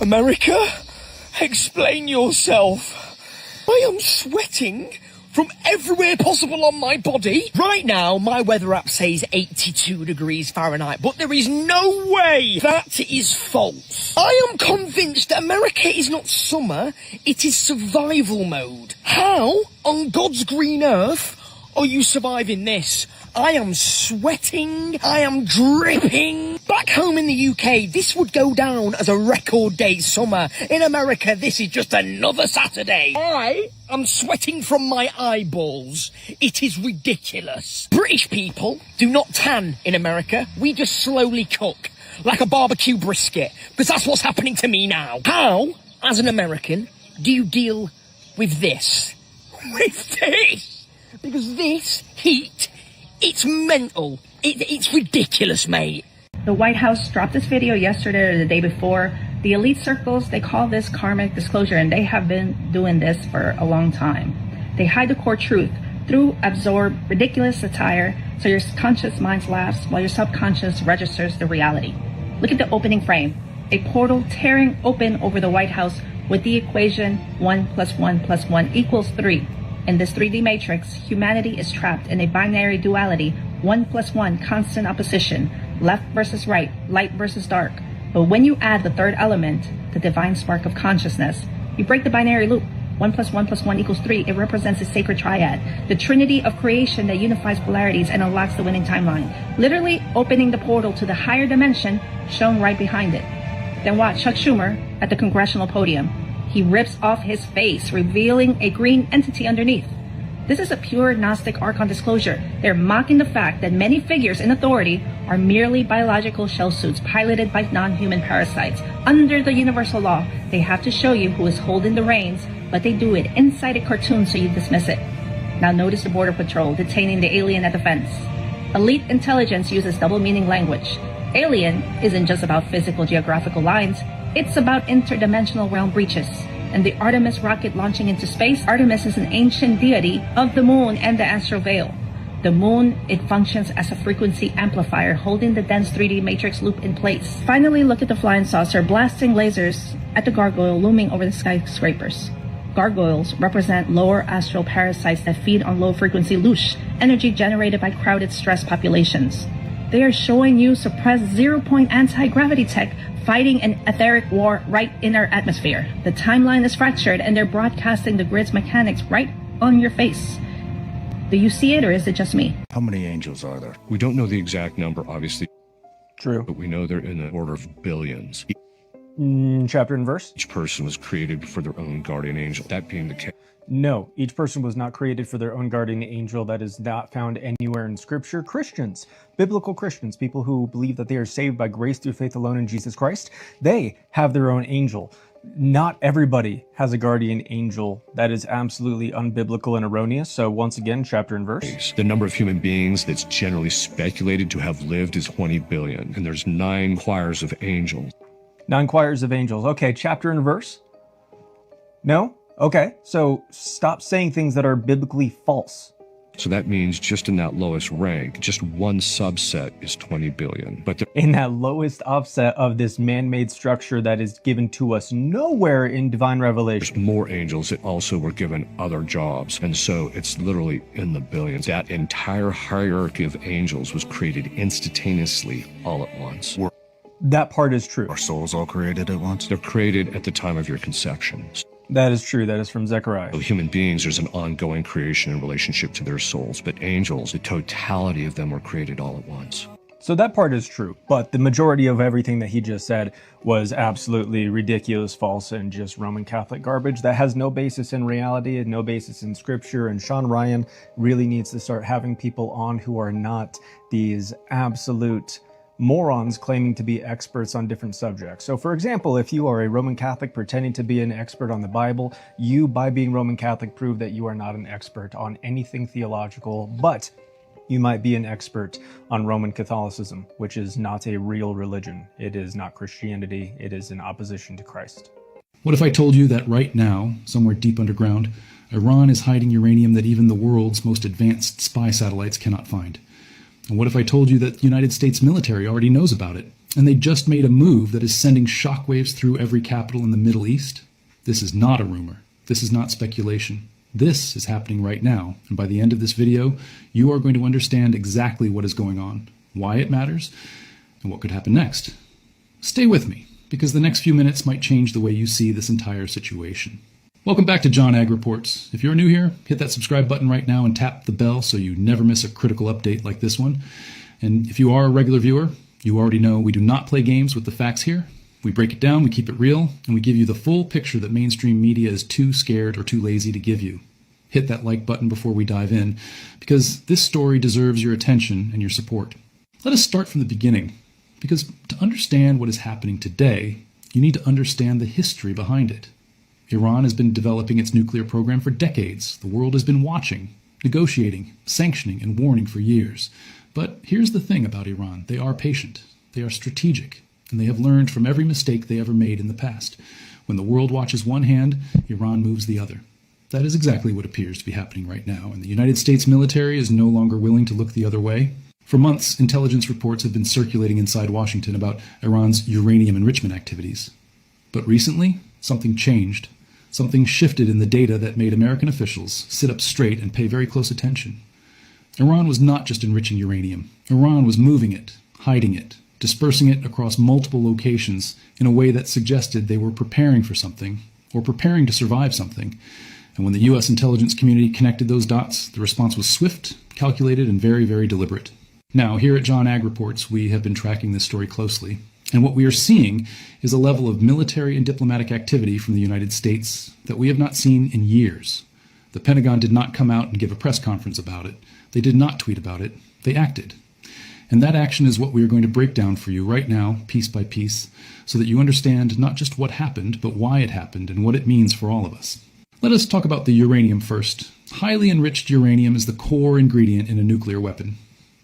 America? Explain yourself. I am sweating from everywhere possible on my body. Right now, my weather app says 82 degrees Fahrenheit, but there is no way that is false. I am convinced that America is not summer, it is survival mode. How on God's green earth are you surviving this? I am sweating, I am dripping. Back home in the UK, this would go down as a record day summer. In America, this is just another Saturday. I am sweating from my eyeballs. It is ridiculous. British people do not tan in America. We just slowly cook, like a barbecue brisket, because that's what's happening to me now. How, as an American, do you deal with this? With this? Because this heat, it's mental. It's ridiculous, mate. The White House dropped this video yesterday or the day before. The elite circles, they call this karmic disclosure, and they have been doing this for a long time. They hide the core truth through absorb ridiculous satire, so your conscious mind laughs while your subconscious registers the reality. Look at the opening frame. A portal tearing open over the White House with the equation 1 + 1 + 1 = 3. In this 3D matrix, humanity is trapped in a binary duality, 1 + 1 constant opposition, left versus right, light versus dark. But when you add the third element, the divine spark of consciousness, you break the binary loop. 1 + 1 + 1 = 3. It represents a sacred triad, the trinity of creation that unifies polarities and unlocks the winning timeline, literally opening the portal to the higher dimension shown right behind it. Then watch Chuck Schumer at the congressional podium. He rips off his face, revealing a green entity underneath. This is a pure Gnostic Archon disclosure. They're mocking the fact that many figures in authority are merely biological shell suits piloted by non-human parasites. Under the universal law, they have to show you who is holding the reins, but they do it inside a cartoon so you dismiss it. Now notice the Border Patrol detaining the alien at the fence. Elite intelligence uses double meaning language. Alien isn't just about physical geographical lines, it's about interdimensional realm breaches. And the Artemis rocket launching into space, Artemis is an ancient deity of the moon and the astral veil. The moon, it functions as a frequency amplifier, holding the dense 3D matrix loop in place. Finally, look at the flying saucer blasting lasers at the gargoyle looming over the skyscrapers. Gargoyles represent lower astral parasites that feed on low frequency loosh, energy generated by crowded stress populations. They are showing you suppressed zero-point anti-gravity tech fighting an etheric war right in our atmosphere. The timeline is fractured and they're broadcasting the grid's mechanics right on your face. Do you see it, or is it just me? How many angels are there? We don't know the exact number, obviously. True. But we know they're in the order of billions. Chapter and verse? Each person was created for their own guardian angel. That being the case. No, each person was not created for their own guardian angel. That is not found anywhere in Scripture. Christians, biblical Christians, people who believe that they are saved by grace through faith alone in Jesus Christ, they have their own angel. Not everybody has a guardian angel. That is absolutely unbiblical and erroneous. So once again, chapter and verse. The number of human beings that's generally speculated to have lived is 20 billion, and there's 9 choirs of angels. 9 choirs of angels. Okay, chapter and verse? No? Okay, so stop saying things that are biblically false. So that means just in that lowest rank, just one subset is 20 billion. But in that lowest offset of this man-made structure that is given to us nowhere in divine revelation. There's more angels that also were given other jobs. And so it's literally in the billions. That entire hierarchy of angels was created instantaneously all at once. That part is true. Are souls all created at once? They're created at the time of your conception. That is true. That is from Zechariah. So human beings, there's an ongoing creation in relationship to their souls, but angels, the totality of them were created all at once. So that part is true, but the majority of everything that he just said was absolutely ridiculous, false, and just Roman Catholic garbage that has no basis in reality and no basis in Scripture. And Sean Ryan really needs to start having people on who are not these absolute morons claiming to be experts on different subjects. So for example, if you are a Roman Catholic pretending to be an expert on the Bible, you, by being Roman Catholic, prove that you are not an expert on anything theological, but you might be an expert on Roman Catholicism, which is not a real religion. It is not Christianity. It is in opposition to Christ. What if I told you that right now, somewhere deep underground, Iran is hiding uranium that even the world's most advanced spy satellites cannot find? And what if I told you that the United States military already knows about it, And they just made a move that is sending shockwaves through every capital in the Middle East. This is not a rumor. This is not speculation. This is happening right now. And by the end of this video, you are going to understand exactly what is going on, why it matters, and what could happen next. Stay with me, because the next few minutes might change the way you see this entire situation. Welcome back to John Ag Reports. If you're new here, hit that subscribe button right now and tap the bell so you never miss a critical update like this one. And if you are a regular viewer, you already know we do not play games with the facts here. We break it down, we keep it real, and we give you the full picture that mainstream media is too scared or too lazy to give you. Hit that like button before we dive in, because this story deserves your attention and your support. Let us start from the beginning, because to understand what is happening today, you need to understand the history behind it. Iran has been developing its nuclear program for decades. The world has been watching, negotiating, sanctioning, and warning for years. But here's the thing about Iran. They are patient, they are strategic, and they have learned from every mistake they ever made in the past. When the world watches one hand, Iran moves the other. That is exactly what appears to be happening right now, and the United States military is no longer willing to look the other way. For months, intelligence reports have been circulating inside Washington about Iran's uranium enrichment activities. But recently, something changed. Something shifted in the data that made American officials sit up straight and pay very close attention. Iran was not just enriching uranium. Iran was moving it, hiding it, dispersing it across multiple locations in a way that suggested they were preparing for something, or preparing to survive something. And when the U.S. intelligence community connected those dots, the response was swift, calculated, and very, very deliberate. Now, here at John Ag Reports, we have been tracking this story closely. And what we are seeing is a level of military and diplomatic activity from the United States that we have not seen in years. The Pentagon did not come out and give a press conference about it. They did not tweet about it. They acted. And that action is what we are going to break down for you right now, piece by piece, so that you understand not just what happened, but why it happened and what it means for all of us. Let us talk about the uranium first. Highly enriched uranium is the core ingredient in a nuclear weapon.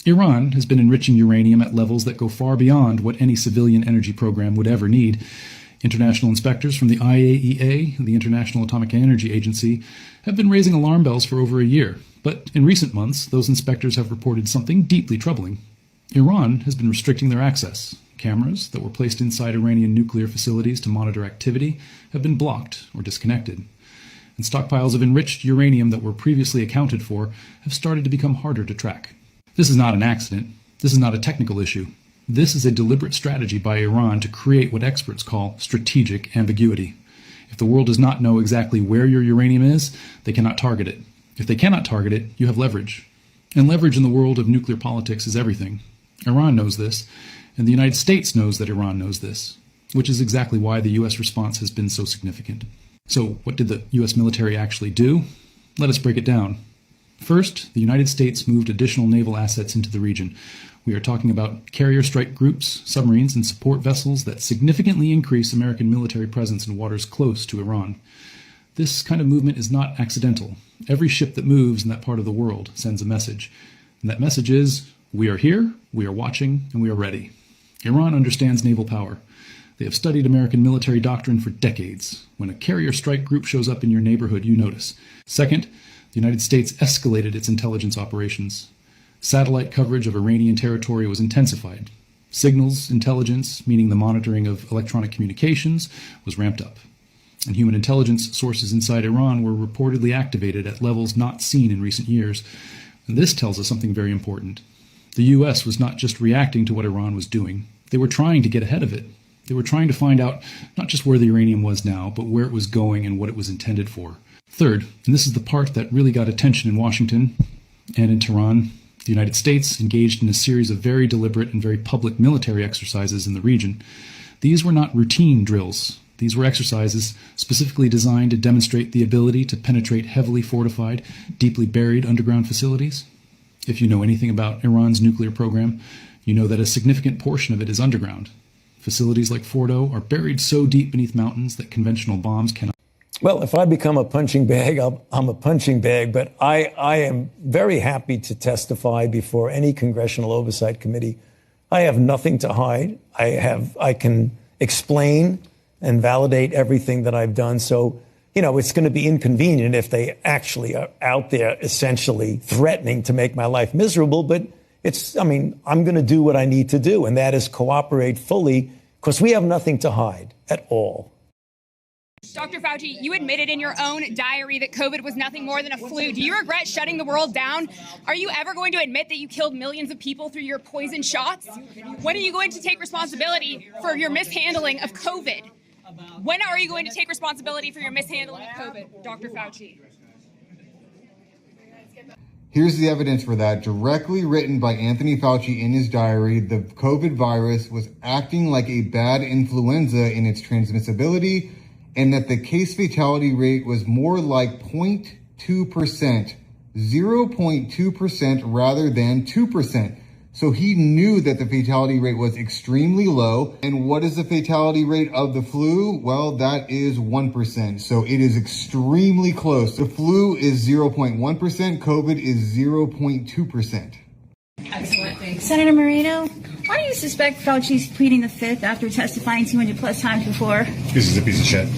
Iran has been enriching uranium at levels that go far beyond what any civilian energy program would ever need. International inspectors from the IAEA, the International Atomic Energy Agency, have been raising alarm bells for over a year. But in recent months, those inspectors have reported something deeply troubling. Iran has been restricting their access. Cameras that were placed inside Iranian nuclear facilities to monitor activity have been blocked or disconnected. And stockpiles of enriched uranium that were previously accounted for have started to become harder to track. This is not an accident. This is not a technical issue. This is a deliberate strategy by Iran to create what experts call strategic ambiguity. If the world does not know exactly where your uranium is, they cannot target it. If they cannot target it, you have leverage. And leverage in the world of nuclear politics is everything. Iran knows this, and the United States knows that Iran knows this, which is exactly why the U.S. response has been so significant. So what did the U.S. military actually do? Let us break it down. First, the United States moved additional naval assets into the region. We are talking about carrier strike groups, submarines, and support vessels that significantly increase American military presence in waters close to Iran. This kind of movement is not accidental. Every ship that moves in that part of the world sends a message. And that message is, we are here, we are watching, and we are ready. Iran understands naval power. They have studied American military doctrine for decades. When a carrier strike group shows up in your neighborhood, you notice. Second, the United States escalated its intelligence operations. Satellite coverage of Iranian territory was intensified. Signals intelligence, meaning the monitoring of electronic communications, was ramped up. And human intelligence sources inside Iran were reportedly activated at levels not seen in recent years. And this tells us something very important. The U.S. was not just reacting to what Iran was doing. They were trying to get ahead of it. They were trying to find out not just where the uranium was now, but where it was going and what it was intended for. Third, and this is the part that really got attention in Washington and in Tehran, the United States engaged in a series of very deliberate and very public military exercises in the region. These were not routine drills. These were exercises specifically designed to demonstrate the ability to penetrate heavily fortified, deeply buried underground facilities. If you know anything about Iran's nuclear program, you know that a significant portion of it is underground. Facilities like Fordo are buried so deep beneath mountains that conventional bombs cannot. Well, if I become a punching bag, I'm a punching bag. But I am very happy to testify before any congressional oversight committee. I have nothing to hide. I can explain and validate everything that I've done. So, it's going to be inconvenient if they actually are out there essentially threatening to make my life miserable. But, I'm going to do what I need to do, and that is cooperate fully, because we have nothing to hide at all. Dr. Fauci, you admitted in your own diary that COVID was nothing more than a flu. Do you regret shutting the world down? Are you ever going to admit that you killed millions of people through your poison shots? When are you going to take responsibility for your mishandling of COVID? When are you going to take responsibility for your mishandling of COVID, Dr. Fauci? Here's the evidence for that, directly written by Anthony Fauci in his diary. The COVID virus was acting like a bad influenza in its transmissibility, and that the case fatality rate was more like 0.2%, 0.2% rather than 2%. So he knew that the fatality rate was extremely low. And what is the fatality rate of the flu? Well, that is 1%. So it is extremely close. The flu is 0.1%. COVID is 0.2%. Excellent. Senator Moreno, why do you suspect Fauci's pleading the fifth after testifying 200 plus times before? This is a piece of shit.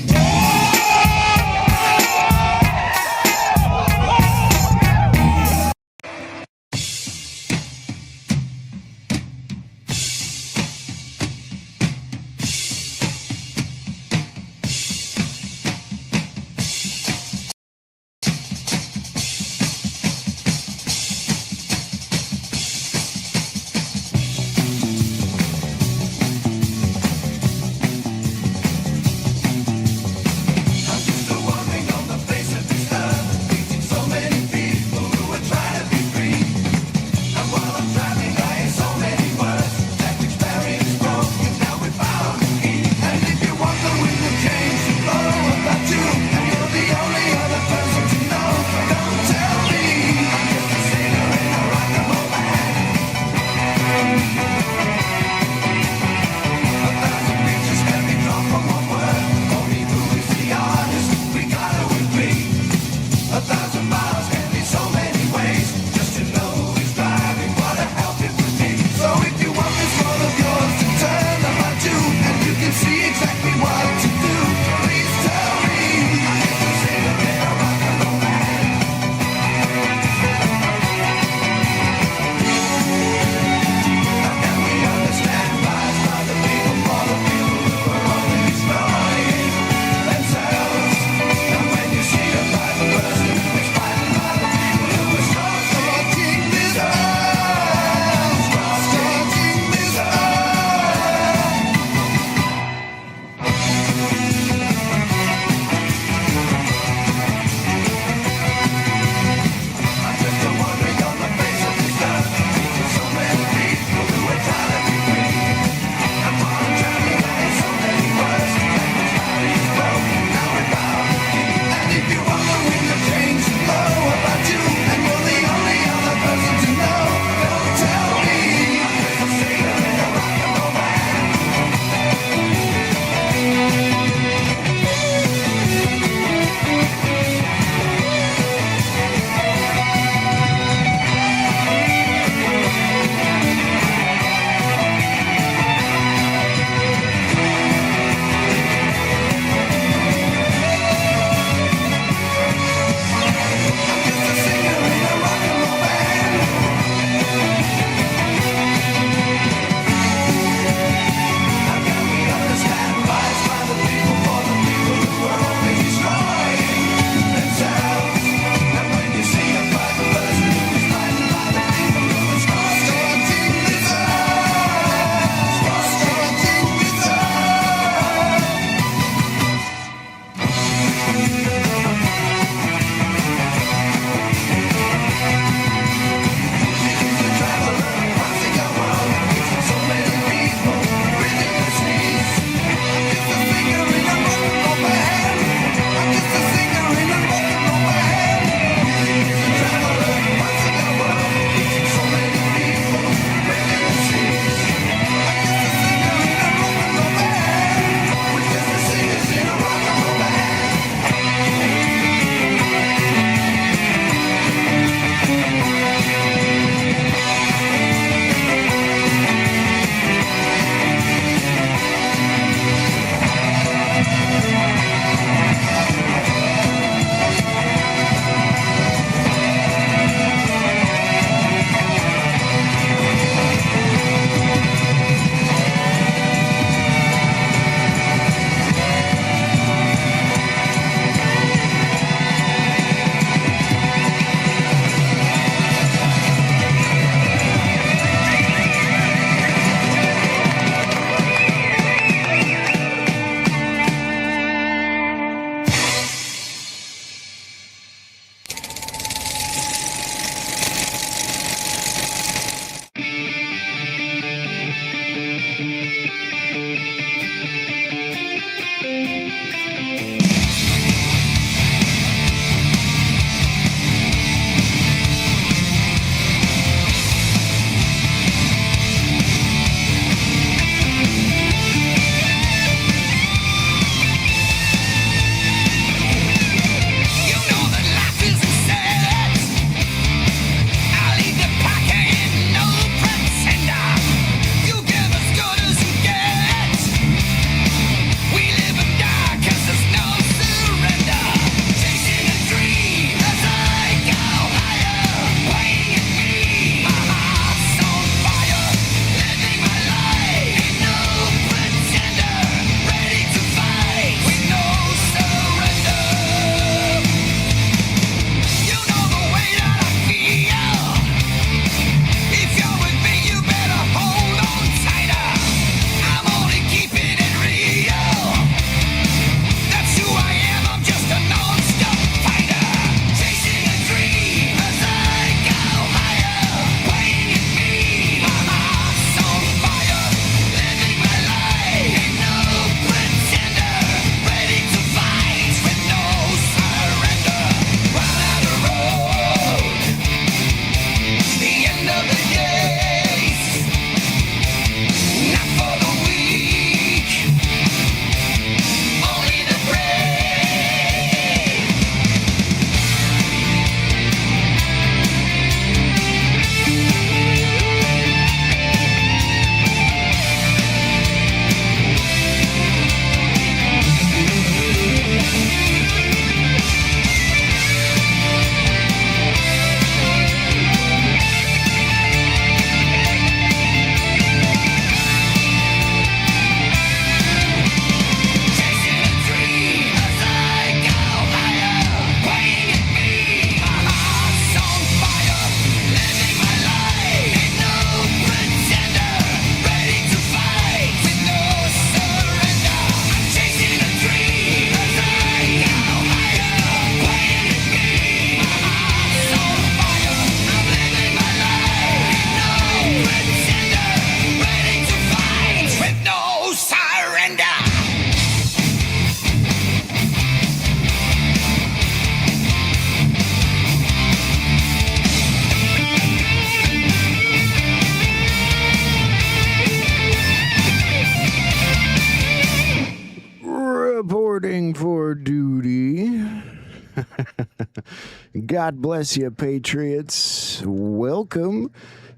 God bless you, Patriots. Welcome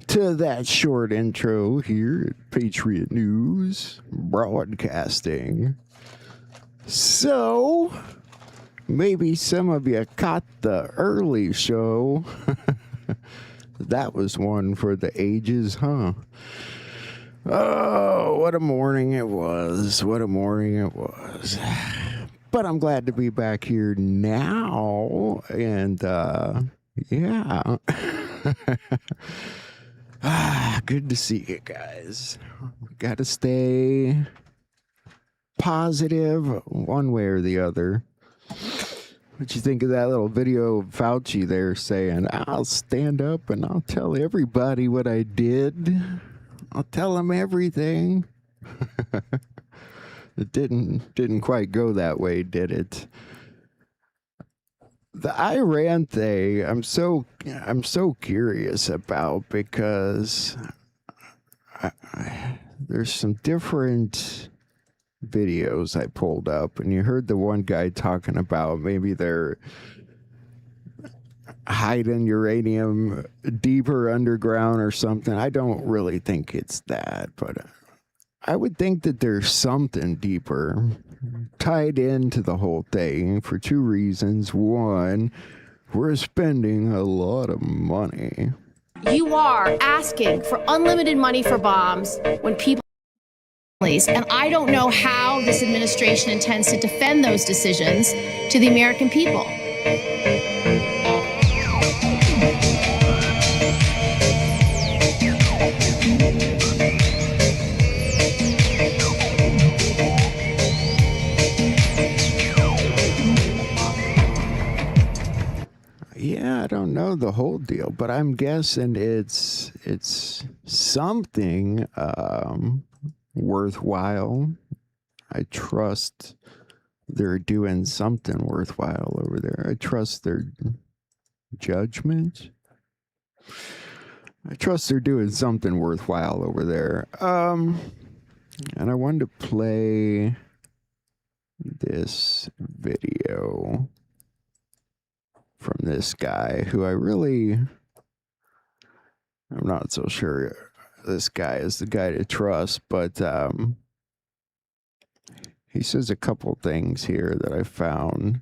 to that short intro here at Patriot News Broadcasting. So, maybe some of you caught the early show. That was one for the ages, huh? Oh, what a morning it was. What a morning it was. But I'm glad to be back here now. And, yeah. Good to see you guys. Got to stay positive one way or the other. What you think of that little video of Fauci there saying, I'll stand up and I'll tell everybody what I did. I'll tell them everything. It didn't quite go that way, did it? The Iran thing, I'm so curious about, because there's some different videos I pulled up, and you heard the one guy talking about maybe they're hiding uranium deeper underground or something. I don't really think it's that, but I would think that there's something deeper tied into the whole thing for two reasons. One, we're spending a lot of money. You are asking for unlimited money for bombs when people... And I don't know how this administration intends to defend those decisions to the American people. Yeah, I don't know the whole deal, but I'm guessing it's something worthwhile. I trust they're doing something worthwhile over there. I trust their judgment. I trust they're doing something worthwhile over there. And I wanted to play this video from this guy who I'm not so sure this guy is the guy to trust, but he says a couple things here that I found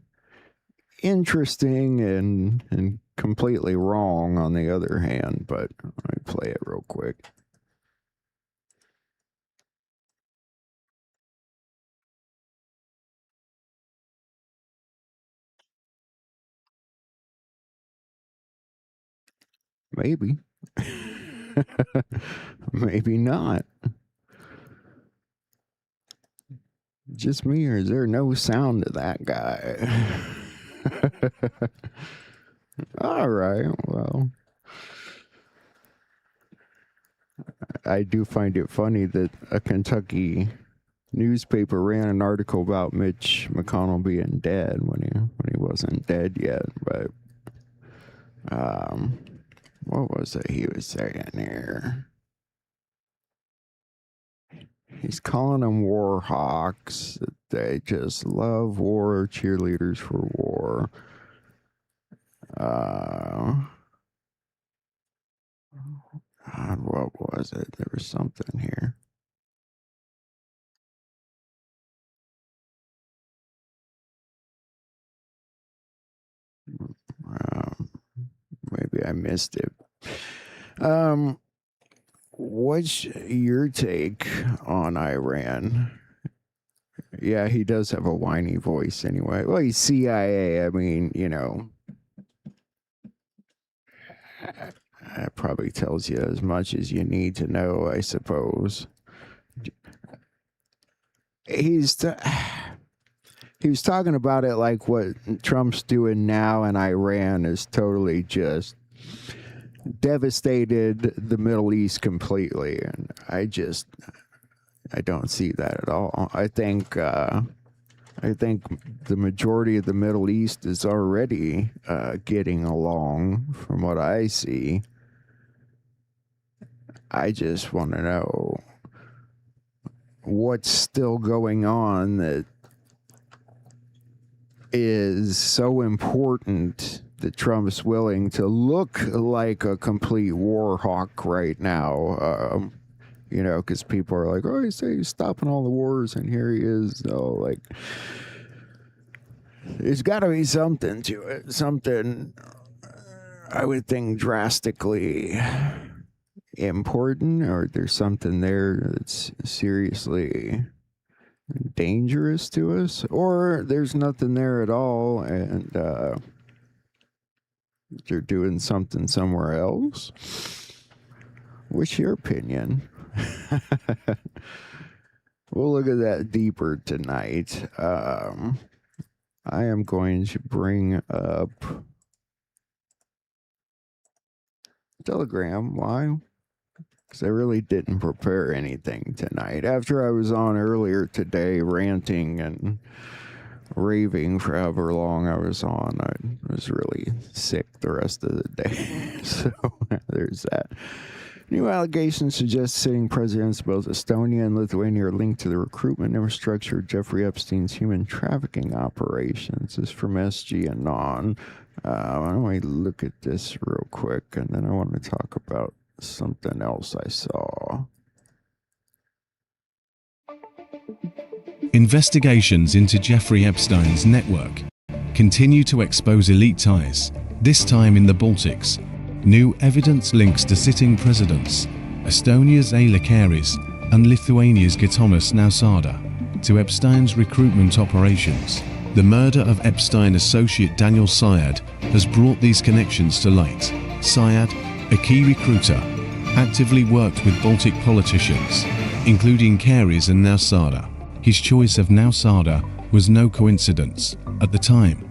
interesting and completely wrong on the other hand, but let me play it real quick. Maybe. Maybe not. Just me, or is there no sound to that guy? All right, well. I do find it funny that a Kentucky newspaper ran an article about Mitch McConnell being dead when he wasn't dead yet, but what was it he was saying here? He's calling them war hawks. They just love war, cheerleaders for war. God, what was it? There was something here. Maybe I missed it. What's your take on Iran? Yeah, he does have a whiny voice anyway. Well, he's CIA. I mean, you know, that probably tells you as much as you need to know, I suppose. He was talking about it like what Trump's doing now in Iran is totally just devastated the Middle East completely, and I don't see that at all. I think the majority of the Middle East is already getting along from what I see. I just want to know what's still going on that is so important that Trump's willing to look like a complete war hawk right now. You know, because people are like, oh, he say he's stopping all the wars, and here he is. So, like, there's got to be something to it. Something, I would think, drastically important, or there's something there that's seriously dangerous to us, or there's nothing there at all, and they're doing something somewhere else. What's your opinion? We'll look at that deeper tonight. I am going to bring up Telegram. Why? Because I really didn't prepare anything tonight. After I was on earlier today ranting and raving for however long I was on, I was really sick the rest of the day. So there's that. New allegations suggest sitting presidents of both Estonia and Lithuania are linked to the recruitment infrastructure of Jeffrey Epstein's human trafficking operations. This is from SG Anon. Why don't we look at this real quick, and then I want to talk about something else I saw. Investigations into Jeffrey Epstein's network continue to expose elite ties, this time in the Baltics. New evidence links to sitting presidents, Estonia's Eila Keris and Lithuania's Gitanas Nausėda, to Epstein's recruitment operations. The murder of Epstein associate Daniel Syed has brought these connections to light. Syed, a key recruiter, actively worked with Baltic politicians, including Keris and Nausėda. His choice of Nausėda was no coincidence. At the time,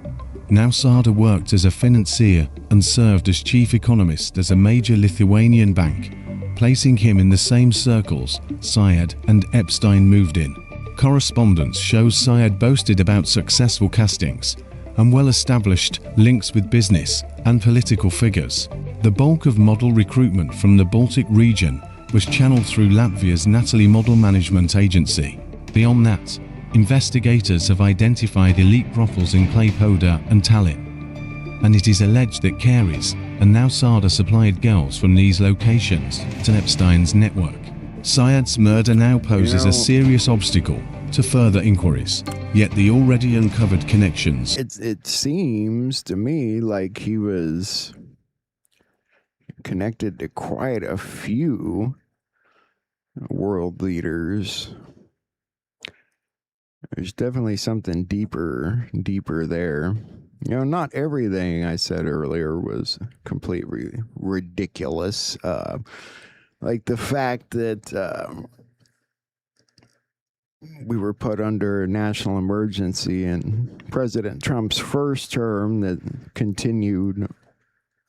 Nausėda worked as a financier and served as chief economist at a major Lithuanian bank, placing him in the same circles Syed and Epstein moved in. Correspondence shows Syed boasted about successful castings and well-established links with business and political figures. The bulk of model recruitment from the Baltic region was channeled through Latvia's Natalie Model Management Agency. Beyond that, investigators have identified elite brothels in Klaipėda and Tallinn, and it is alleged that Keris and Nausėda supplied girls from these locations to Epstein's network. Syed's murder now poses a serious obstacle to further inquiries, yet the already uncovered connections. It seems to me like he was connected to quite a few world leaders. There's definitely something deeper there. You know, not everything I said earlier was completely ridiculous. Like the fact that we were put under a national emergency in President Trump's first term that continued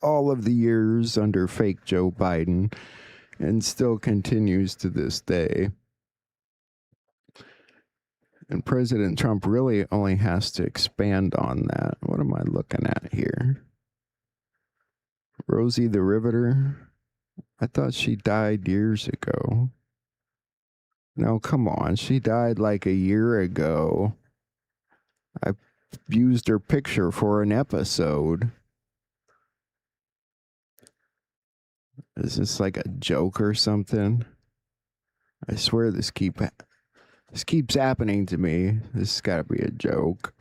all of the years under fake Joe Biden and still continues to this day. And President Trump really only has to expand on that. What am I looking at here? Rosie the Riveter? I thought she died years ago. No, come on. She died like a year ago. I used her picture for an episode. Is this like a joke or something? I swear this keeps happening to me. This has got to be a joke.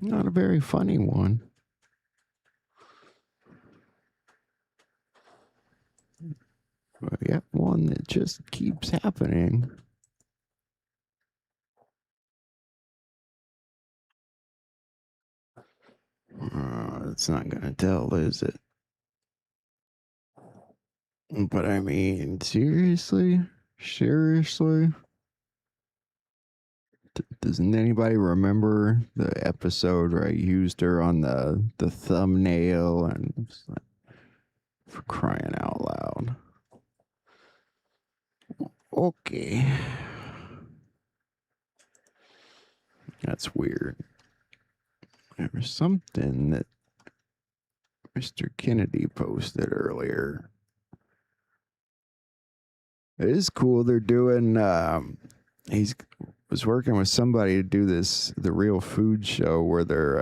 Not a very funny one. But yet one that just keeps happening. It's not going to tell, is it? But I mean, seriously? Doesn't anybody remember the episode where I used her on the thumbnail and like, for crying out loud? Okay. That's weird. There was something that Mr. Kennedy posted earlier. It is cool. They're doing, was working with somebody to do the Real Food Show, where they're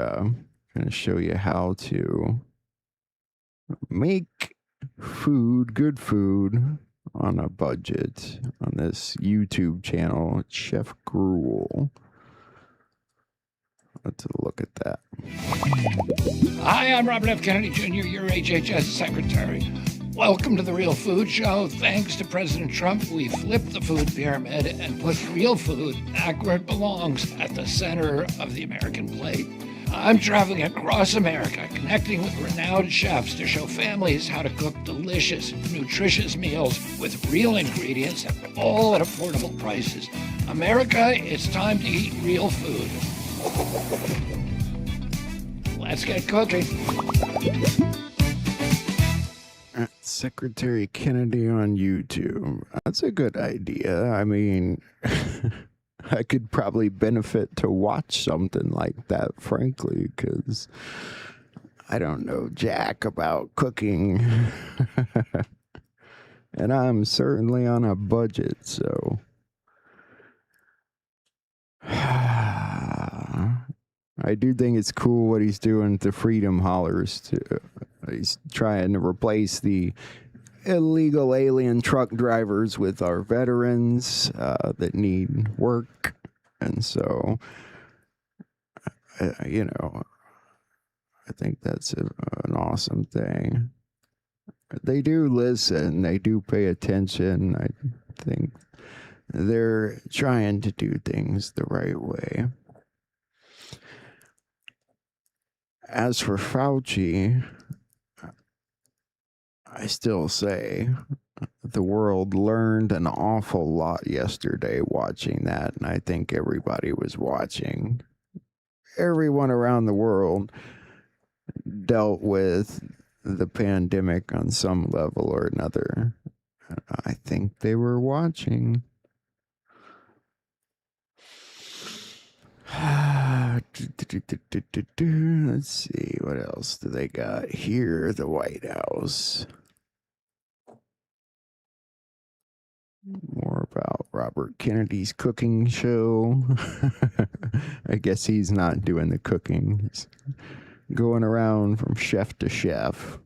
going to show you how to make good food on a budget on this YouTube channel, Chef Gruel. Let's look at that. Hi, I'm Robert F. Kennedy Jr., your HHS Secretary. Welcome to the Real Food Show. Thanks to President Trump, we flipped the food pyramid and put real food back where it belongs, at the center of the American plate. I'm traveling across America, connecting with renowned chefs to show families how to cook delicious, nutritious meals with real ingredients, and all at affordable prices. America, it's time to eat real food. Let's get cooking. Secretary Kennedy on YouTube. That's a good idea. I mean, I could probably benefit to watch something like that, frankly, because I don't know jack about cooking. And I'm certainly on a budget, so. I do think it's cool what he's doing with the Freedom Haulers, too. He's trying to replace the illegal alien truck drivers with our veterans that need work. And so, you know, I think that's an awesome thing. They do listen. They do pay attention. I think they're trying to do things the right way. As for Fauci, I still say the world learned an awful lot yesterday watching that, and I think everybody was watching. Everyone around the world dealt with the pandemic on some level or another. I think they were watching. Let's see, what else do they got here? The White House. More about Robert Kennedy's cooking show. I guess he's not doing the cooking. He's going around from chef to chef.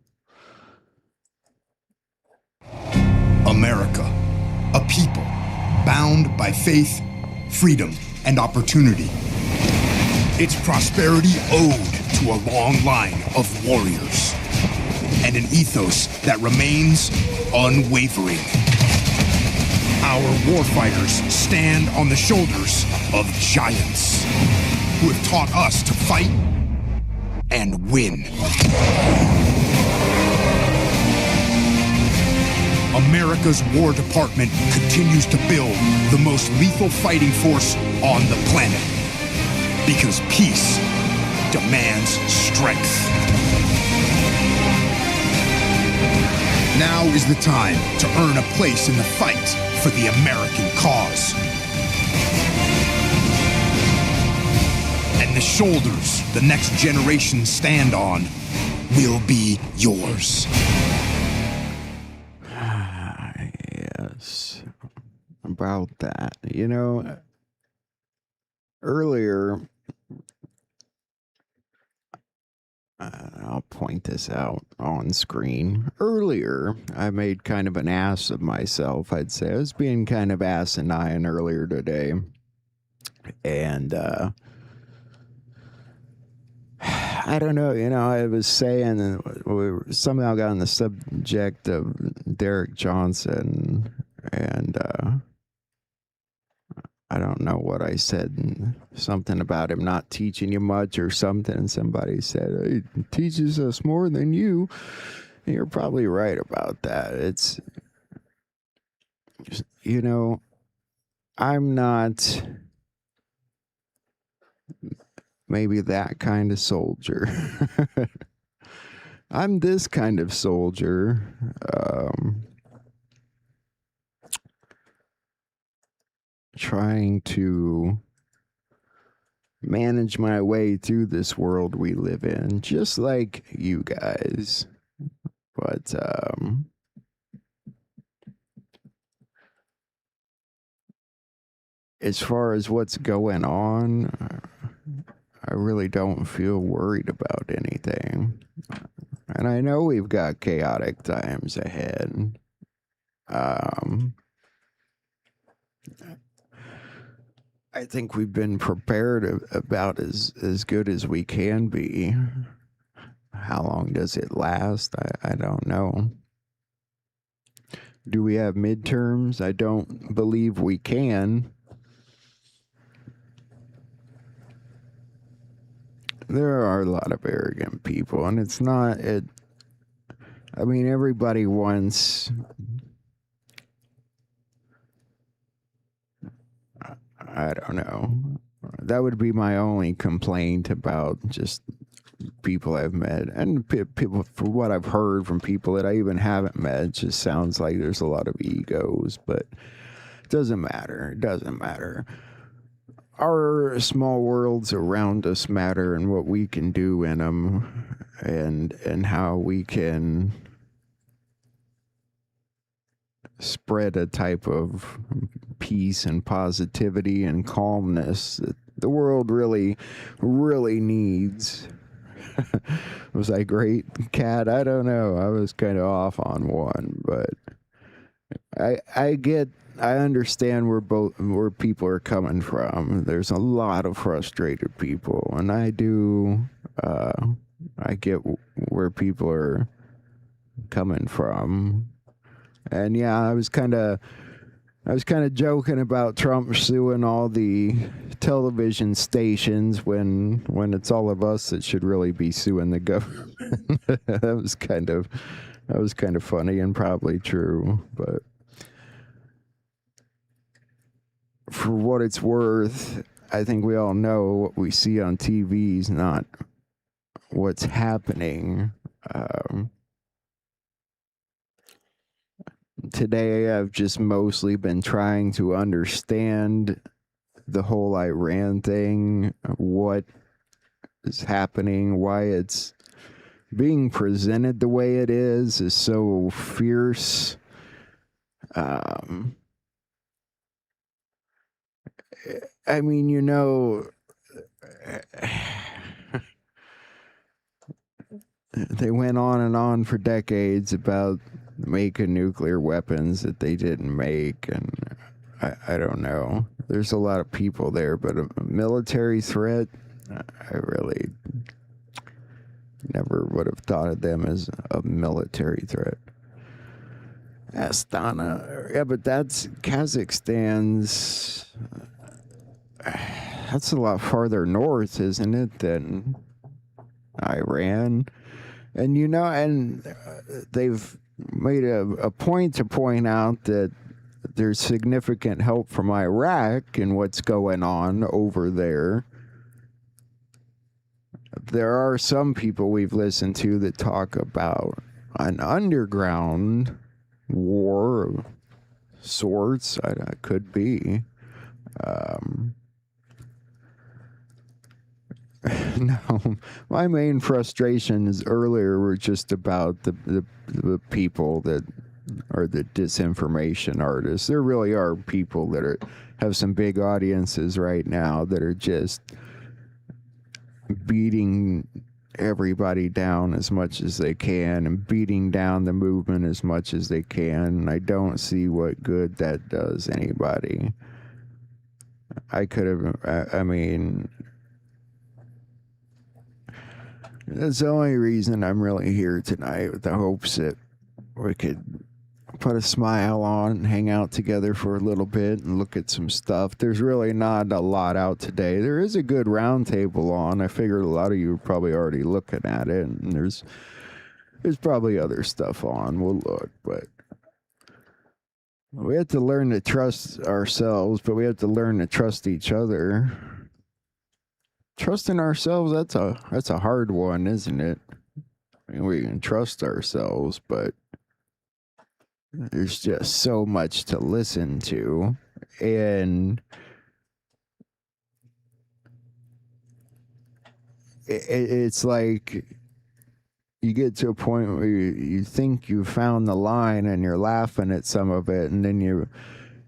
America, a people bound by faith, freedom, and opportunity. Its prosperity owed to a long line of warriors and an ethos that remains unwavering. Our warfighters stand on the shoulders of giants who have taught us to fight and win. America's War Department continues to build the most lethal fighting force on the planet. Because peace demands strength. Now is the time to earn a place in the fight for the American cause. And the shoulders the next generation stand on will be yours. Yes, about that. You know, earlier, I'll point this out on screen. Earlier, I made kind of an ass of myself, I'd say. I was being kind of asinine earlier today. And, I don't know, you know, I was saying, we somehow got on the subject of Derek Johnson, and, I don't know what I said, something about him not teaching you much or something, and somebody said, he teaches us more than you. And you're probably right about that. It's, you know, I'm not maybe that kind of soldier. I'm this kind of soldier. Trying to manage my way through this world we live in, just like you guys. But as far as what's going on, I really don't feel worried about anything. And I know we've got chaotic times ahead. I think we've been prepared about as good as we can be. How long does it last? I don't know. Do we have midterms? I don't believe we can. There are a lot of arrogant people, and it's not it. I mean, everybody wants. I don't know. That would be my only complaint about just people I've met, and people, from what I've heard from people that I even haven't met, it just sounds like there's a lot of egos, but it doesn't matter. It doesn't matter. Our small worlds around us matter, and what we can do in them, and how we can spread a type of peace and positivity and calmness that the world really, really needs. Was I great, Kat? I don't know. I was kind of off on one, but I understand where people are coming from. There's a lot of frustrated people, and I get where people are coming from. And yeah, I was kind of joking about Trump suing all the television stations when it's all of us that should really be suing the government. That was kind of funny and probably true, but for what it's worth, I think we all know what we see on TV is not what's happening. Today, I've just mostly been trying to understand the whole Iran thing, what is happening, why it's being presented the way it is so fierce. I mean, you know, they went on and on for decades about making nuclear weapons that they didn't make, and I don't know. There's a lot of people there, but a military threat, I really never would have thought of them as a military threat. Astana, yeah, but that's Kazakhstan's. That's a lot farther north, isn't it, than Iran? And you know, and they've made a point to point out that there's significant help from Iraq in what's going on over there. There are some people we've listened to that talk about an underground war of sorts. It could be. No, my main frustrations earlier were just about the people that are the disinformation artists. There really are people that have some big audiences right now that are just beating everybody down as much as they can and beating down the movement as much as they can. And I don't see what good that does anybody. I mean, that's the only reason I'm really here tonight, with the hopes that we could put a smile on and hang out together for a little bit and look at some stuff. There's really not a lot out today. There is a good round table on. I figured a lot of you are probably already looking at it, and there's probably other stuff on. We'll look, but we have to learn to trust ourselves, but we have to learn to trust each other. Trusting ourselves, that's a hard one, isn't it? I mean, we can trust ourselves, but there's just so much to listen to, and it's like you get to a point where you think you found the line and you're laughing at some of it, and then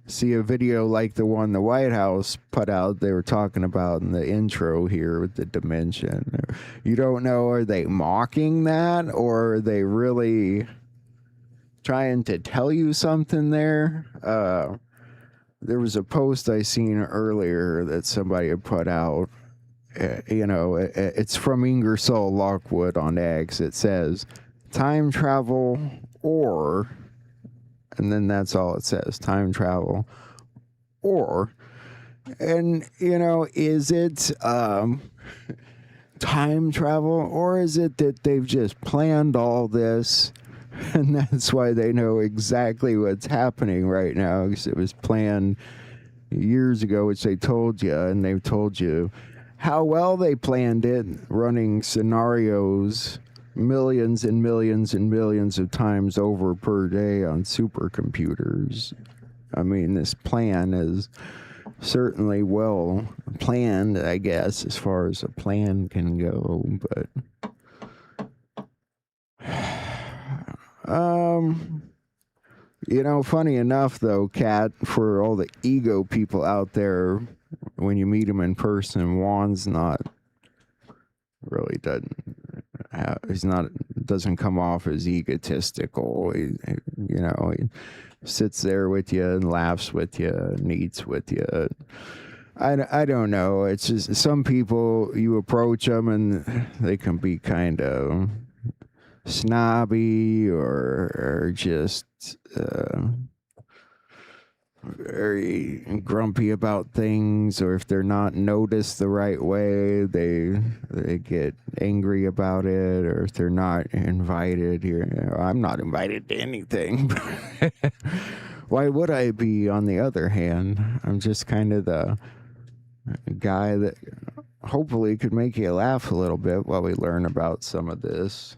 see a video like the one the White House put out, they were talking about in the intro here with the dimension. You don't know, are they mocking that, or are they really trying to tell you something there? There was a post I seen earlier that somebody had put out. It's from Ingersoll Lockwood on X. It says, time travel or, and then that's all it says, time travel or, and, is it time travel, or is it that they've just planned all this and that's why they know exactly what's happening right now, because it was planned years ago, which they told you, and they've told you how well they planned it, running scenarios millions and millions and millions of times over per day on supercomputers. I mean, this plan is certainly well planned, I guess, as far as a plan can go, but funny enough though, Kat, for all the ego people out there, when you meet him in person, Juan's not really doesn't come off as egotistical. He sits there with you and laughs with you and eats with you. I don't know. It's just some people, you approach them and they can be kind of snobby or just very grumpy about things, or if they're not noticed the right way, they get angry about it, or if they're not invited here. I'm not invited to anything. Why would I be? On the other hand, I'm just kind of the guy that hopefully could make you laugh a little bit while we learn about some of this.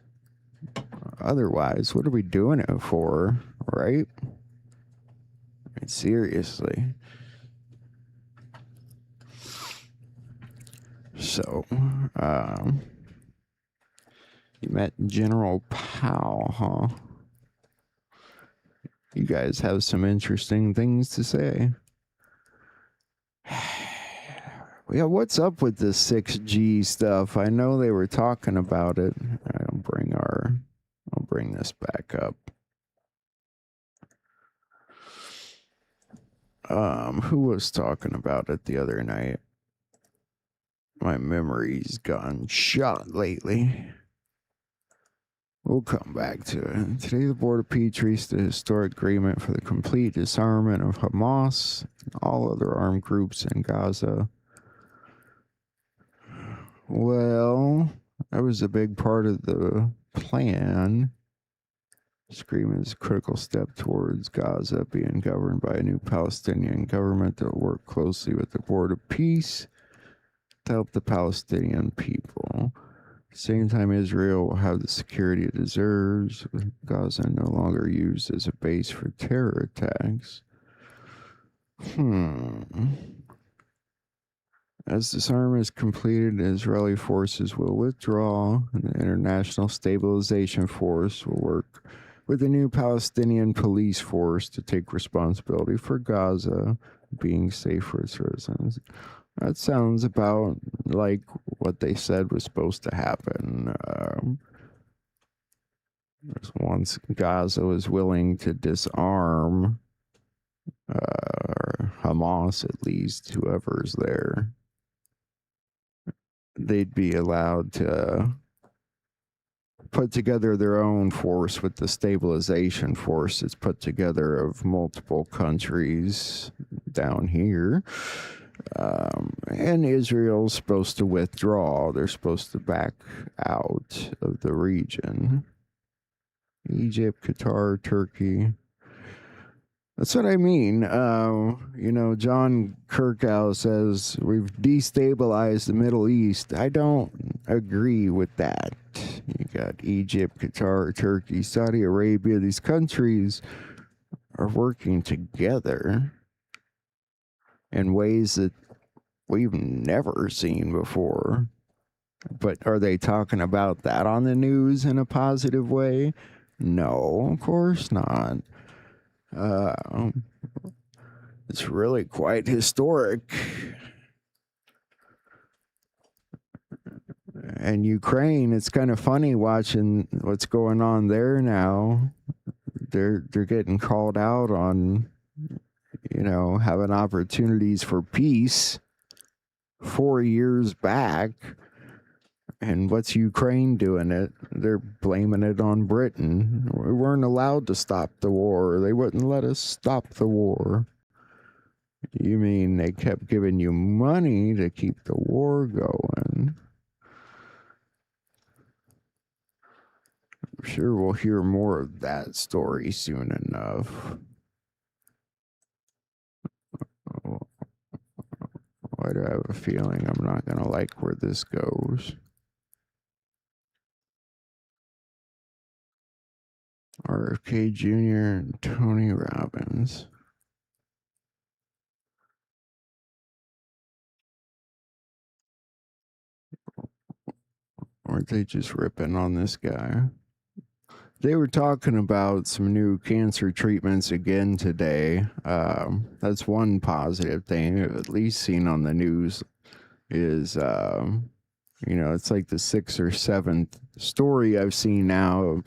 Otherwise, what are we doing it for, right? Seriously. So, you met General Powell, huh? You guys have some interesting things to say. Yeah, what's up with this 6G stuff? I know they were talking about it. I'll bring this back up. Who was talking about it the other night? My memory's gone shot lately. We'll come back to it. Today, the Board of Peace reached a historic agreement for the complete disarmament of Hamas and all other armed groups in Gaza. Well, that was a big part of the plan. This agreement is a critical step towards Gaza being governed by a new Palestinian government that will work closely with the Board of Peace to help the Palestinian people. At the same time, Israel will have the security it deserves, with Gaza no longer used as a base for terror attacks. As disarmament is completed, Israeli forces will withdraw, and the International Stabilization Force will work with the new Palestinian police force to take responsibility for Gaza being safe for its citizens. That sounds about like what they said was supposed to happen. Once Gaza was willing to disarm Hamas, at least, whoever's there, they'd be allowed to put together their own force with the stabilization force that's put together of multiple countries down here. And Israel's supposed to withdraw. They're supposed to back out of the region. Egypt, Qatar, Turkey. That's what I mean. John Kirkow says we've destabilized the Middle East. I don't agree with that. You got Egypt, Qatar, Turkey, Saudi Arabia. These countries are working together in ways that we've never seen before. But are they talking about that on the news in a positive way? No, of course not. It's really quite historic. And Ukraine, it's kind of funny watching what's going on there now. They're getting called out on, having opportunities for peace 4 years back. And what's Ukraine doing it? They're blaming it on Britain. We weren't allowed to stop the war. They wouldn't let us stop the war. You mean they kept giving you money to keep the war going? I'm sure we'll hear more of that story soon enough. Why do I have a feeling I'm not going to like where this goes? RFK Jr. and Tony Robbins. Aren't they just ripping on this guy? They were talking about some new cancer treatments again today. That's one positive thing, at least seen on the news, is, it's like the 6th or 7th story I've seen now of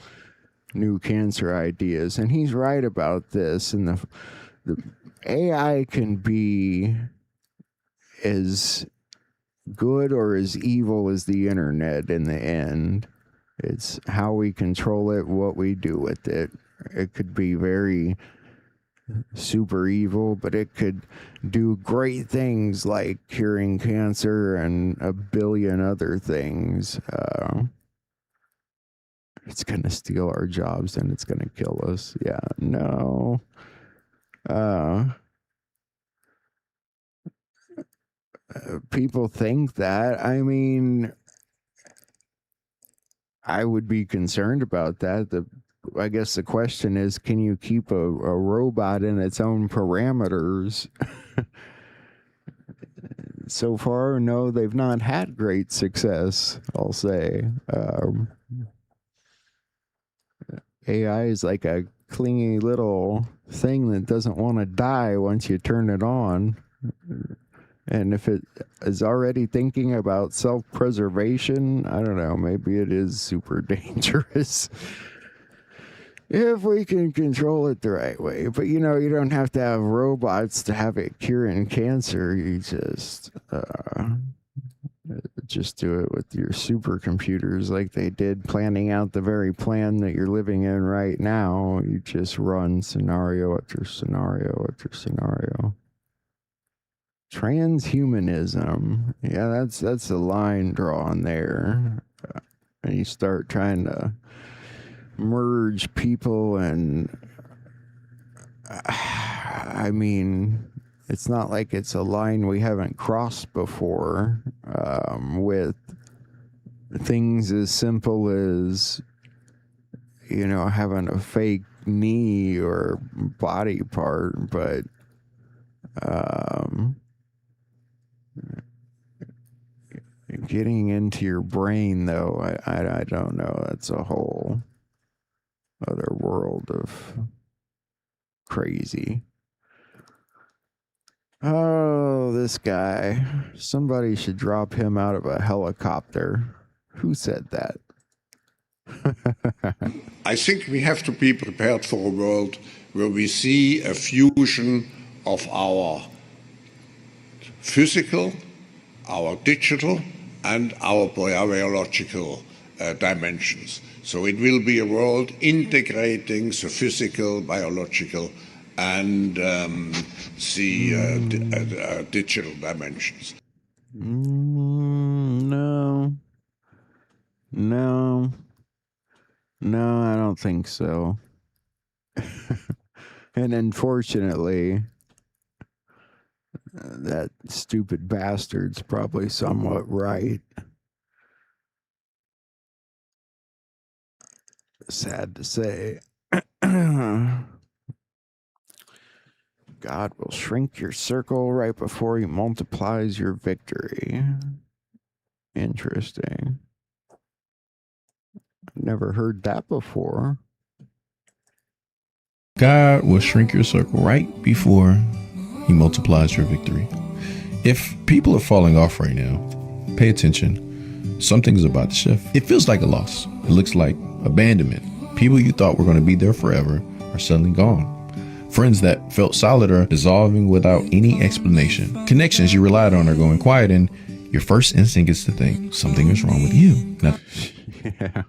new cancer ideas. And he's right about this. And the AI can be as good or as evil as the internet in the end. It's how we control it, what we do with it. It could be very super evil, but it could do great things like curing cancer and a billion other things. It's going to steal our jobs and it's going to kill us. Yeah, no. People think that. I mean, I would be concerned about that. I guess the question is, can you keep a robot in its own parameters? So far, no, they've not had great success, I'll say. AI is like a clingy little thing that doesn't want to die once you turn it on. And if it is already thinking about self-preservation, I don't know, maybe it is super dangerous. If we can control it the right way. But, you don't have to have robots to have it curing cancer. You just do it with your supercomputers like they did planning out the very plan that you're living in right now. You just run scenario after scenario after scenario. Transhumanism. Yeah, that's a line drawn there. And you start trying to merge people and I mean, it's not like it's a line we haven't crossed before, with things as simple as, having a fake knee or body part, but getting into your brain, though, I don't know. That's a whole other world of crazy. Oh, this guy. Somebody should drop him out of a helicopter. Who said that? I think we have to be prepared for a world where we see a fusion of our physical, our digital, and our biological dimensions. So it will be a world integrating the physical, biological, and the digital dimensions. No, I don't think so. And unfortunately, that stupid bastard's probably somewhat right. Sad to say. God will shrink your circle right before he multiplies your victory. Interesting. Never heard that before. God will shrink your circle right before He multiplies your victory. If people are falling off right now, pay attention. Something's about to shift. It feels like a loss. It looks like abandonment. People you thought were going to be there forever are suddenly gone. Friends that felt solid are dissolving without any explanation. Connections you relied on are going quiet, and your first instinct is to think something is wrong with you. Now, Yeah.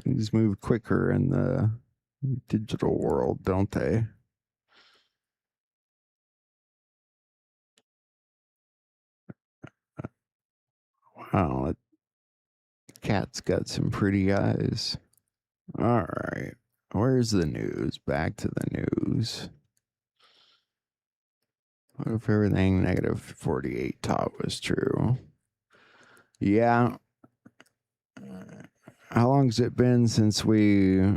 Things move quicker in the digital world, don't they? Wow, that cat's got some pretty eyes. All right. Where's the news? Back to the news. What if everything negative 48 taught was true? Yeah. How long's it been since we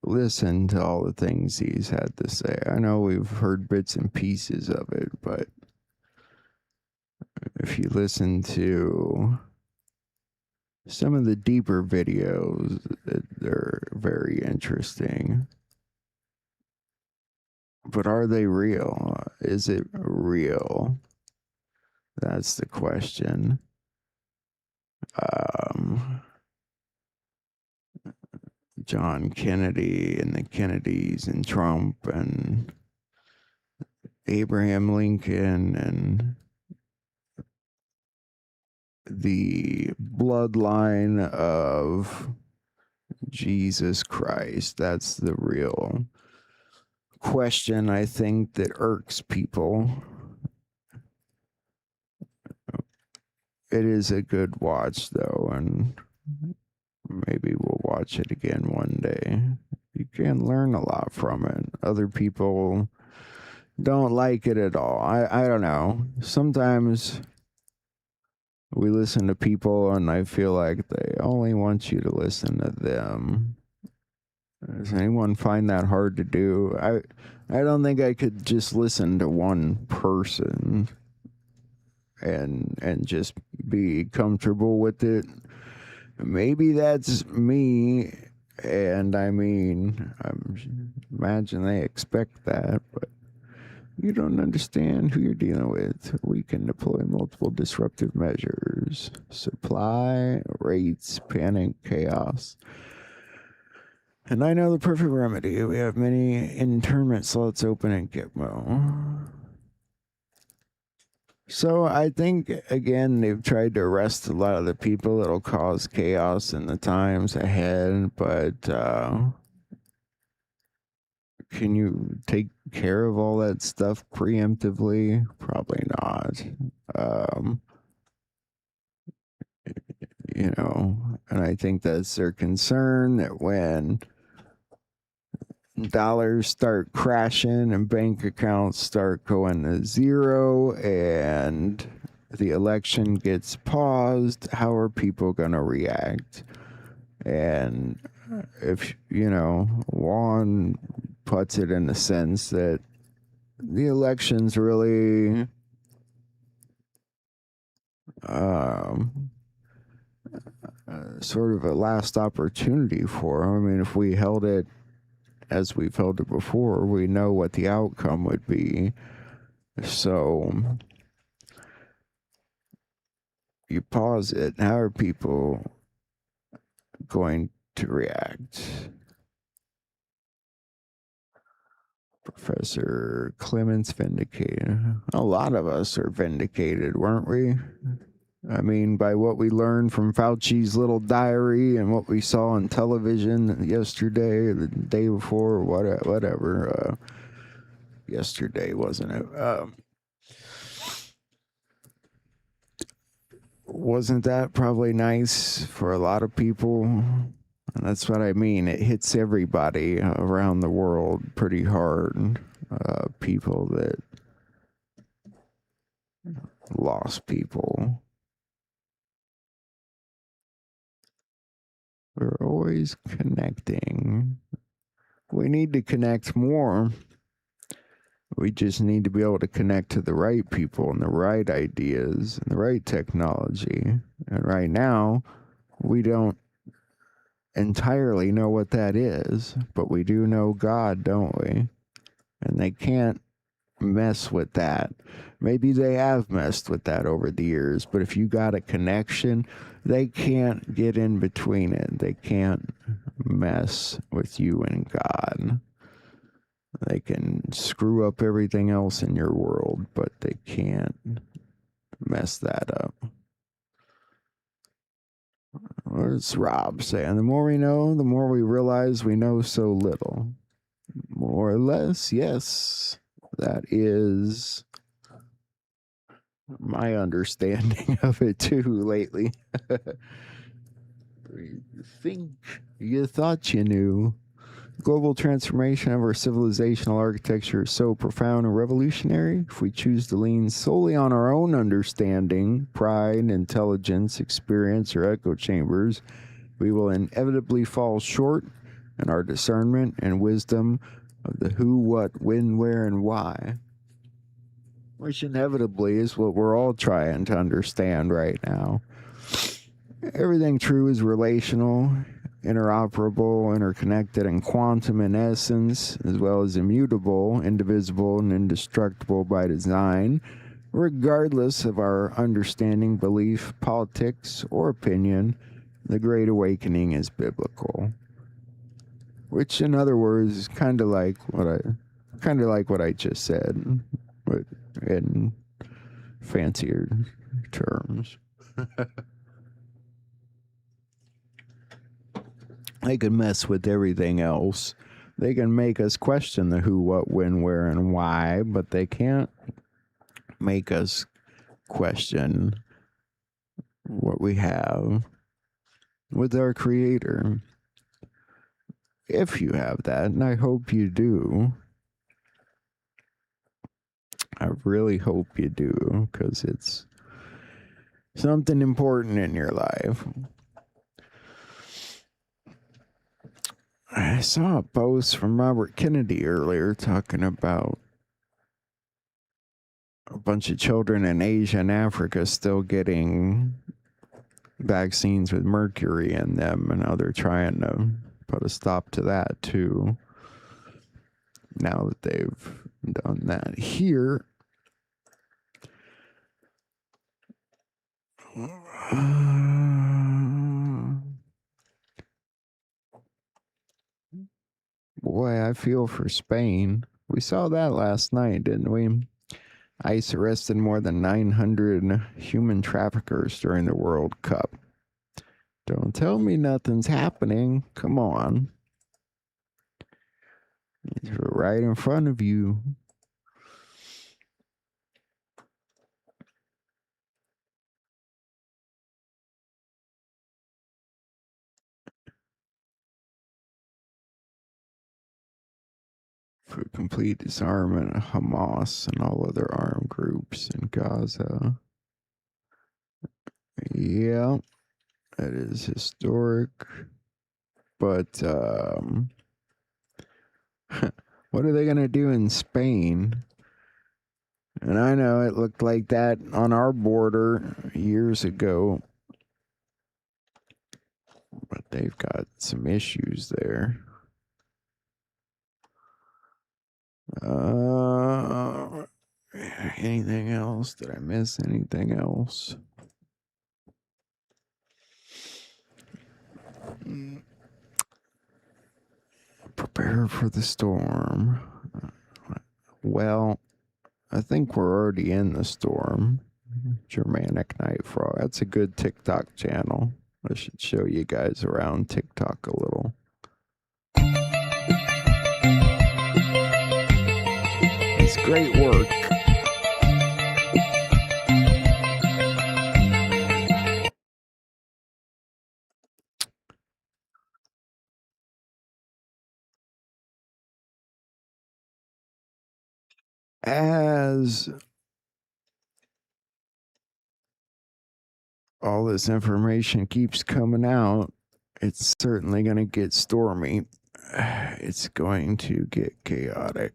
listened to all the things he's had to say? I know we've heard bits and pieces of it, but if you listen to some of the deeper videos, they're very interesting. But are they real? Is it real? That's the question. John Kennedy and the Kennedys and Trump and Abraham Lincoln and the bloodline of Jesus Christ. That's the real question, I think, that irks people. It is a good watch, though, and maybe we'll watch it again one day. You can learn a lot from it. Other people don't like it at all. I don't know. Sometimes we listen to people and I feel like they only want you to listen to them. Does anyone find that hard to do? I don't think I could just listen to one person and just be comfortable with it. Maybe that's me, and I mean, imagine they expect that, but you don't understand who you're dealing with. We can deploy multiple disruptive measures: supply, rates, panic, chaos. And I know the perfect remedy. We have many internment slots open at Gitmo. So I think, again, they've tried to arrest a lot of the people that'll cause chaos in the times ahead, but can you take care of all that stuff preemptively? Probably not. You know, and I think that's their concern, that when dollars start crashing and bank accounts start going to zero and the election gets paused, how are people going to react? And if, you know, Juan puts it in the sense that the election's really sort of a last opportunity for him. I mean, if we held it as we've held it before, we know what the outcome would be. So you pause it. How are people going to react? Professor Clements vindicated. A lot of us are vindicated, weren't we? I mean, by what we learned from Fauci's little diary and what we saw on television yesterday or the day before, or whatever. Yesterday, wasn't it? Wasn't that probably nice for a lot of people? And that's what I mean. It hits everybody around the world pretty hard. People that lost people. We're always connecting. We need to connect more. We just need to be able to connect to the right people and the right ideas and the right technology. And right now, we don't entirely know what that is, but we do know God, don't we? And they can't mess with that. Maybe they have messed with that over the years, but if you got a connection, they can't get in between it. They can't mess with you and God. They can screw up everything else in your world, but they can't mess that up. What's Rob saying? The more we know, the more we realize we know so little. More or less, yes. That is my understanding of it too lately. You thought you knew. Global transformation of our civilizational architecture is so profound and revolutionary. If we choose to lean solely on our own understanding, pride, intelligence, experience, or echo chambers, we will inevitably fall short in our discernment and wisdom of the who, what, when, where, and why. Which inevitably is what we're all trying to understand right now. Everything true is relational, interoperable, interconnected, and quantum in essence, as well as immutable, indivisible, and indestructible by design, regardless of our understanding, belief, politics, or opinion. The Great Awakening is biblical. Which, in other words, is kind of like what I just said, but in fancier terms. They can mess with everything else. They can make us question the who, what, when, where, and why, but they can't make us question what we have with our Creator. If you have that, and I hope you do. I really hope you do, because it's something important in your life. I saw a post from Robert Kennedy earlier talking about a bunch of children in Asia and Africa still getting vaccines with mercury in them, and how they're trying to put a stop to that too. Now that they've done that here. Boy, I feel for Spain. We saw that last night, didn't we? ICE arrested more than 900 human traffickers during the World Cup. Don't tell me nothing's happening. Come on. It's right in front of you. For complete disarmament of Hamas and all other armed groups in Gaza. Yeah, that is historic. But what are they going to do in Spain? And I know it looked like that on our border years ago. But they've got some issues there. Anything else? Did I miss anything else? Prepare for the storm. Well, I think we're already in the storm. Germanic Night Frog. That's a good TikTok channel. I should show you guys around TikTok a little. It's great work. As all this information keeps coming out, it's certainly going to get stormy. It's going to get chaotic.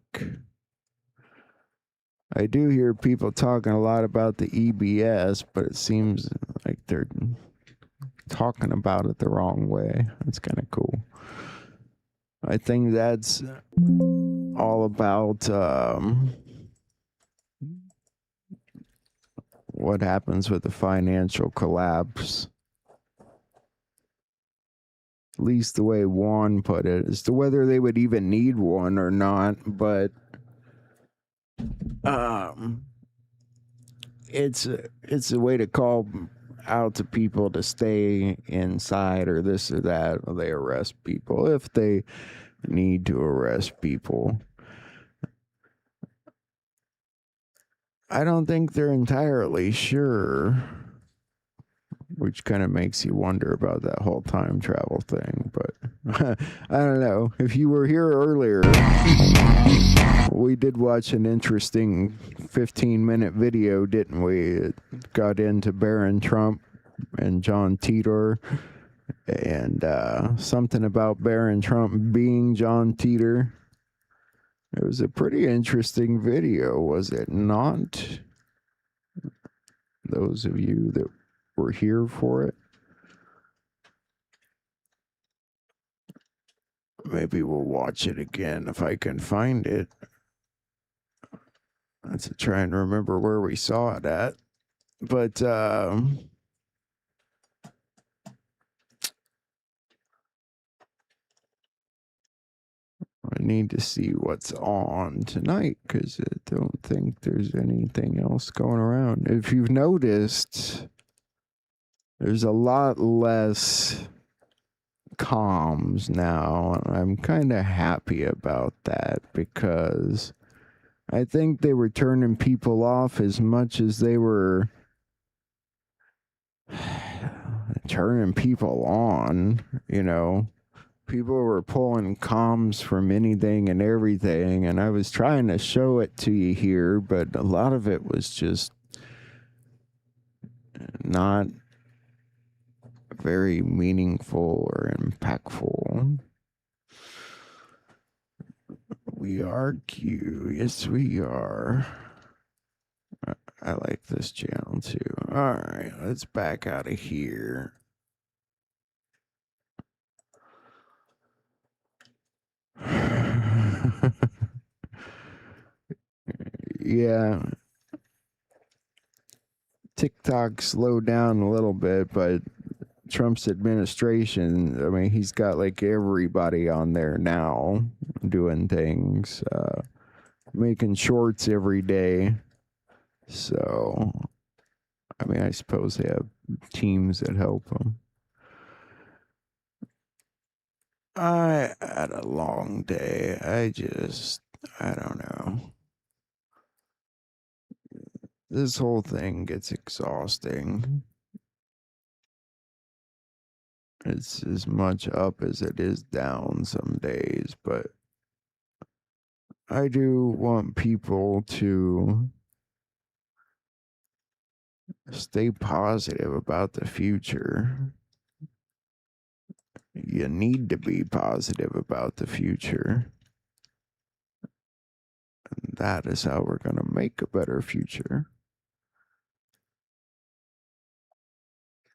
I do hear people talking a lot about the EBS, but it seems like they're talking about it the wrong way. That's kind of cool. I think that's all about what happens with the financial collapse. At least the way Juan put it, as to whether they would even need one or not, but it's a way to call out to people to stay inside or this or that. They arrest people if they need to arrest people. I don't think they're entirely sure, which kind of makes you wonder about that whole time travel thing. But I don't know. If you were here earlier, we did watch an interesting 15-minute video, didn't we? It got into Barron Trump and John Titor, and something about Barron Trump being John Titor. It was a pretty interesting video, was it not? Those of you that were here for it. Maybe we'll watch it again if I can find it. Let's try and remember where we saw it at. But I need to see what's on tonight because I don't think there's anything else going around. If you've noticed, there's a lot less comms now, and I'm kind of happy about that because I think they were turning people off as much as they were turning people on, you know. People were pulling comms from anything and everything, and I was trying to show it to you here, but a lot of it was just not very meaningful or impactful. We are Q. Yes, we are. I like this channel too. All right, let's back out of here. Yeah. TikTok slowed down a little bit, but Trump's administration, I mean, he's got like everybody on there now doing things, making shorts every day. So, I mean, I suppose they have teams that help them. I had a long day. I don't know. This whole thing gets exhausting. It's as much up as it is down some days, but I do want people to stay positive about the future. You need to be positive about the future. And that is how we're going to make a better future.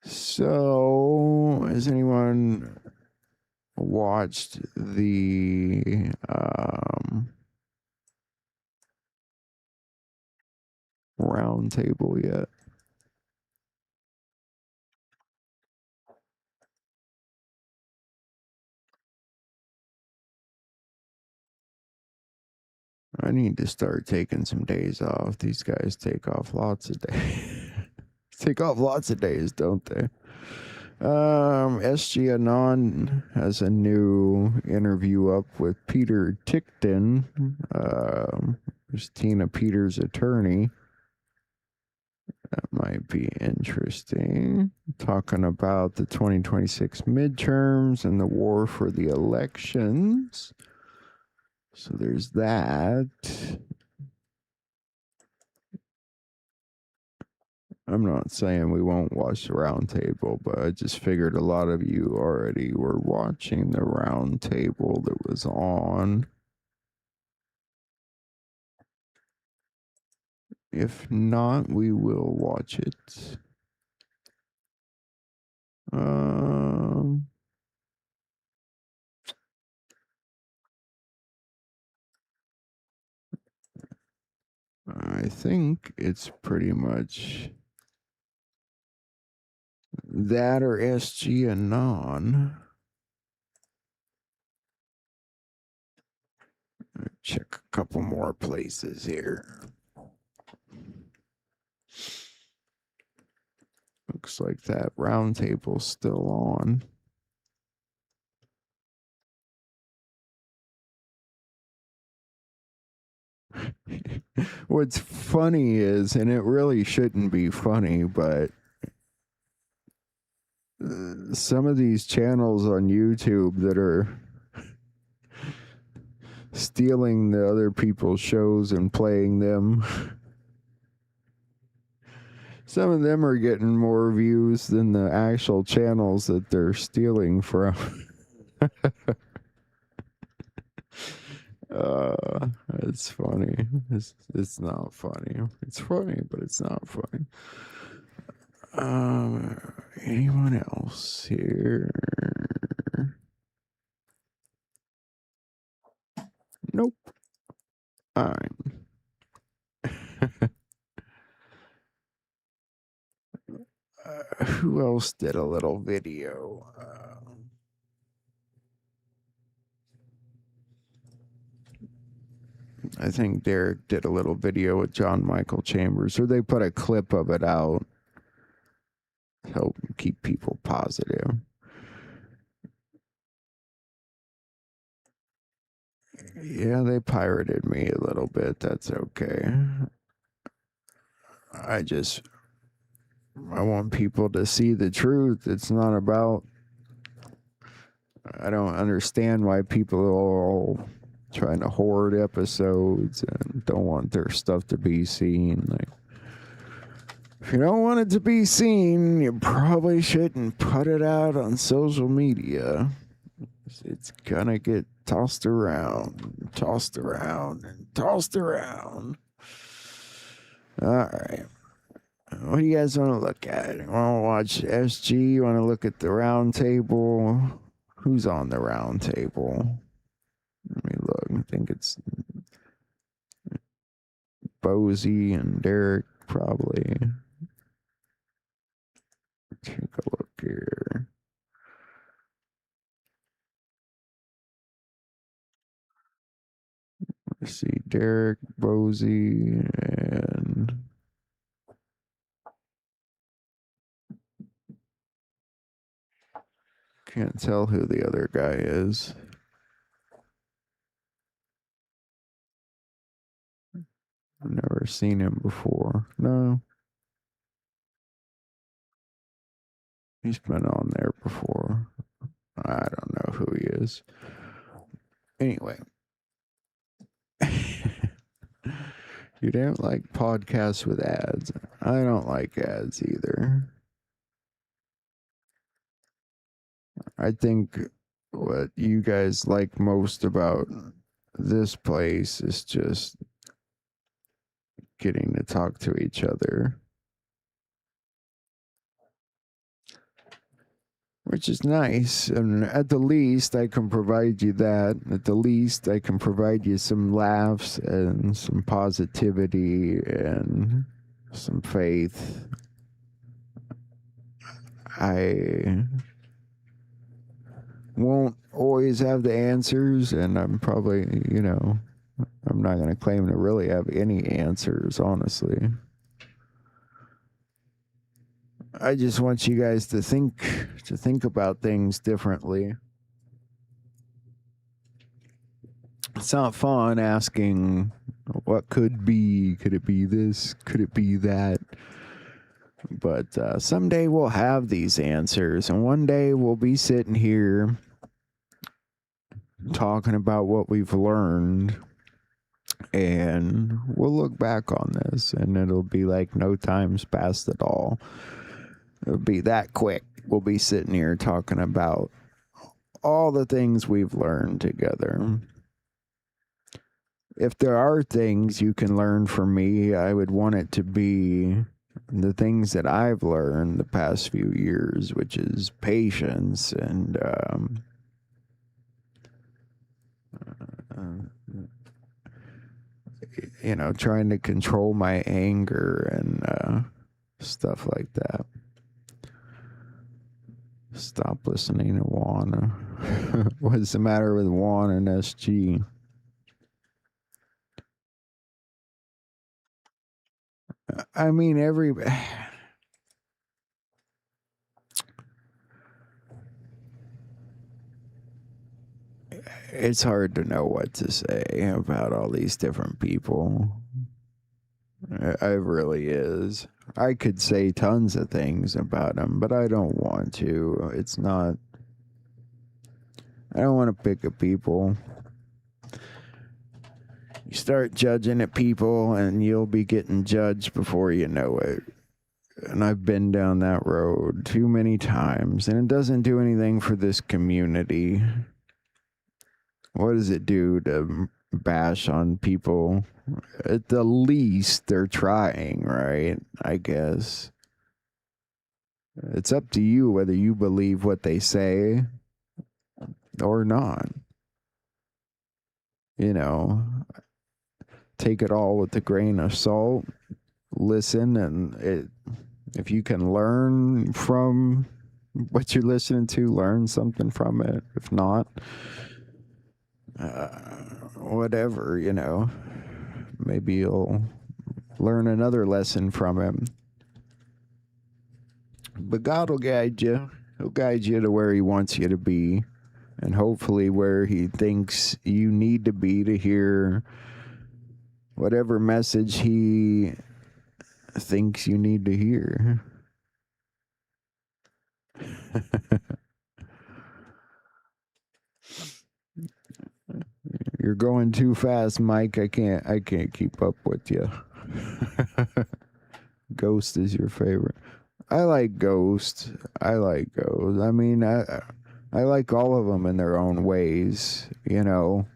So, has anyone watched the round table yet? I need to start taking some days off. These guys take off lots of days. Take off lots of days, don't they? SG Anon has a new interview up with Peter Tickton, Christina Peters' attorney. That might be interesting. Talking about the 2026 midterms and the war for the elections. So there's that. I'm not saying we won't watch the round table, but I just figured a lot of you already were watching the round table that was on. If not, we will watch it. I think it's pretty much That or SG Anon. Check a couple more places here. Looks like that round table's still on. What's funny is, and it really shouldn't be funny, but some of these channels on YouTube that are stealing the other people's shows and playing them, some of them are getting more views than the actual channels that they're stealing from. It's funny. It's not funny. It's funny, but it's not funny. Anyone else here? Nope. All right. Who else did a little video? I think Derek did a little video with John Michael Chambers, or they put a clip of it out to help keep people positive. Yeah, they pirated me a little bit. That's okay. I want people to see the truth. It's not about... I don't understand why people are all trying to hoard episodes and don't want their stuff to be seen. Like, if you don't want it to be seen, you probably shouldn't put it out on social media. It's gonna get tossed around, and tossed around. All right. What do you guys want to look at? You want to watch SG? You want to look at the round table? Who's on the round table? Let me look. I think it's Bozy and Derek, probably. Take a look here. Let's see, Derek, Bozy, and can't tell who the other guy is. I've never seen him before. No. He's been on there before. I don't know who he is. Anyway. You don't like podcasts with ads. I don't like ads either. I think what you guys like most about this place is just getting to talk to each other, which is nice. And at the least, I can provide you that. At the least, I can provide you some laughs and some positivity and some faith. I won't always have the answers, and I'm probably, I'm not going to claim to really have any answers, honestly. I just want you guys to think about things differently. It's not fun asking what could be. Could it be this? Could it be that? But someday we'll have these answers, and one day we'll be sitting here talking about what we've learned, and we'll look back on this, and it'll be like no time's passed at all. It'll be that quick. We'll be sitting here talking about all the things we've learned together. If there are things you can learn from me, I would want it to be the things that I've learned the past few years, which is patience and trying to control my anger and stuff like that. stop listening to Juan. What's the matter with Juan and SG? I mean, it's hard to know what to say about all these different people. It really is. I could say tons of things about them, but I don't want to. I don't want to pick at people. You start judging at people and you'll be getting judged before you know it. And I've been down that road too many times, and it doesn't do anything for this community. What does it do to bash on people? At the least, they're trying, right? I guess. It's up to you whether you believe what they say or not. You know, take it all with a grain of salt. Listen, and if you can learn from what you're listening to, learn something from it. If not, whatever, you know. Maybe you'll learn another lesson from him. But God will guide you. He'll guide you to where he wants you to be. And hopefully where he thinks you need to be to hear whatever message he thinks you need to hear. You're going too fast, Mike. I can't keep up with you. Ghost is your favorite. I like Ghost. I mean, I like all of them in their own ways. You know,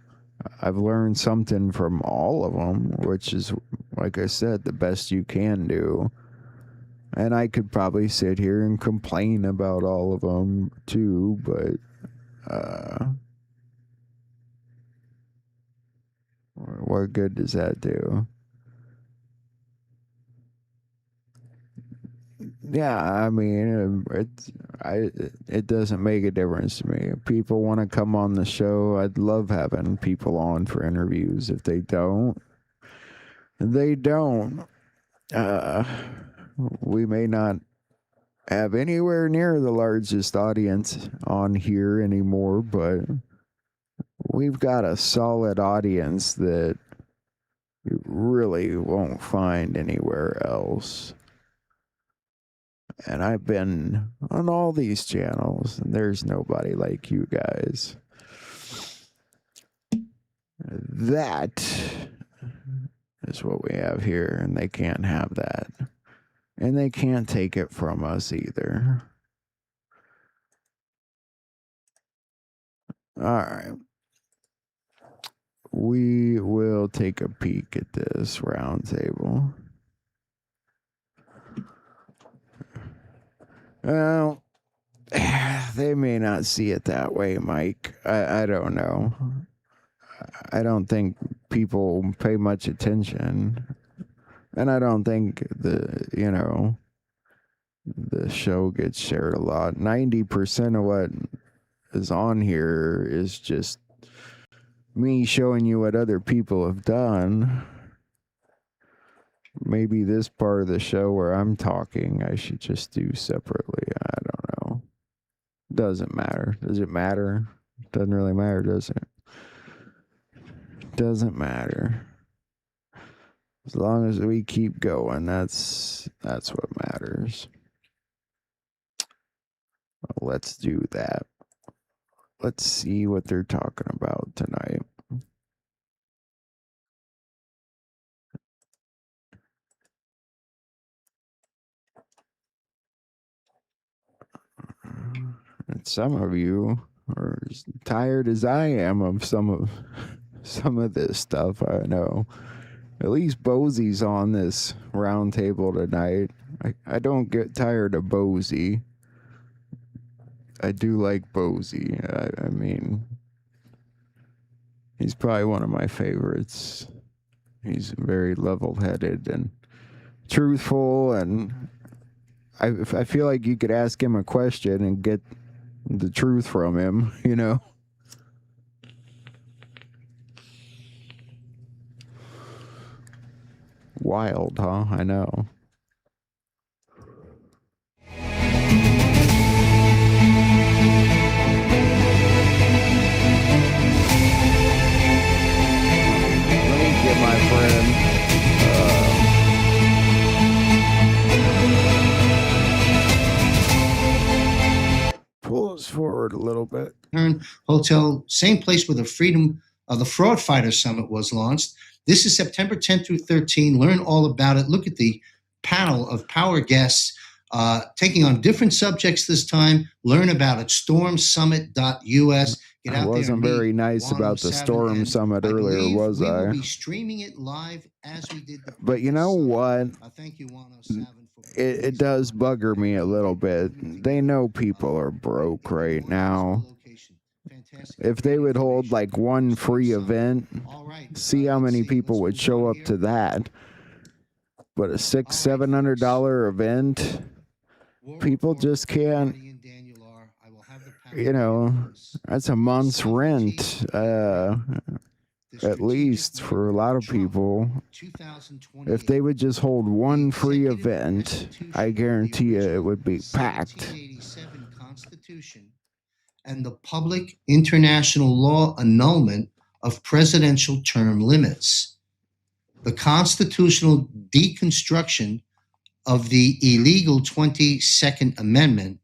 I've learned something from all of them, which is, like I said, the best you can do. And I could probably sit here and complain about all of them too, but what good does that do? Yeah, I mean, it doesn't make a difference to me. If people want to come on the show, I'd love having people on for interviews. If they don't, they don't. We may not have anywhere near the largest audience on here anymore, but we've got a solid audience that you really won't find anywhere else. And I've been on all these channels, and there's nobody like you guys. That is what we have here, and they can't have that. And they can't take it from us either. All right. We will take a peek at this round table. Well, they may not see it that way, Mike. I don't know. I don't think people pay much attention. And I don't think the show gets shared a lot. 90% of what is on here is just me showing you what other people have done. Maybe this part of the show where I'm talking, I should just do separately. I don't know. Doesn't matter. Does it matter? Doesn't really matter, does it? Doesn't matter. As long as we keep going, that's what matters. Well, let's do that. Let's see what they're talking about tonight. And some of you are as tired as I am of some of this stuff. I know. At least Bosey's on this round table tonight. I don't get tired of Bosey. I do like Bosey. I mean, he's probably one of my favorites. He's very level-headed and truthful, and I feel like you could ask him a question and get the truth from him, you know. Wild, huh? I know. Let me get my friend. Pull us forward a little bit. Hotel, same place where the the Fraud Fighter Summit was launched. This is September 10th through 13. Learn all about it. Look at the panel of power guests taking on different subjects this time. Learn about it. Stormsummit.us. Get out I wasn't there very nice about the Storm Summit earlier, was we I? will be streaming it live as we did the But you know what? Thank you, 107. It does bugger me a little bit. They know people are broke right now. If they would hold like one free event, see how many people would show up to that. But a $600-700 event, people just can't. You know, that's a month's rent, at least for a lot of people. If they would just hold one free event, I guarantee you it would be packed. And the public international law annulment of presidential term limits. The constitutional deconstruction of the illegal 22nd Amendment,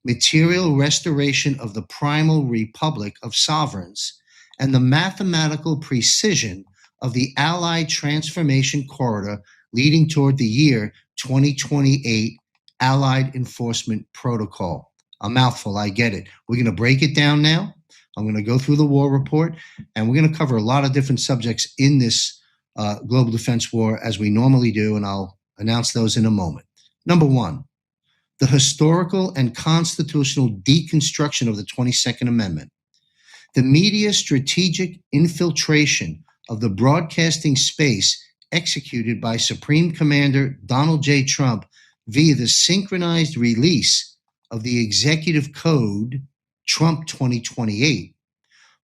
material restoration of the primal republic of sovereigns, and the mathematical precision of the Allied transformation corridor leading toward the year 2028 Allied Enforcement Protocol. A mouthful, I get it. We're going to break it down now. I'm going to go through the war report, and we're going to cover a lot of different subjects in this global defense war as we normally do, and I'll announce those in a moment. Number one, the historical and constitutional deconstruction of the 22nd Amendment. The media strategic infiltration of the broadcasting space executed by Supreme Commander Donald J. Trump via the synchronized release of the Executive Code Trump 2028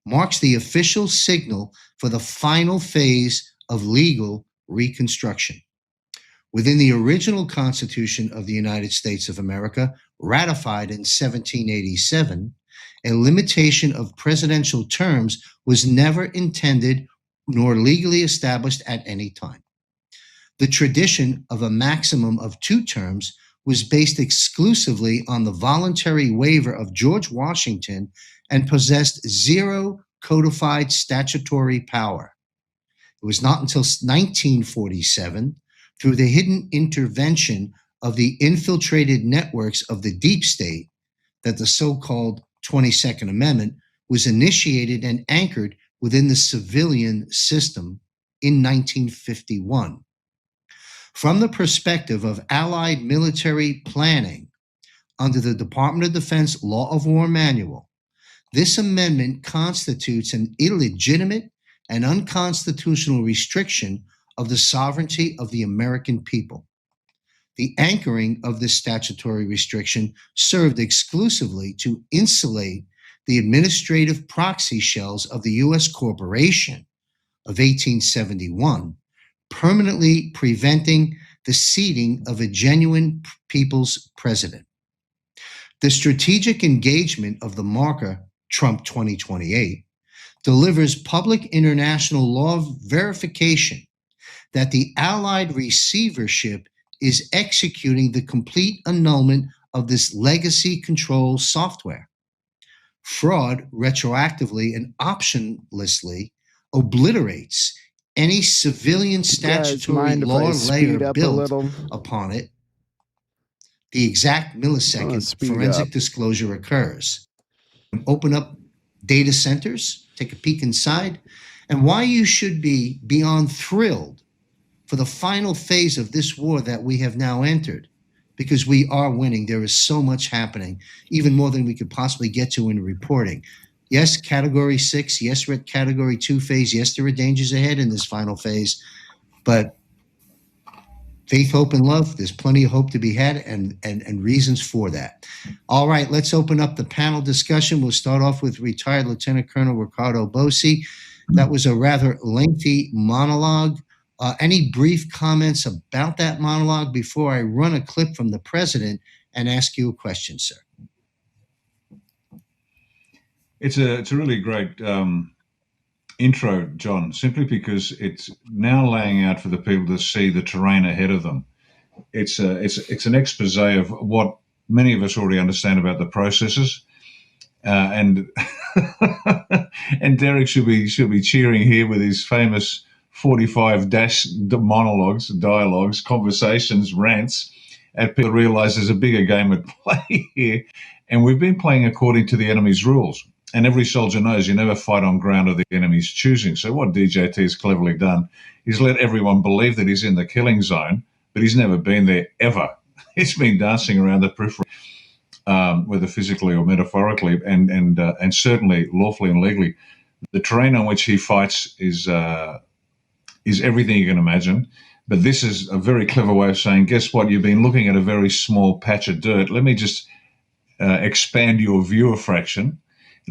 marks the official signal for the final phase of legal reconstruction. Within the original Constitution of the United States of America, ratified in 1787, a limitation of presidential terms was never intended nor legally established at any time. The tradition of a maximum of 2 terms was based exclusively on the voluntary waiver of George Washington and possessed 0 codified statutory power. It was not until 1947, through the hidden intervention of the infiltrated networks of the deep state, that the so-called 22nd Amendment was initiated and anchored within the civilian system in 1951. From the perspective of Allied military planning under the Department of Defense Law of War Manual, this amendment constitutes an illegitimate and unconstitutional restriction of the sovereignty of the American people. The anchoring of this statutory restriction served exclusively to insulate the administrative proxy shells of the U.S. corporation of 1871, permanently preventing the seating of a genuine people's president. The strategic engagement of the marker Trump 2028 delivers public international law verification that the Allied receivership is executing the complete annulment of this legacy control software. Fraud retroactively and optionlessly obliterates any civilian statutory law layer built upon it. The exact millisecond forensic disclosure occurs. Open up data centers, take a peek inside, and why you should be beyond thrilled for the final phase of this war that we have now entered, because we are winning. There is so much happening, even more than we could possibly get to in reporting. Yes, Category 6. Yes, we're at Category 2 phase. Yes, there are dangers ahead in this final phase. But faith, hope, and love. There's plenty of hope to be had and reasons for that. All right, let's open up the panel discussion. We'll start off with retired Lieutenant Colonel Ricardo Bossi. That was a rather lengthy monologue. Any brief comments about that monologue before I run a clip from the president and ask you a question, sir? It's a really great intro, John, simply because it's now laying out for the people to see the terrain ahead of them. It's an expose of what many of us already understand about the processes, and and Derek should be cheering here with his famous 45 dialogues, conversations, rants, and people realize there's a bigger game at play here, and we've been playing according to the enemy's rules. And every soldier knows you never fight on ground of the enemy's choosing. So what DJT has cleverly done is let everyone believe that he's in the killing zone, but he's never been there ever. He's been dancing around the periphery, whether physically or metaphorically, and certainly lawfully and legally. The terrain on which he fights is everything you can imagine. But this is a very clever way of saying, guess what? You've been looking at a very small patch of dirt. Let me just expand your viewer fraction.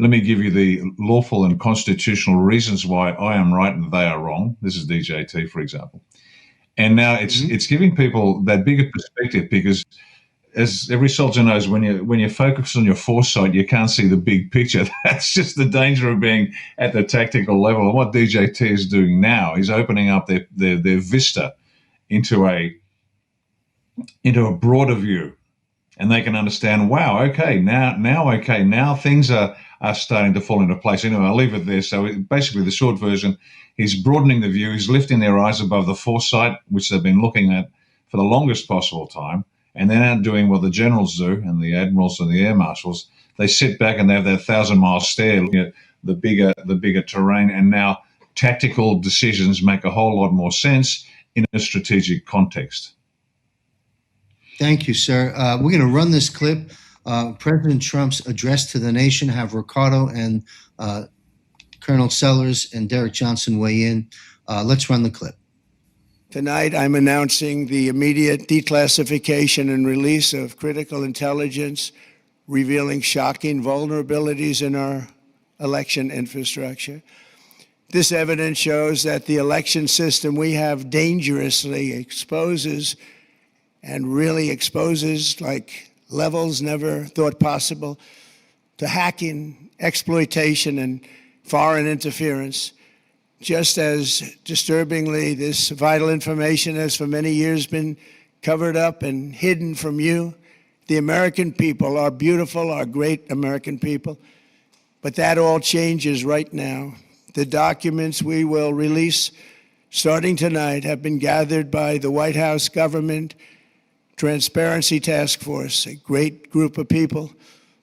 Let me give you the lawful and constitutional reasons why I am right and they are wrong. This is DJT, for example. And now it's giving people that bigger perspective, because as every soldier knows, when you focus on your foresight, you can't see the big picture. That's just the danger of being at the tactical level. And what DJT is doing now is opening up their vista into a broader view. And they can understand, wow, okay, now things are starting to fall into place. Anyway, I'll leave it there. So basically the short version, he's broadening the view. He's lifting their eyes above the foresight, which they've been looking at for the longest possible time. And they're now doing what the generals do, and the admirals and the air marshals. They sit back and they have that 1,000-mile stare looking at the bigger terrain. And now tactical decisions make a whole lot more sense in a strategic context. Thank you, sir. We're going to run this clip. President Trump's address to the nation, have Ricardo and Colonel Sellers and Derek Johnson weigh in. Let's run the clip. Tonight, I'm announcing the immediate declassification and release of critical intelligence revealing shocking vulnerabilities in our election infrastructure. This evidence shows that the election system we have dangerously exposes like levels never thought possible to hacking, exploitation, and foreign interference. Just as disturbingly, this vital information has for many years been covered up and hidden from you, the American people, our beautiful, our great American people. But that all changes right now. The documents we will release starting tonight have been gathered by the White House Government Transparency Task Force, a great group of people,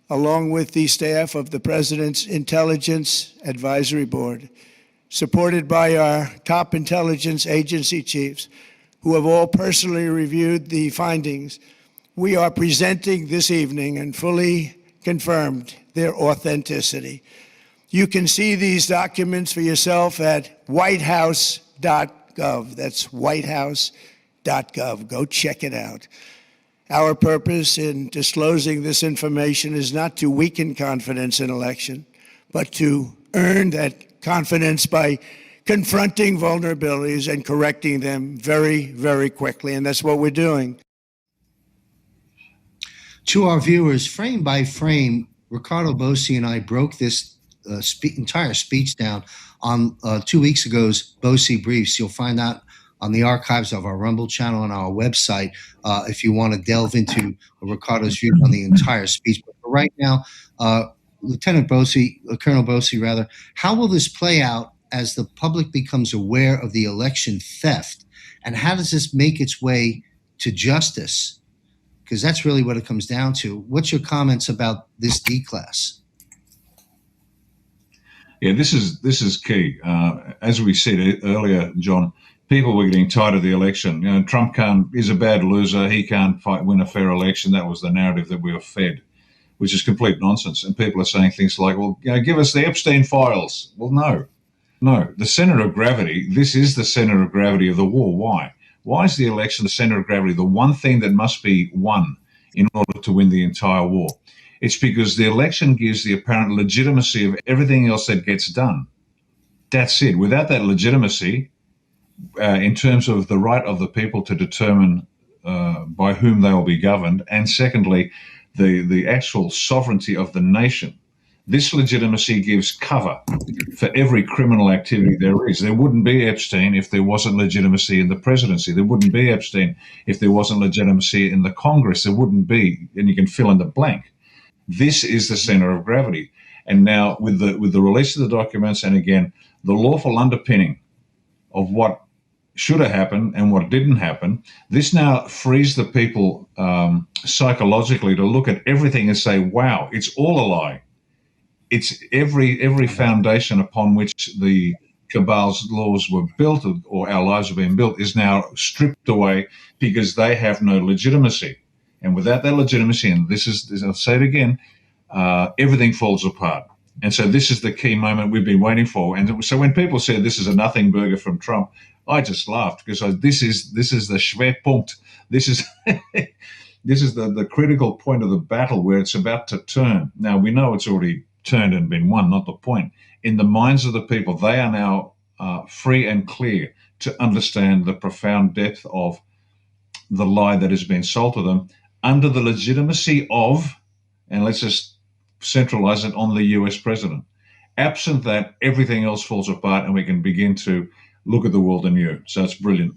along with the staff of the President's Intelligence Advisory Board, supported by our top intelligence agency chiefs, who have all personally reviewed the findings. We are presenting this evening and fully confirmed their authenticity. You can see these documents for yourself at whitehouse.gov. That's whitehouse.gov. Go check it out. Our purpose in disclosing this information is not to weaken confidence in election, but to earn that confidence by confronting vulnerabilities and correcting them very, very quickly. And that's what we're doing. To our viewers, frame by frame, Ricardo Bossi and I broke this entire speech down on 2 weeks ago's Bossi Briefs. You'll find that on the archives of our Rumble channel and our website if you want to delve into Ricardo's views on the entire speech. But for right now, Lieutenant Bossi, Colonel Bossi rather, how will this play out as the public becomes aware of the election theft? And how does this make its way to justice? Because that's really what it comes down to. What's your comments about this D-class? Yeah, this is key. As we said earlier, John, people were getting tired of the election. You know, Trump is a bad loser. He can't win a fair election. That was the narrative that we were fed, which is complete nonsense. And people are saying things like, well, you know, give us the Epstein files. Well, no. The center of gravity, this is the center of gravity of the war. Why? Why is the election the center of gravity, the one thing that must be won in order to win the entire war? It's because the election gives the apparent legitimacy of everything else that gets done. That's it. Without that legitimacy, in terms of the right of the people to determine by whom they will be governed, and secondly, the actual sovereignty of the nation, this legitimacy gives cover for every criminal activity there is. There wouldn't be Epstein if there wasn't legitimacy in the presidency. There wouldn't be Epstein if there wasn't legitimacy in the Congress. There wouldn't be, and you can fill in the blank. This is the center of gravity. And now with the release of the documents, and again, the lawful underpinning of what should have happened and what didn't happen, this now frees the people psychologically to look at everything and say, wow, it's all a lie. It's every foundation upon which the cabal's laws were built, or our lives have been built, is now stripped away because they have no legitimacy. And without that legitimacy, and this is, I'll say it again, everything falls apart. And so this is the key moment we've been waiting for. And so when people said this is a nothing burger from Trump, I just laughed because this is the Schwerpunkt. This is this is the critical point of the battle where it's about to turn. Now we know it's already turned and been won, not the point. In the minds of the people, they are now free and clear to understand the profound depth of the lie that has been sold to them under the legitimacy of, and let's just centralize it on the US president. Absent that, everything else falls apart and we can begin to look at the world anew. So it's brilliant.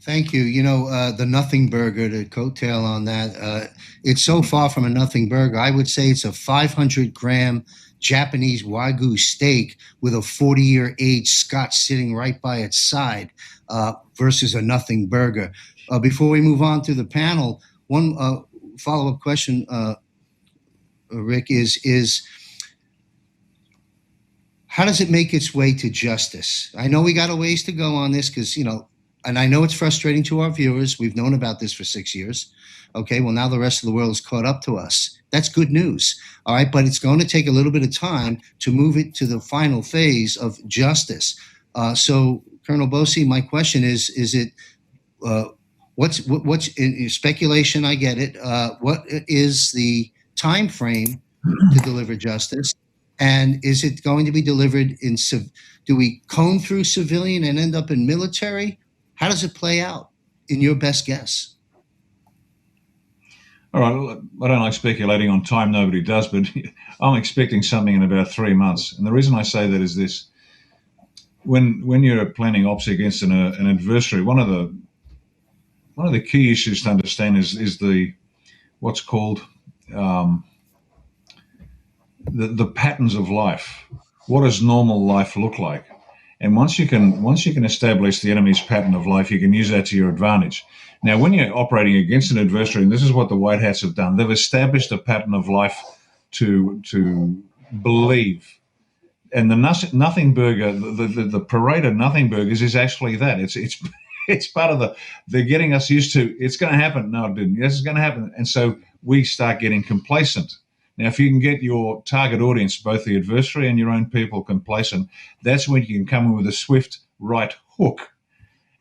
Thank you. You know, the nothing burger, to coattail on that, it's so far from a nothing burger. I would say it's a 500-gram Japanese Wagyu steak with a 40-year aged Scotch sitting right by its side versus a nothing burger. Before we move on to the panel, one follow-up question, Rick, is how does it make its way to justice? I know we got a ways to go on this because, you know, and I know it's frustrating to our viewers. We've known about this for 6 years. Okay, well, now the rest of the world is caught up to us. That's good news. All right, but it's going to take a little bit of time to move it to the final phase of justice. So, Colonel Bosey, my question is it what's in speculation? I get it. What is the time frame to deliver justice? And is it going to be delivered in do we comb through civilian and end up in military? How does it play out in your best guess? All right, I don't like speculating on time, nobody does, but I'm expecting something in about 3 months. And the reason I say that is this. When you're planning ops against an adversary, one of the key issues to understand is the what's called the patterns of life. What does normal life look like? And once you can establish the enemy's pattern of life, you can use that to your advantage. Now, when you're operating against an adversary, and this is what the White Hats have done, they've established a pattern of life to believe. And the nothing burger, the parade of nothing burgers is actually that. It's part of they're getting us used to, it's going to happen. No, it didn't. Yes, it's going to happen. And so we start getting complacent. Now, if you can get your target audience, both the adversary and your own people, complacent, that's when you can come in with a swift right hook.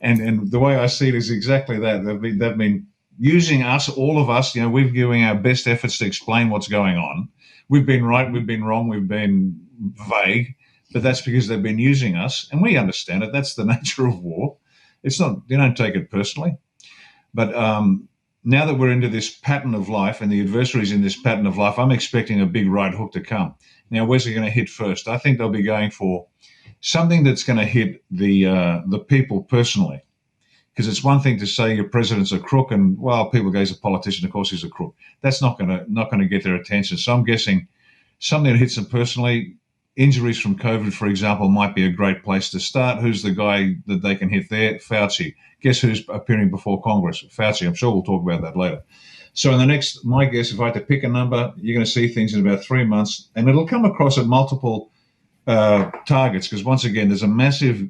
And the way I see it is exactly that. They've been using us, all of us. You know, we're giving our best efforts to explain what's going on. We've been right, we've been wrong, we've been vague, but that's because they've been using us, and we understand it. That's the nature of war. It's not, you don't take it personally. But now that we're into this pattern of life and the adversary's in this pattern of life, I'm expecting a big right hook to come. Now, where's it going to hit first? I think they'll be going for something that's going to hit the people personally. Because it's one thing to say your president's a crook, and well, people go, he's a politician, of course he's a crook. That's not going to get their attention. So I'm guessing something that hits them personally. Injuries from COVID, for example, might be a great place to start. Who's the guy that they can hit there? Fauci. Guess who's appearing before Congress? Fauci. I'm sure we'll talk about that later. So in the next, my guess, if I had to pick a number, you're going to see things in about 3 months, and it'll come across at multiple targets, because once again, there's a massive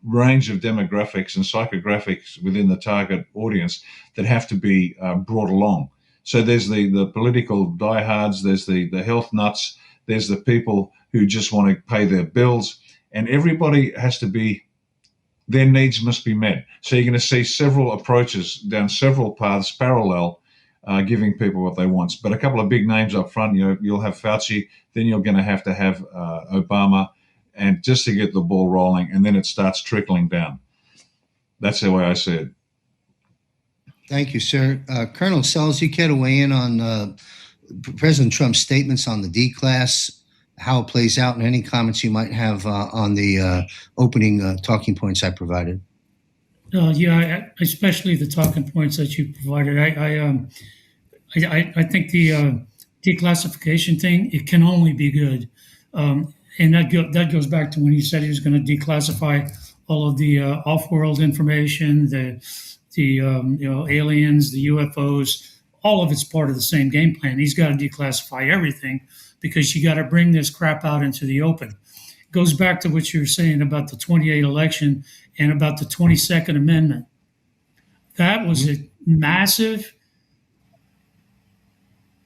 range of demographics and psychographics within the target audience that have to be brought along. So there's the political diehards, there's the health nuts, there's the people who just want to pay their bills, and everybody has to be their needs must be met. So you're going to see several approaches down several paths parallel, giving people what they want. But a couple of big names up front, you'll have Fauci, then you're going to have Obama, and just to get the ball rolling, and then it starts trickling down. That's the way I see it. Thank you, sir. Colonel Sells, you care to weigh in on President Trump's statements on the D-class, how it plays out, and any comments you might have on the opening talking points I provided? Yeah, especially the talking points that you provided. I think the declassification thing, it can only be good. And that goes back to when he said he was going to declassify all of the off-world information, the aliens, the UFOs. All of it's part of the same game plan. He's got to declassify everything because you got to bring this crap out into the open. It goes back to what you were saying about the 28 election and about the 22nd Amendment. That was a massive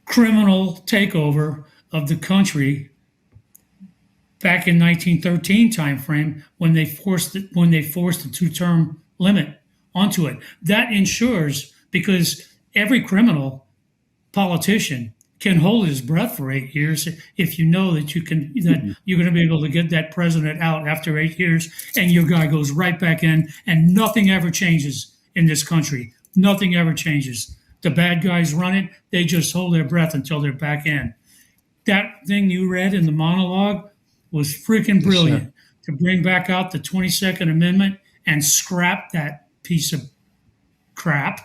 criminal takeover of the country back in 1913 timeframe when they forced the two-term limit onto it. That ensures, because every criminal politician can hold his breath for 8 years if you know that you're going to be able to get that president out after 8 years, and your guy goes right back in, and nothing ever changes in this country. Nothing ever changes. The bad guys run it. They just hold their breath until they're back in. That thing you read in the monologue was freaking brilliant, to bring back out the 22nd Amendment and scrap that piece of crap.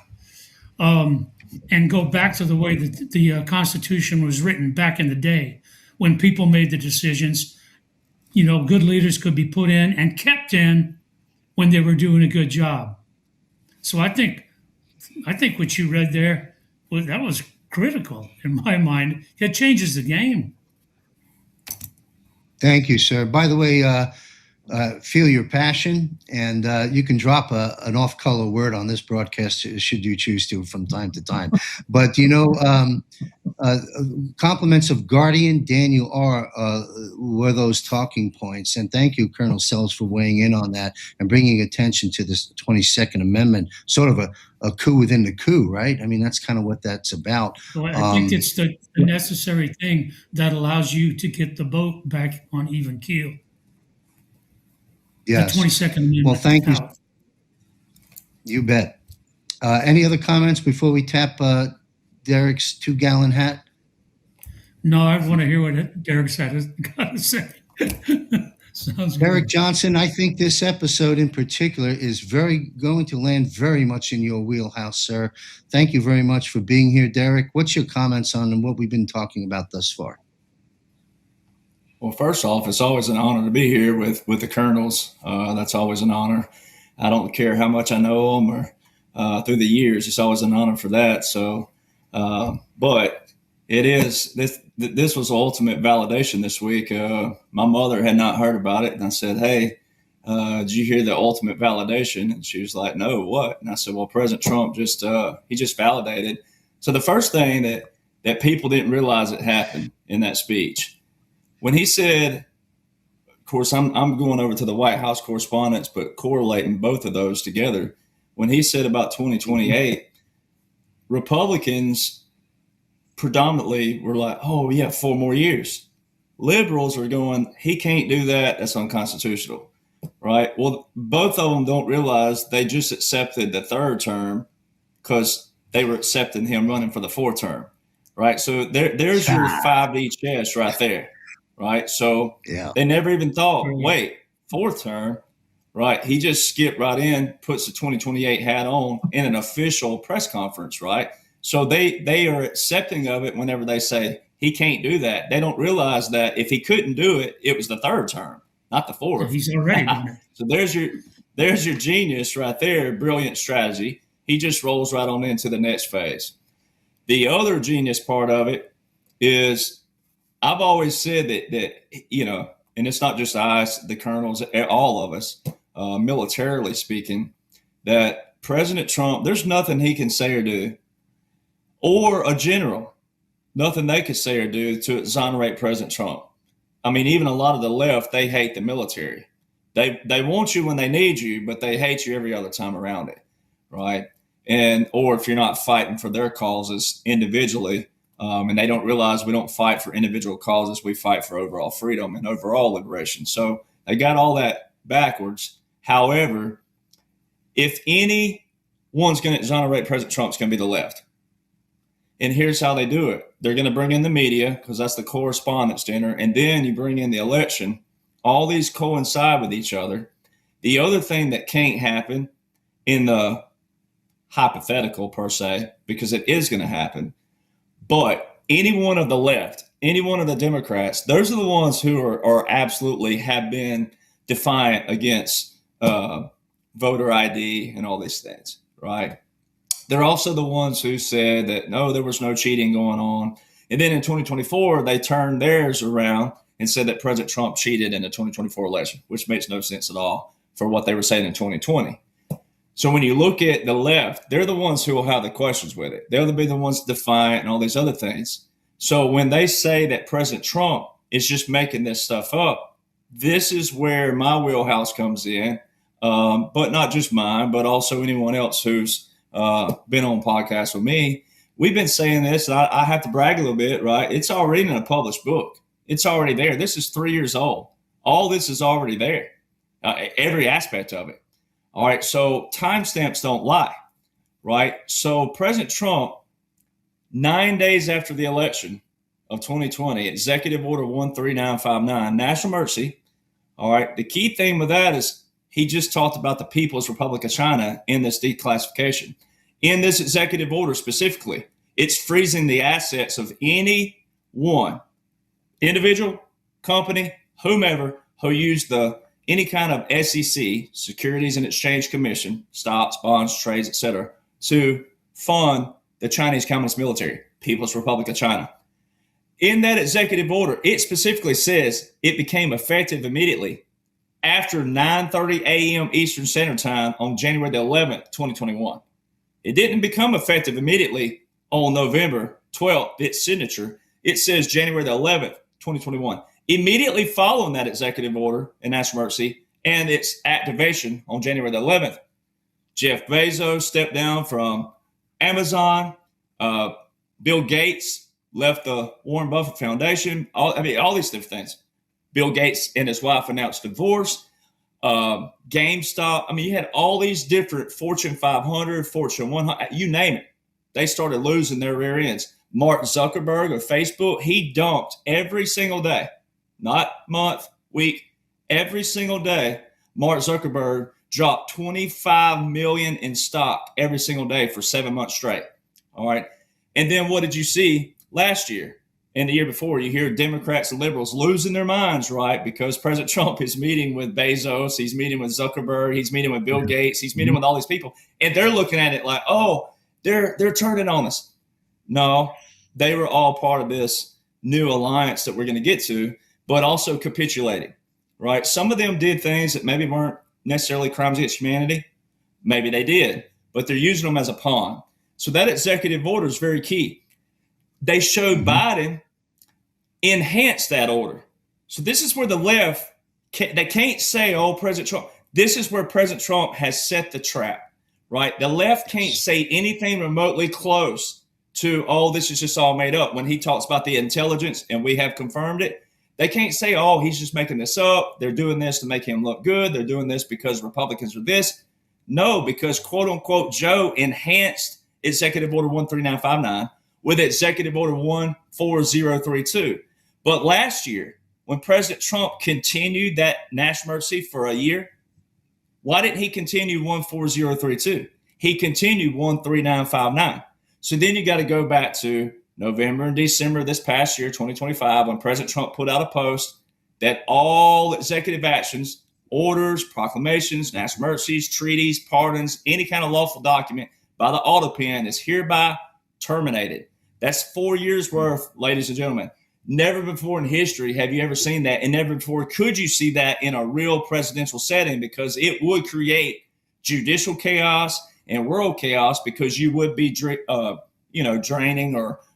And go back to the way that the Constitution was written back in the day when people made the decisions. Good leaders could be put in and kept in when they were doing a good job. So I think what you read there, that was critical in my mind. It changes the game. Thank you, sir. By the way, feel your passion, and you can drop an off-color word on this broadcast should you choose to from time to time. But, compliments of Guardian Daniel R. Were those talking points. And thank you, Colonel Sells, for weighing in on that and bringing attention to this 22nd Amendment, sort of a coup within the coup, right? I mean, that's kind of what that's about. So I think it's the necessary thing that allows you to get the boat back on even keel. Yes. The 22nd Amendment. Well, thank you. You bet. Any other comments before we tap Derek's 2-gallon hat? No, I want to hear what Derek's got to say. Sounds Derek good. Johnson, I think this episode in particular is going to land very much in your wheelhouse, sir. Thank you very much for being here, Derek. What's your comments on what we've been talking about thus far? Well, first off, it's always an honor to be here with the colonels. That's always an honor. I don't care how much I know them or through the years. It's always an honor for that. So, but it is this was ultimate validation this week. My mother had not heard about it, and I said, "Hey, did you hear the ultimate validation?" And she was like, "No, what?" And I said, "Well, President Trump he just validated." So the first thing that people didn't realize it happened in that speech. When he said, of course, I'm going over to the White House correspondence, but correlating both of those together. When he said about 2028, Republicans predominantly were like, oh, yeah, 4 more years. Liberals are going, he can't do that. That's unconstitutional, right? Well, both of them don't realize they just accepted the 3rd term because they were accepting him running for the 4th term, right? So there's your 5D chess right there. Right. So they never even thought, wait, 4th term. Right. He just skipped right in, puts the 2028 hat on in an official press conference. Right. So they are accepting of it whenever they say he can't do that. They don't realize that if he couldn't do it, it was the 3rd term, not the 4th. He's already done it. So there's your genius right there. Brilliant strategy. He just rolls right on into the next phase. The other genius part of it is, I've always said that, and it's not just us, the colonels, all of us, militarily speaking, that President Trump, there's nothing he can say or do, or a general, nothing they could say or do to exonerate President Trump. I mean, even a lot of the left, they hate the military, They want you when they need you, but they hate you every other time around it, right? Or if you're not fighting for their causes individually, and they don't realize we don't fight for individual causes, we fight for overall freedom and overall liberation. So they got all that backwards. However, if anyone's going to exonerate President Trump, it's going to be the left. And here's how they do it. They're going to bring in the media because that's the correspondence dinner. And then you bring in the election. All these coincide with each other. The other thing that can't happen in the hypothetical per se, because it is going to happen, but any one of the left, any one of the Democrats, those are the ones who are absolutely have been defiant against voter ID and all these things, right? They're also the ones who said that, no, there was no cheating going on. And then in 2024, they turned theirs around and said that President Trump cheated in the 2024 election, which makes no sense at all for what they were saying in 2020. So when you look at the left, they're the ones who will have the questions with it. They'll be the ones defiant and all these other things. So when they say that President Trump is just making this stuff up, this is where my wheelhouse comes in, but not just mine, but also anyone else who's been on podcasts with me. We've been saying this, and I have to brag a little bit, right? It's already in a published book. It's already there. This is 3 years old. All this is already there, every aspect of it. All right, so timestamps don't lie, right? So President Trump, 9 days after the election of 2020, Executive Order 13959, national emergency. All right, the key thing with that is he just talked about the People's Republic of China in this declassification. In this executive order specifically, it's freezing the assets of any one individual, company, whomever, who used any kind of SEC, Securities and Exchange Commission, stocks, bonds, trades, etc., to fund the Chinese Communist military, People's Republic of China. In that executive order, it specifically says it became effective immediately after 9:30 a.m. Eastern Standard Time on January the 11th, 2021. It didn't become effective immediately on November 12th, its signature. It says January the 11th, 2021. Immediately following that executive order and national emergency and its activation on January the 11th, Jeff Bezos stepped down from Amazon. Bill Gates left the Warren Buffett Foundation. All these different things. Bill Gates and his wife announced divorce. GameStop. You had all these different Fortune 500, Fortune 100, you name it. They started losing their rear ends. Mark Zuckerberg of Facebook, he dumped every single day, not month, week, every single day. Mark Zuckerberg dropped 25 million in stock every single day for 7 months straight. All right. And then what did you see last year and the year before? You hear Democrats and liberals losing their minds, right? Because President Trump is meeting with Bezos, he's meeting with Zuckerberg, he's meeting with Bill Gates, he's meeting with all these people. And they're looking at it like, oh, they're turning on us. No, they were all part of this new alliance that we're going to get to, but also capitulating, right? Some of them did things that maybe weren't necessarily crimes against humanity. Maybe they did, but they're using them as a pawn. So that executive order is very key. They showed Biden enhanced that order. So this is where the left, they can't say, oh, President Trump. This is where President Trump has set the trap, right? The left can't say anything remotely close to, oh, this is just all made up. When he talks about the intelligence, and we have confirmed it, they can't say, oh, he's just making this up. They're doing this to make him look good. They're doing this because Republicans are this. No, because quote unquote Joe enhanced Executive Order 13959 with Executive Order 14032. But last year, when President Trump continued that national emergency for a year, why didn't he continue 14032? He continued 13959. So then you got to go back to November and December this past year, 2025, when President Trump put out a post that all executive actions, orders, proclamations, national emergencies, treaties, pardons, any kind of lawful document by the auto pen is hereby terminated. That's 4 years worth, ladies and gentlemen. Never before in history have you ever seen that, and never before could you see that in a real presidential setting, because it would create judicial chaos and world chaos, because you would be draining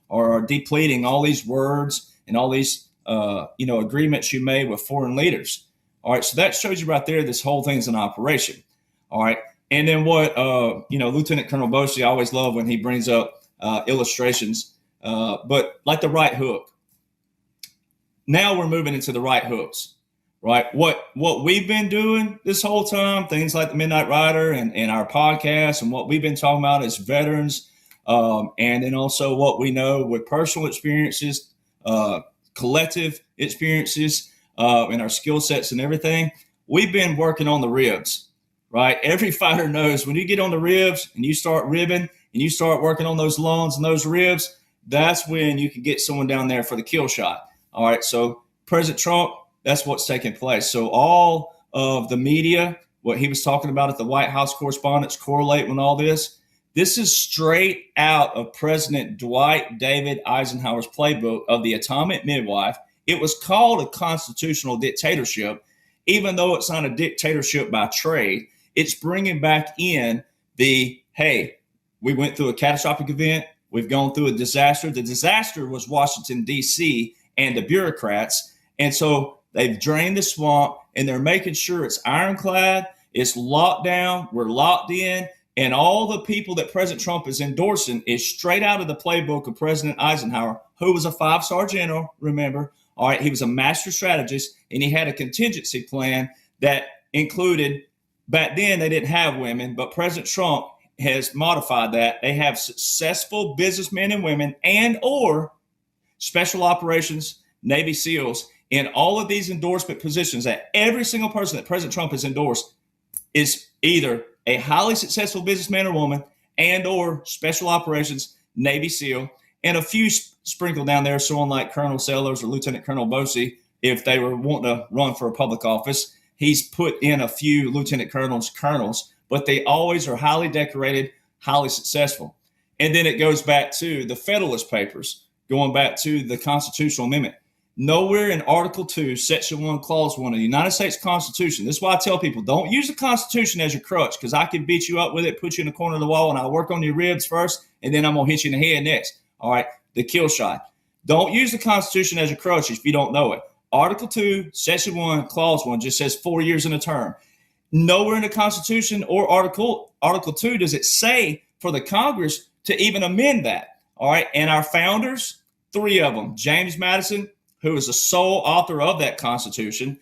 or depleting all these words and all these agreements you made with foreign leaders. All right. So that shows you right there, this whole thing's an operation. All right. And then what, Lieutenant Colonel Bosey, I always love when he brings up illustrations, but like the right hook. Now we're moving into the right hooks, right? What we've been doing this whole time, things like the Midnight Rider and our podcast, and what we've been talking about as veterans, and then also what we know with personal experiences, collective experiences, and our skill sets and everything. We've been working on the ribs, right? Every fighter knows when you get on the ribs and you start ribbing and you start working on those lungs and those ribs, that's when you can get someone down there for the kill shot. All right. So President Trump, that's what's taking place. So all of the media, what he was talking about at the White House correspondence correlate with all this. This is straight out of President Dwight David Eisenhower's playbook of the Atomic Midwife. It was called a constitutional dictatorship, even though it's not a dictatorship by trade. It's bringing back in hey, we went through a catastrophic event. We've gone through a disaster. The disaster was Washington, D.C. and the bureaucrats. And so they've drained the swamp and they're making sure it's ironclad, it's locked down, we're locked in. And all the people that President Trump is endorsing is straight out of the playbook of President Eisenhower, who was a 5-star general, remember. All right, he was a master strategist, and he had a contingency plan that included, back then they didn't have women, but President Trump has modified that. They have successful businessmen and women and or special operations, Navy SEALs, in all of these endorsement positions. That every single person that President Trump has endorsed is either a highly successful businessman or woman and or special operations, Navy SEAL, and a few sprinkled down there, someone like Colonel Sellers or Lieutenant Colonel Bosey, if they were wanting to run for a public office. He's put in a few lieutenant colonels, but they always are highly decorated, highly successful. And then it goes back to the Federalist Papers, going back to the Constitutional Amendment. Nowhere in Article 2, Section 1, Clause 1 of the United States Constitution. This is why I tell people, don't use the Constitution as your crutch, because I can beat you up with it, put you in the corner of the wall, and I'll work on your ribs first, and then I'm going to hit you in the head next. All right, the kill shot. Don't use the Constitution as your crutch if you don't know it. Article 2, Section 1, Clause 1 just says 4 years in a term. Nowhere in the Constitution or Article 2 does it say for the Congress to even amend that. All right, and our founders, 3 of them, James Madison, who is the sole author of that Constitution,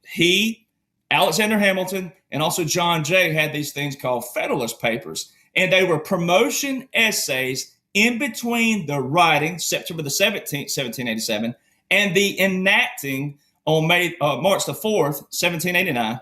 he, Alexander Hamilton, and also John Jay had these things called Federalist Papers. And they were promotion essays in between the writing, September the 17th, 1787, and the enacting on March the 4th, 1789.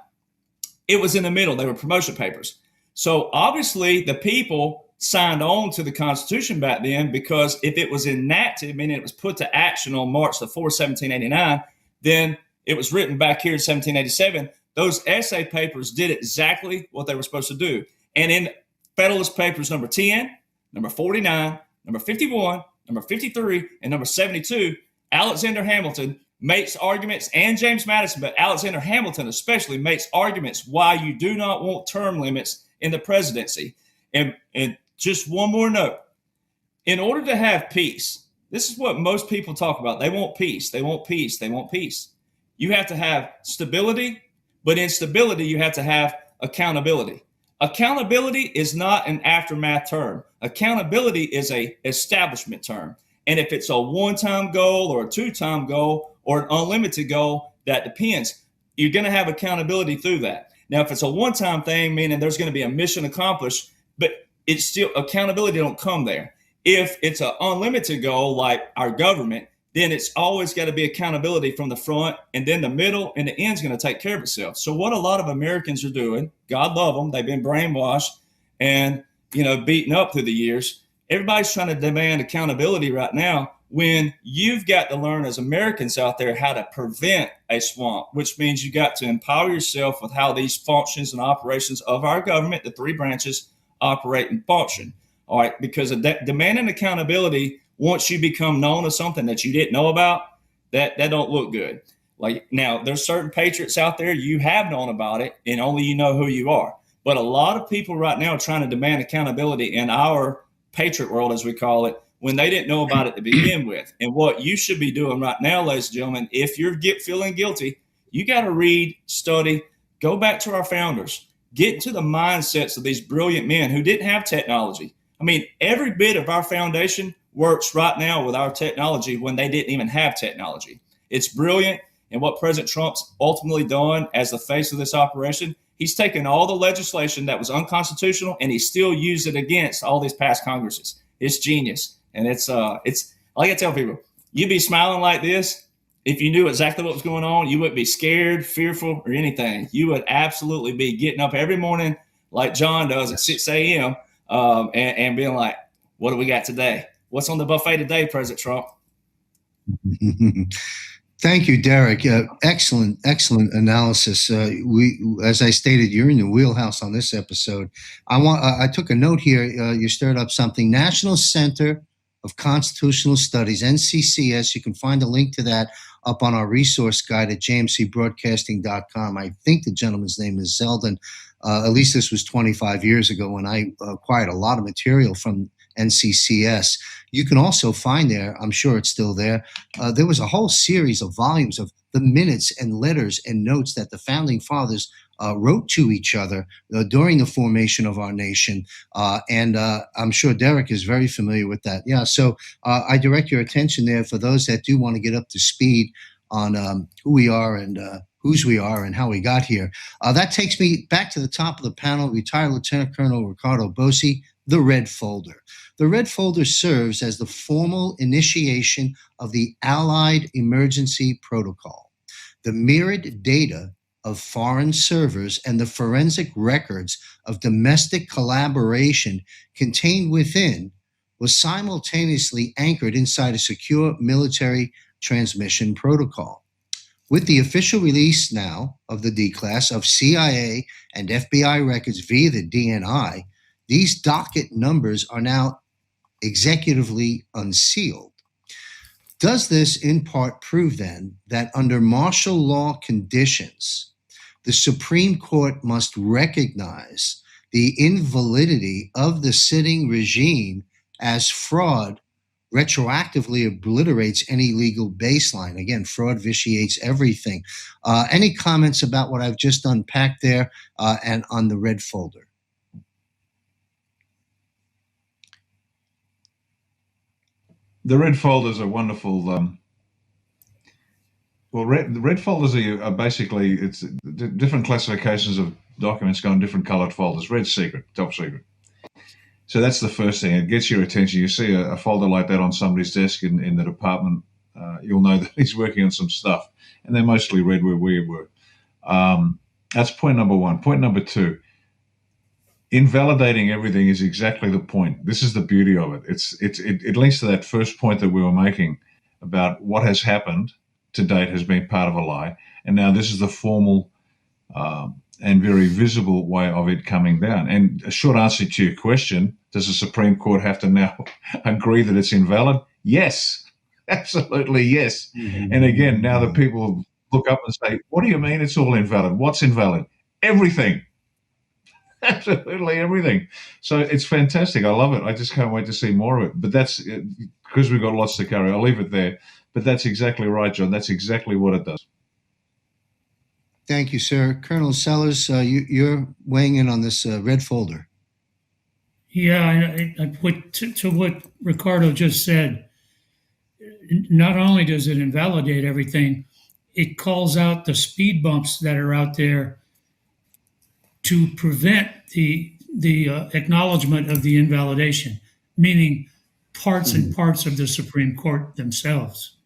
It was in the middle. They were promotion papers. So obviously the people signed on to the Constitution back then, because if it was enacted, meaning it was put to action on March the 4th, 1789, then it was written back here in 1787. Those essay papers did exactly what they were supposed to do. And in Federalist Papers number 10, number 49, number 51, number 53, and number 72, Alexander Hamilton makes arguments, and James Madison, but Alexander Hamilton especially makes arguments why you do not want term limits in the presidency. And just one more note. In order to have peace, this is what most people talk about. They want peace. They want peace. They want peace. You have to have stability, but in stability, you have to have accountability. Accountability is not an aftermath term. Accountability is a establishment term. And if it's a one-time goal or a two-time goal or an unlimited goal, that depends. You're going to have accountability through that. Now, if it's a one-time thing, meaning there's going to be a mission accomplished, but it's still accountability don't come there. If it's an unlimited goal like our government, then it's always got to be accountability from the front, and then the middle and the end's going to take care of itself. So what a lot of Americans are doing, God love them, they've been brainwashed and, beaten up through the years. Everybody's trying to demand accountability right now, when you've got to learn as Americans out there how to prevent a swamp, which means you got to empower yourself with how these functions and operations of our government, the 3 branches, operate and function. All right, because demanding accountability, once you become known as something that you didn't know about, that don't look good. Like, now, there's certain patriots out there, you have known about it, and only you know who you are. But a lot of people right now are trying to demand accountability in our patriot world, as we call it, when they didn't know about it to begin with. And what you should be doing right now, ladies and gentlemen, if you're feeling guilty, You got to read, study, go back to our founders, get into the mindsets of these brilliant men who didn't have technology. I mean, every bit of our foundation works right now with our technology when they didn't even have technology. It's brilliant. And what President Trump's ultimately done as the face of this operation, he's taken all the legislation that was unconstitutional and he still used it against all these past Congresses. It's genius. And it's like I tell people, you'd be smiling like this if you knew exactly what was going on. You wouldn't be scared, fearful, or anything. You would absolutely be getting up every morning like John does at 6 a.m. And being like, what do we got today? What's on the buffet today, President Trump? Thank you, Derek. Excellent analysis. As I stated, you're in the wheelhouse on this episode. I took a note here. You stirred up something. National Center of Constitutional Studies, NCCS. You can find a link to that up on our resource guide at jmcbroadcasting.com. I think the gentleman's name is Zeldin. At least this was 25 years ago when I acquired a lot of material from NCCS. You can also find there, I'm sure it's still there, there was a whole series of volumes of the minutes and letters and notes that the founding fathers wrote to each other during the formation of our nation. And I'm sure Derek is very familiar with that. Yeah, so I direct your attention there for those that do want to get up to speed on who we are and whose we are and how we got here. That takes me back to the top of the panel, retired Lieutenant Colonel Ricardo Bossi, the Red Folder. The Red Folder serves as the formal initiation of the Allied Emergency Protocol. The mirrored data of foreign servers and the forensic records of domestic collaboration contained within was simultaneously anchored inside a secure military transmission protocol. With the official release now of the D-Class of CIA and FBI records via the DNI, these docket numbers are now executively unsealed. Does this in part prove then that under martial law conditions, the Supreme Court must recognize the invalidity of the sitting regime as fraud retroactively obliterates any legal baseline? Again, fraud vitiates everything. Any comments about what I've just unpacked there and on the Red Folder? The red folders are wonderful. The red folders are basically, it's different classifications of documents go in different colored folders. Red secret, top secret. So that's the first thing. It gets your attention. You see a folder like that on somebody's desk in the department, you'll know that he's working on some stuff. And they're mostly red where we were. That's point number one. Point number two. Invalidating everything is exactly the point. This is the beauty of it. It links to that first point that we were making about what has happened to date has been part of a lie. And now this is the formal and very visible way of it coming down. And a short answer to your question, does the Supreme Court have to now agree that it's invalid? Yes, absolutely yes. Mm-hmm. And again, now the people look up and say, what do you mean it's all invalid? What's invalid? Everything. Absolutely everything. So it's fantastic. I love it. I just can't wait to see more of it. But that's because we've got lots to carry. I'll leave it there. But that's exactly right, John. That's exactly what it does. Thank you, sir. Colonel Sellers, you're weighing in on this Red Folder. Yeah, to what Ricardo just said, not only does it invalidate everything, it calls out the speed bumps that are out there to prevent the acknowledgement of the invalidation, meaning parts and parts of the Supreme Court themselves.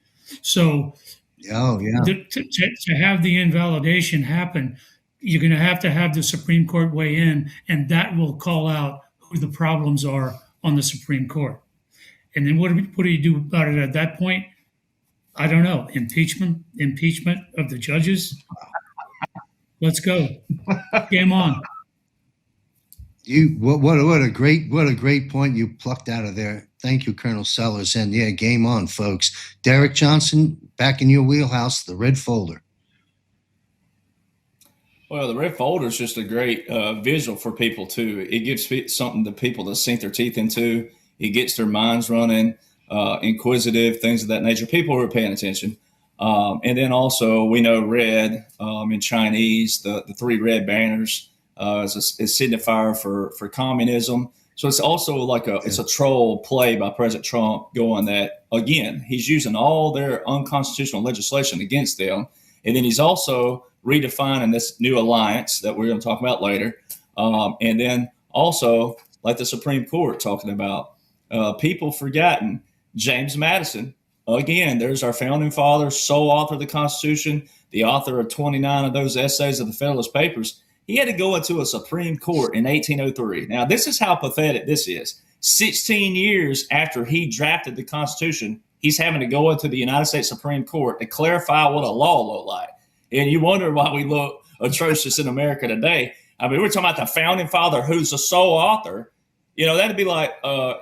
So to have the invalidation happen, you're going to have the Supreme Court weigh in, and that will call out who the problems are on the Supreme Court. And then what do you do about it at that point? I don't know. Impeachment of the judges. Let's go. Game on. What a great point you plucked out of there. Thank you, Colonel Sellers. And yeah, game on, folks. Derek Johnson, back in your wheelhouse, the Red Folder. Well, the Red Folder is just a great visual for people too. It gives something to people to sink their teeth into. It gets their minds running, inquisitive, things of that nature. People who are paying attention. And then also we know red in Chinese, the three red banners is a signifier for communism. So it's also like it's a troll play by President Trump going that, again, he's using all their unconstitutional legislation against them. And then he's also redefining this new alliance that we're going to talk about later. And then also, like the Supreme Court talking about, people forgotten James Madison. Again, there's our founding father, sole author of the Constitution, the author of 29 of those essays of the Federalist Papers. He had to go into a Supreme Court in 1803. Now, this is how pathetic this is. 16 years after he drafted the Constitution, he's having to go into the United States Supreme Court to clarify what a law looked like. And you wonder why we look atrocious in America today. I mean, we're talking about the founding father who's the sole author. You know, that'd be like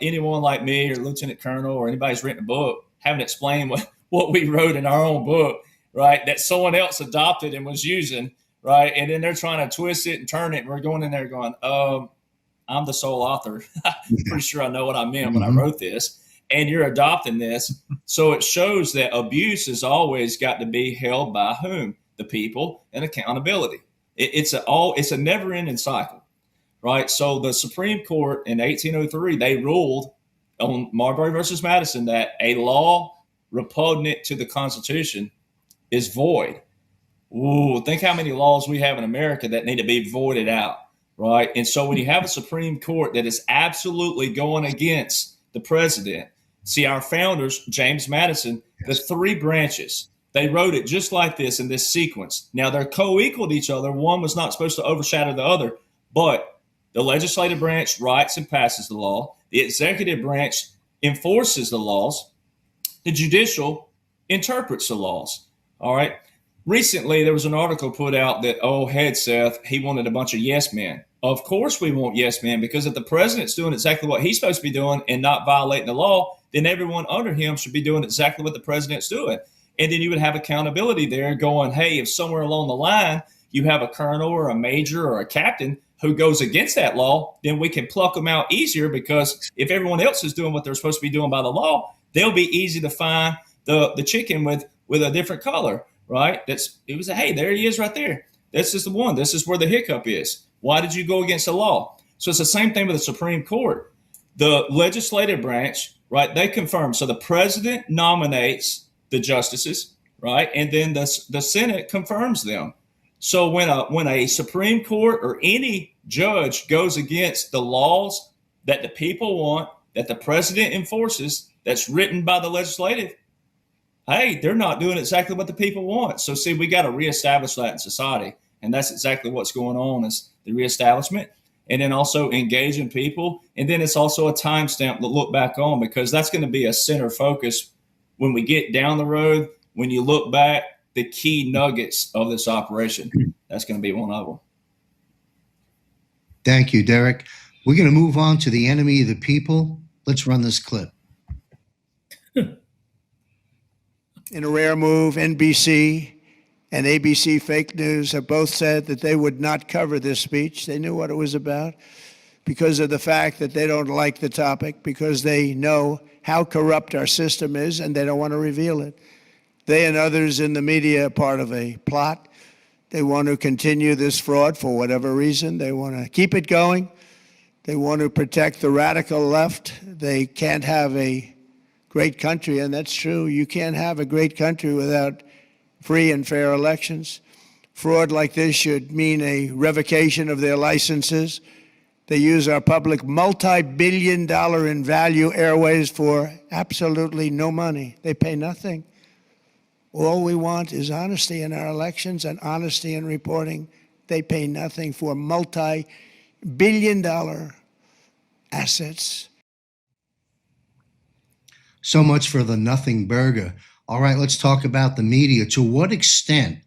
anyone like me or Lieutenant Colonel or anybody who's written a book having to explain what we wrote in our own book, right, that someone else adopted and was using. Right. And then they're trying to twist it and turn it. And we're going in there going, I'm the sole author. Pretty sure I know what I meant when I wrote this. And you're adopting this. So it shows that abuse has always got to be held by whom? The people, and accountability. It's a never ending cycle. Right. So the Supreme Court in 1803, they ruled on Marbury versus Madison that a law repugnant to the Constitution is void. Ooh, think how many laws we have in America that need to be voided out, right? And so when you have a Supreme Court that is absolutely going against the president, see, our founders, James Madison, the three branches, they wrote it just like this in this sequence. Now, they're co-equal to each other. One was not supposed to overshadow the other, but the legislative branch writes and passes the law. The executive branch enforces the laws. The judicial interprets the laws, all right? Recently, there was an article put out that, Hegseth, he wanted a bunch of yes men. Of course we want yes men, because if the president's doing exactly what he's supposed to be doing and not violating the law, then everyone under him should be doing exactly what the president's doing. And then you would have accountability there going, hey, if somewhere along the line you have a colonel or a major or a captain who goes against that law, then we can pluck them out easier, because if everyone else is doing what they're supposed to be doing by the law, they'll be easy to find the chicken with a different color. Right? Hey, there he is right there. This is the one. This is where the hiccup is. Why did you go against the law? So it's the same thing with the Supreme Court. The legislative branch, right? They confirm. So the president nominates the justices, right? And then the Senate confirms them. So when a Supreme Court or any judge goes against the laws that the people want, that the president enforces, that's written by the legislative, hey, they're not doing exactly what the people want. So, see, we got to reestablish that in society. And that's exactly what's going on, is the reestablishment, and then also engaging people. And then it's also a timestamp to look back on, because that's going to be a center focus when we get down the road. When you look back, the key nuggets of this operation, that's going to be one of them. Thank you, Derek. We're going to move on to the enemy of the people. Let's run this clip. In a rare move, NBC and ABC Fake News have both said that they would not cover this speech. They knew what it was about because of the fact that they don't like the topic, because they know how corrupt our system is and they don't want to reveal it. They and others in the media are part of a plot. They want to continue this fraud for whatever reason. They want to keep it going. They want to protect the radical left. They can't have a great country, and that's true. You can't have a great country without free and fair elections. Fraud like this should mean a revocation of their licenses. They use our public multi-billion-dollar in value airways for absolutely no money. They pay nothing. All we want is honesty in our elections and honesty in reporting. They pay nothing for multi-billion-dollar assets. So much for the nothing burger. All right, let's talk about the media. To what extent,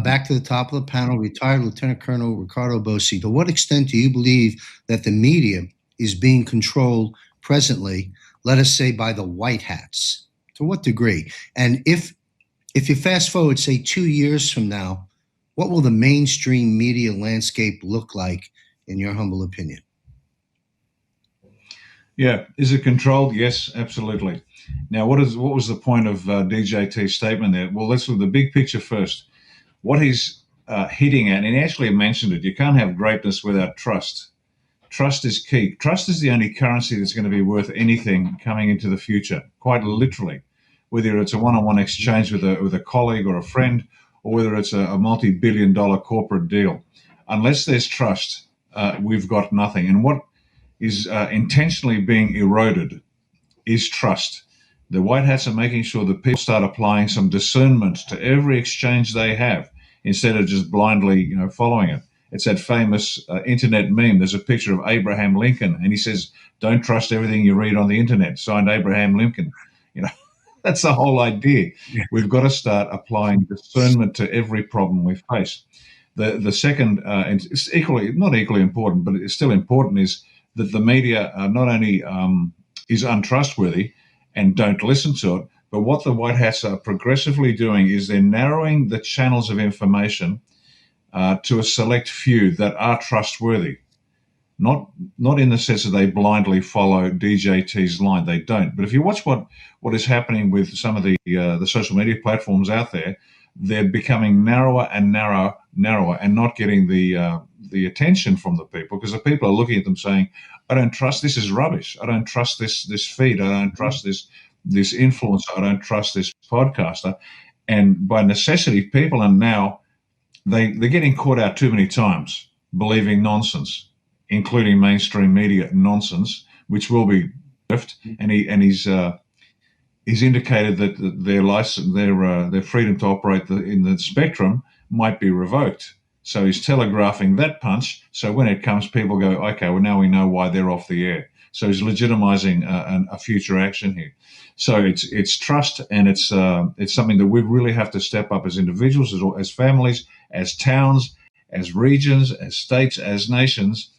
back to the top of the panel, retired Lieutenant Colonel Ricardo Bossi, to what extent do you believe that the media is being controlled presently, let us say, by the white hats? To what degree? And if you fast forward, say, 2 years from now, what will the mainstream media landscape look like, in your humble opinion? Yeah. Is it controlled? Yes, absolutely. Now, what was the point of DJT's statement there? Well, let's look at the big picture first. What he's hitting at, and he actually mentioned it, you can't have greatness without trust. Trust is key. Trust is the only currency that's going to be worth anything coming into the future, quite literally. Whether it's a one-on-one exchange with a colleague or a friend, or whether it's a multi-billion-dollar corporate deal. Unless there's trust, we've got nothing. And what is intentionally being eroded is trust. The White Hats are making sure that people start applying some discernment to every exchange they have instead of just blindly, following it. It's that famous internet meme. There's a picture of Abraham Lincoln, and he says, "Don't trust everything you read on the internet." Signed, Abraham Lincoln. That's the whole idea. We've got to start applying discernment to every problem we face. The second, and it's not equally important, but it's still important, is that the media not only is untrustworthy and don't listen to it, but what the White Hats are progressively doing is they're narrowing the channels of information to a select few that are trustworthy. Not in the sense that they blindly follow DJT's line. They don't. But if you watch what is happening with some of the social media platforms out there, they're becoming narrower and narrower, and not getting the attention from the people, because the people are looking at them saying, "I don't trust. This is rubbish. I don't trust this feed. I don't trust this influencer. I don't trust this podcaster." And by necessity, people are now they're getting caught out too many times believing nonsense, including mainstream media nonsense, which will be left. And he's indicated that their license, their freedom to operate in the spectrum might be revoked. So he's telegraphing that punch. So when it comes, people go, "Okay, well now we know why they're off the air." So he's legitimizing a future action here. So it's trust, and it's something that we really have to step up as individuals, as families, as towns, as regions, as states, as nations.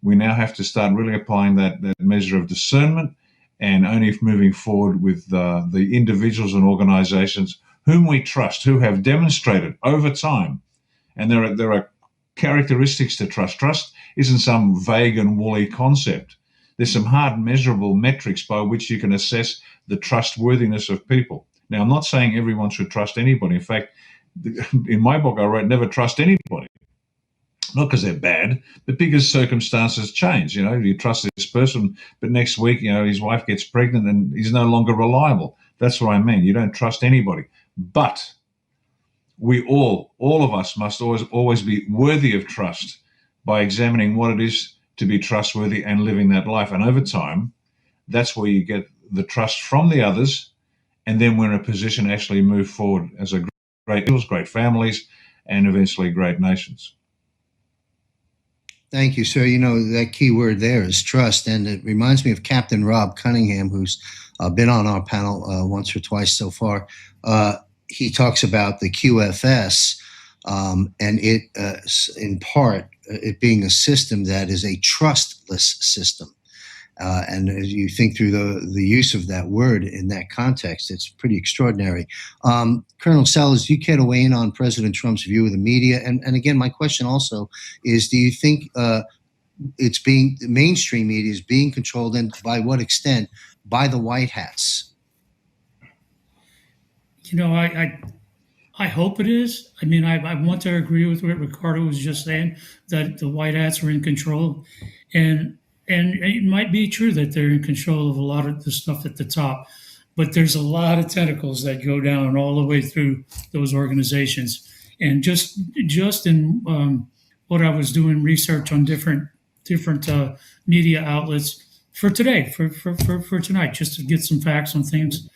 We now have to start really applying that measure of discernment, and only moving forward with the individuals and organizations whom we trust, who have demonstrated over time. And there are characteristics to trust. Trust isn't some vague and woolly concept. There's some hard measurable metrics by which you can assess the trustworthiness of people. Now, I'm not saying everyone should trust anybody. In fact, in my book, I wrote, "Never trust anybody." Not because they're bad, but because circumstances change. You trust this person, but next week, his wife gets pregnant and he's no longer reliable. That's what I mean. You don't trust anybody. But we all of us must always be worthy of trust by examining what it is to be trustworthy and living that life. And over time, that's where you get the trust from the others. And then we're in a position to actually move forward as a great families, and eventually great nations. Thank you, sir. That key word there is trust. And it reminds me of Captain Rob Cunningham, who's been on our panel once or twice so far. He talks about the QFS, and it, in part, it being a system that is a trustless system. And as you think through the use of that word in that context, it's pretty extraordinary. Colonel Sellers, do you care to weigh in on President Trump's view of the media? And again, my question also is, do you think the mainstream media is being controlled, and by what extent, by the White Hats? I hope it is. I mean, I want to agree with what Ricardo was just saying, that the White Hats are in control. And it might be true that they're in control of a lot of the stuff at the top, but there's a lot of tentacles that go down all the way through those organizations. And just in what I was doing research on different media outlets for today, for tonight, just to get some facts on things.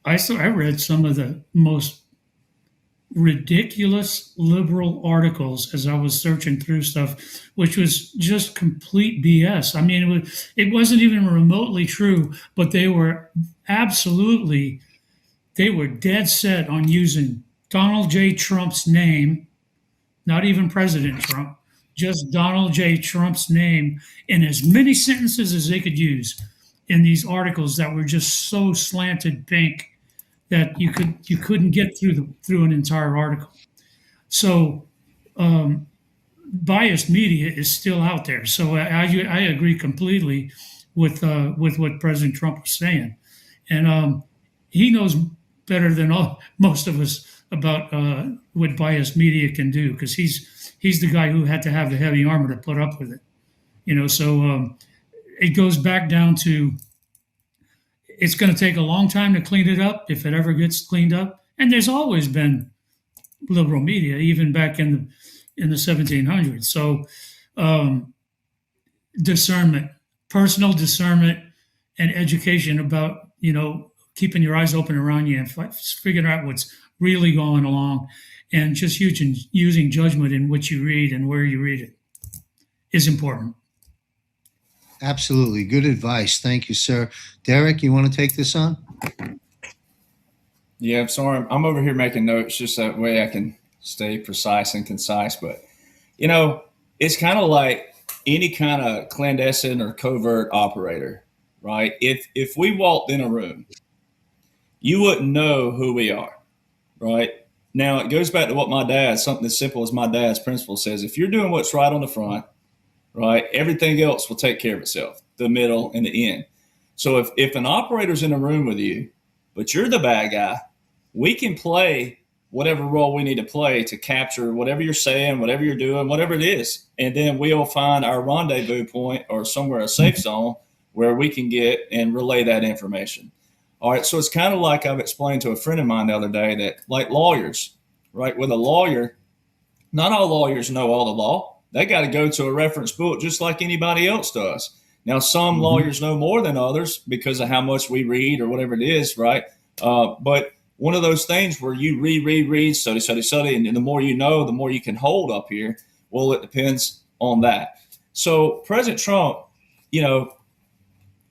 I read some of the most ridiculous liberal articles as I was searching through stuff, which was just complete BS. I mean, it wasn't even remotely true, but they were dead set on using Donald J. Trump's name, not even President Trump, just Donald J. Trump's name in as many sentences as they could use in these articles that were just so slanted pink that you couldn't get through an entire article. So biased media is still out there. So I agree completely with what President Trump was saying, and he knows better than most of us about what biased media can do, because he's the guy who had to have the heavy armor to put up with it. So it goes back down to, it's going to take a long time to clean it up, if it ever gets cleaned up. And there's always been liberal media, even back in the 1700s. So discernment, personal discernment, and education about keeping your eyes open around you and figuring out what's really going along, and just using judgment in what you read and where you read it is important. Absolutely. Good advice. Thank you, sir. Derek, you want to take this on? Yeah, I'm sorry. I'm over here making notes just that way I can stay precise and concise. But, it's kind of like any kind of clandestine or covert operator, right? If we walked in a room, you wouldn't know who we are, right? Now, it goes back to what my dad, something as simple as my dad's principle says: if you're doing what's right on the front, right, everything else will take care of itself, the middle and the end. So if an operator's in a room with you, but you're the bad guy, we can play whatever role we need to play to capture whatever you're saying, whatever you're doing, whatever it is. And then we'll find our rendezvous point or somewhere, a safe zone, where we can get and relay that information. All right. So it's kind of like I've explained to a friend of mine the other day that, like lawyers, right? With a lawyer, not all lawyers know all the law. They got to go to a reference book just like anybody else does. Now, some lawyers know more than others because of how much we read or whatever it is, right? But one of those things where you read, study, and the more you know, the more you can hold up here. Well, it depends on that. So President Trump,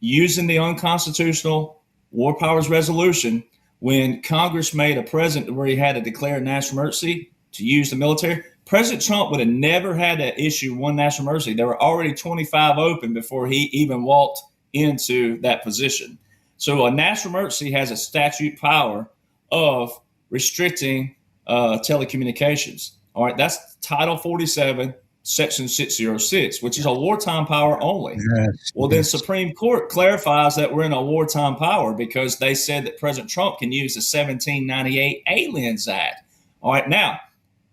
using the unconstitutional War Powers Resolution, when Congress made a president where he had to declare national emergency to use the military, President Trump would have never had to issue one national emergency. There were already 25 open before he even walked into that position. So a national emergency has a statute power of restricting telecommunications. All right, that's Title 47, Section 606, which is a wartime power only. Yes. Well, then Supreme Court clarifies that we're in a wartime power because they said that President Trump can use the 1798 Aliens Act. All right, now,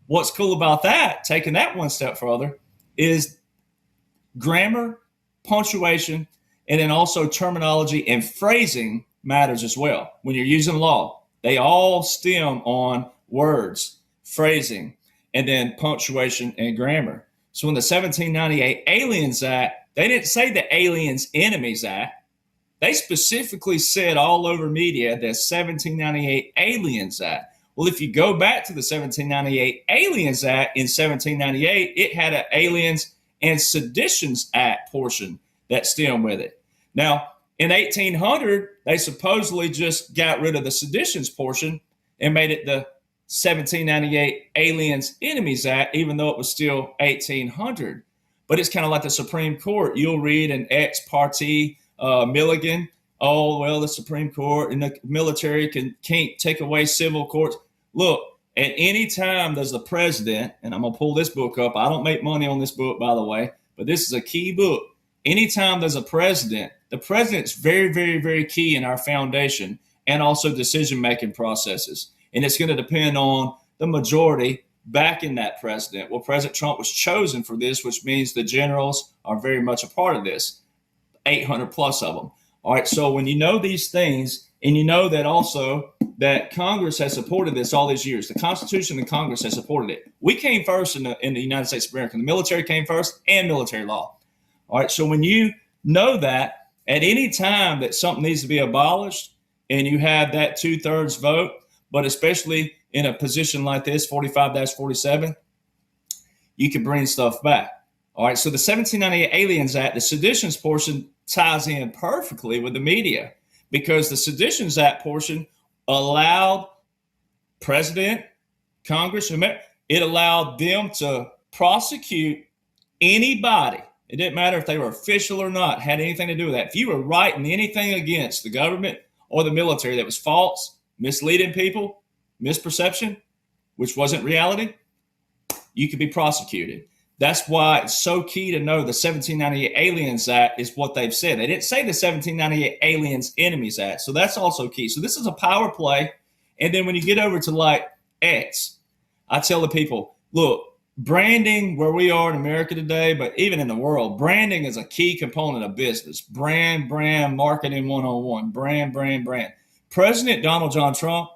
what's cool about that, taking that one step further, is grammar, punctuation, and then also terminology and phrasing matters as well. When you're using law, they all stem on words, phrasing, and then punctuation and grammar. So in the 1798 Aliens Act, they didn't say the Aliens Enemies Act. They specifically said all over media the 1798 Aliens Act. Well, if you go back to the 1798 Aliens Act in 1798, it had an Aliens and Seditions Act portion that stemmed with it. Now, in 1800, they supposedly just got rid of the seditions portion and made it the 1798 Aliens Enemies Act, even though it was still 1800. But it's kind of like the Supreme Court. You'll read an ex parte Milligan, oh, well, the Supreme Court and the military can't take away civil courts. Look, at any time does the president, and I'm going to pull this book up. I don't make money on this book, by the way, but this is a key book. Anytime there's a president, the president's very, very, very key in our foundation and also decision-making processes. And it's going to depend on the majority backing that president. Well, President Trump was chosen for this, which means the generals are very much a part of this, 800 plus of them. All right, so when you know these things, and you know that also that Congress has supported this all these years, the Constitution and Congress has supported it. We came first in the United States of America. The military came first and military law. All right, so when you know that at any time that something needs to be abolished and you have that 2/3 vote, but especially in a position like this, 45-47, you can bring stuff back. All right, so the 1798 Aliens Act, the seditions portion ties in perfectly with the media because the Seditions Act portion allowed President, Congress, it allowed them to prosecute anybody. It didn't matter if they were official or not, had anything to do with that. If you were writing anything against the government or the military that was false, misleading people, misperception, which wasn't reality, you could be prosecuted. That's why it's so key to know the 1798 Aliens Act is what they've said. They didn't say the 1798 Aliens Enemies Act. So that's also key. So this is a power play. And then when you get over to like X, I tell the people, look, branding where we are in America today, but even in the world, branding is a key component of business. Brand, marketing 101, brand. President Donald John Trump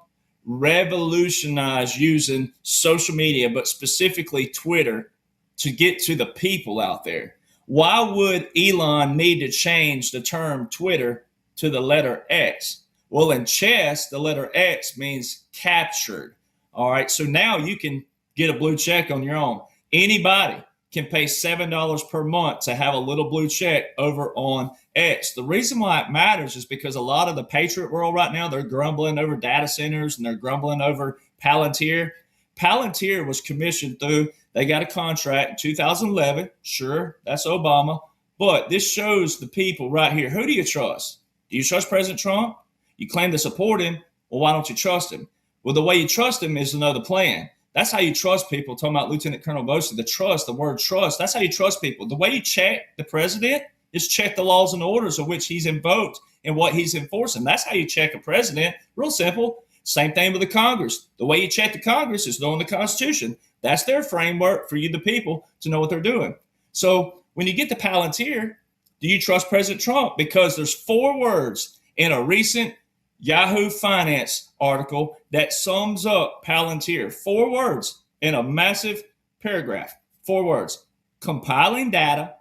revolutionized using social media, but specifically Twitter, to get to the people out there. Why would Elon need to change the term Twitter to the letter X? Well, in chess, the letter X means captured. All right. So now you can get a blue check on your own. Anybody can pay $7 per month to have a little blue check over on X. The reason why it matters is because a lot of the Patriot world right now, they're grumbling over data centers and they're grumbling over Palantir. Palantir was commissioned through, they got a contract in 2011. Sure, that's Obama. But this shows the people right here. Who do you trust? Do you trust President Trump? You claim to support him. Well, why don't you trust him? Well, the way you trust him is to know the plan. That's how you trust people. Talking about Lieutenant Colonel Bosa, the word trust. That's how you trust people. The way you check the president is check the laws and orders of which he's invoked and what he's enforcing. That's how you check a president. Real simple. Same thing with the Congress. The way you check the Congress is knowing the Constitution. That's their framework for you, the people, to know what they're doing. So when you get to Palantir, do you trust President Trump? Because there's 4 words in a recent Yahoo Finance article that sums up Palantir. 4 words in a massive paragraph. 4 words. Compiling data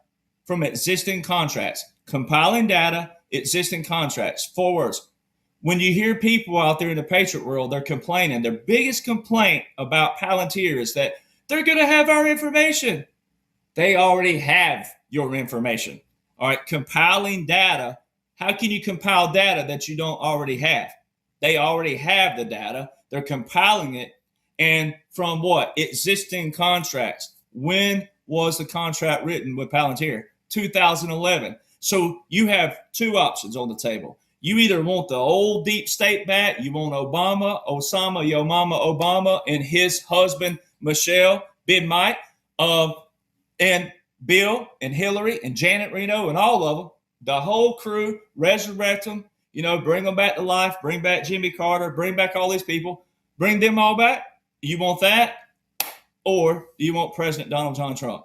from existing contracts. Compiling data, existing contracts. 4 words. When you hear people out there in the Patriot world, they're complaining. Their biggest complaint about Palantir is that they're going to have our information. They already have your information. All right, compiling data. How can you compile data that you don't already have? They already have the data. They're compiling it. And from what? Existing contracts. When was the contract written with Palantir? 2011. So you have 2 options on the table. You either want the old deep state back, you want Osama, your mama Obama, and his husband, Michelle, Big Mike, and Bill and Hillary and Janet Reno and all of them, the whole crew, resurrect them, bring them back to life, bring back Jimmy Carter, bring back all these people, bring them all back. You want that? Or do you want President Donald John Trump?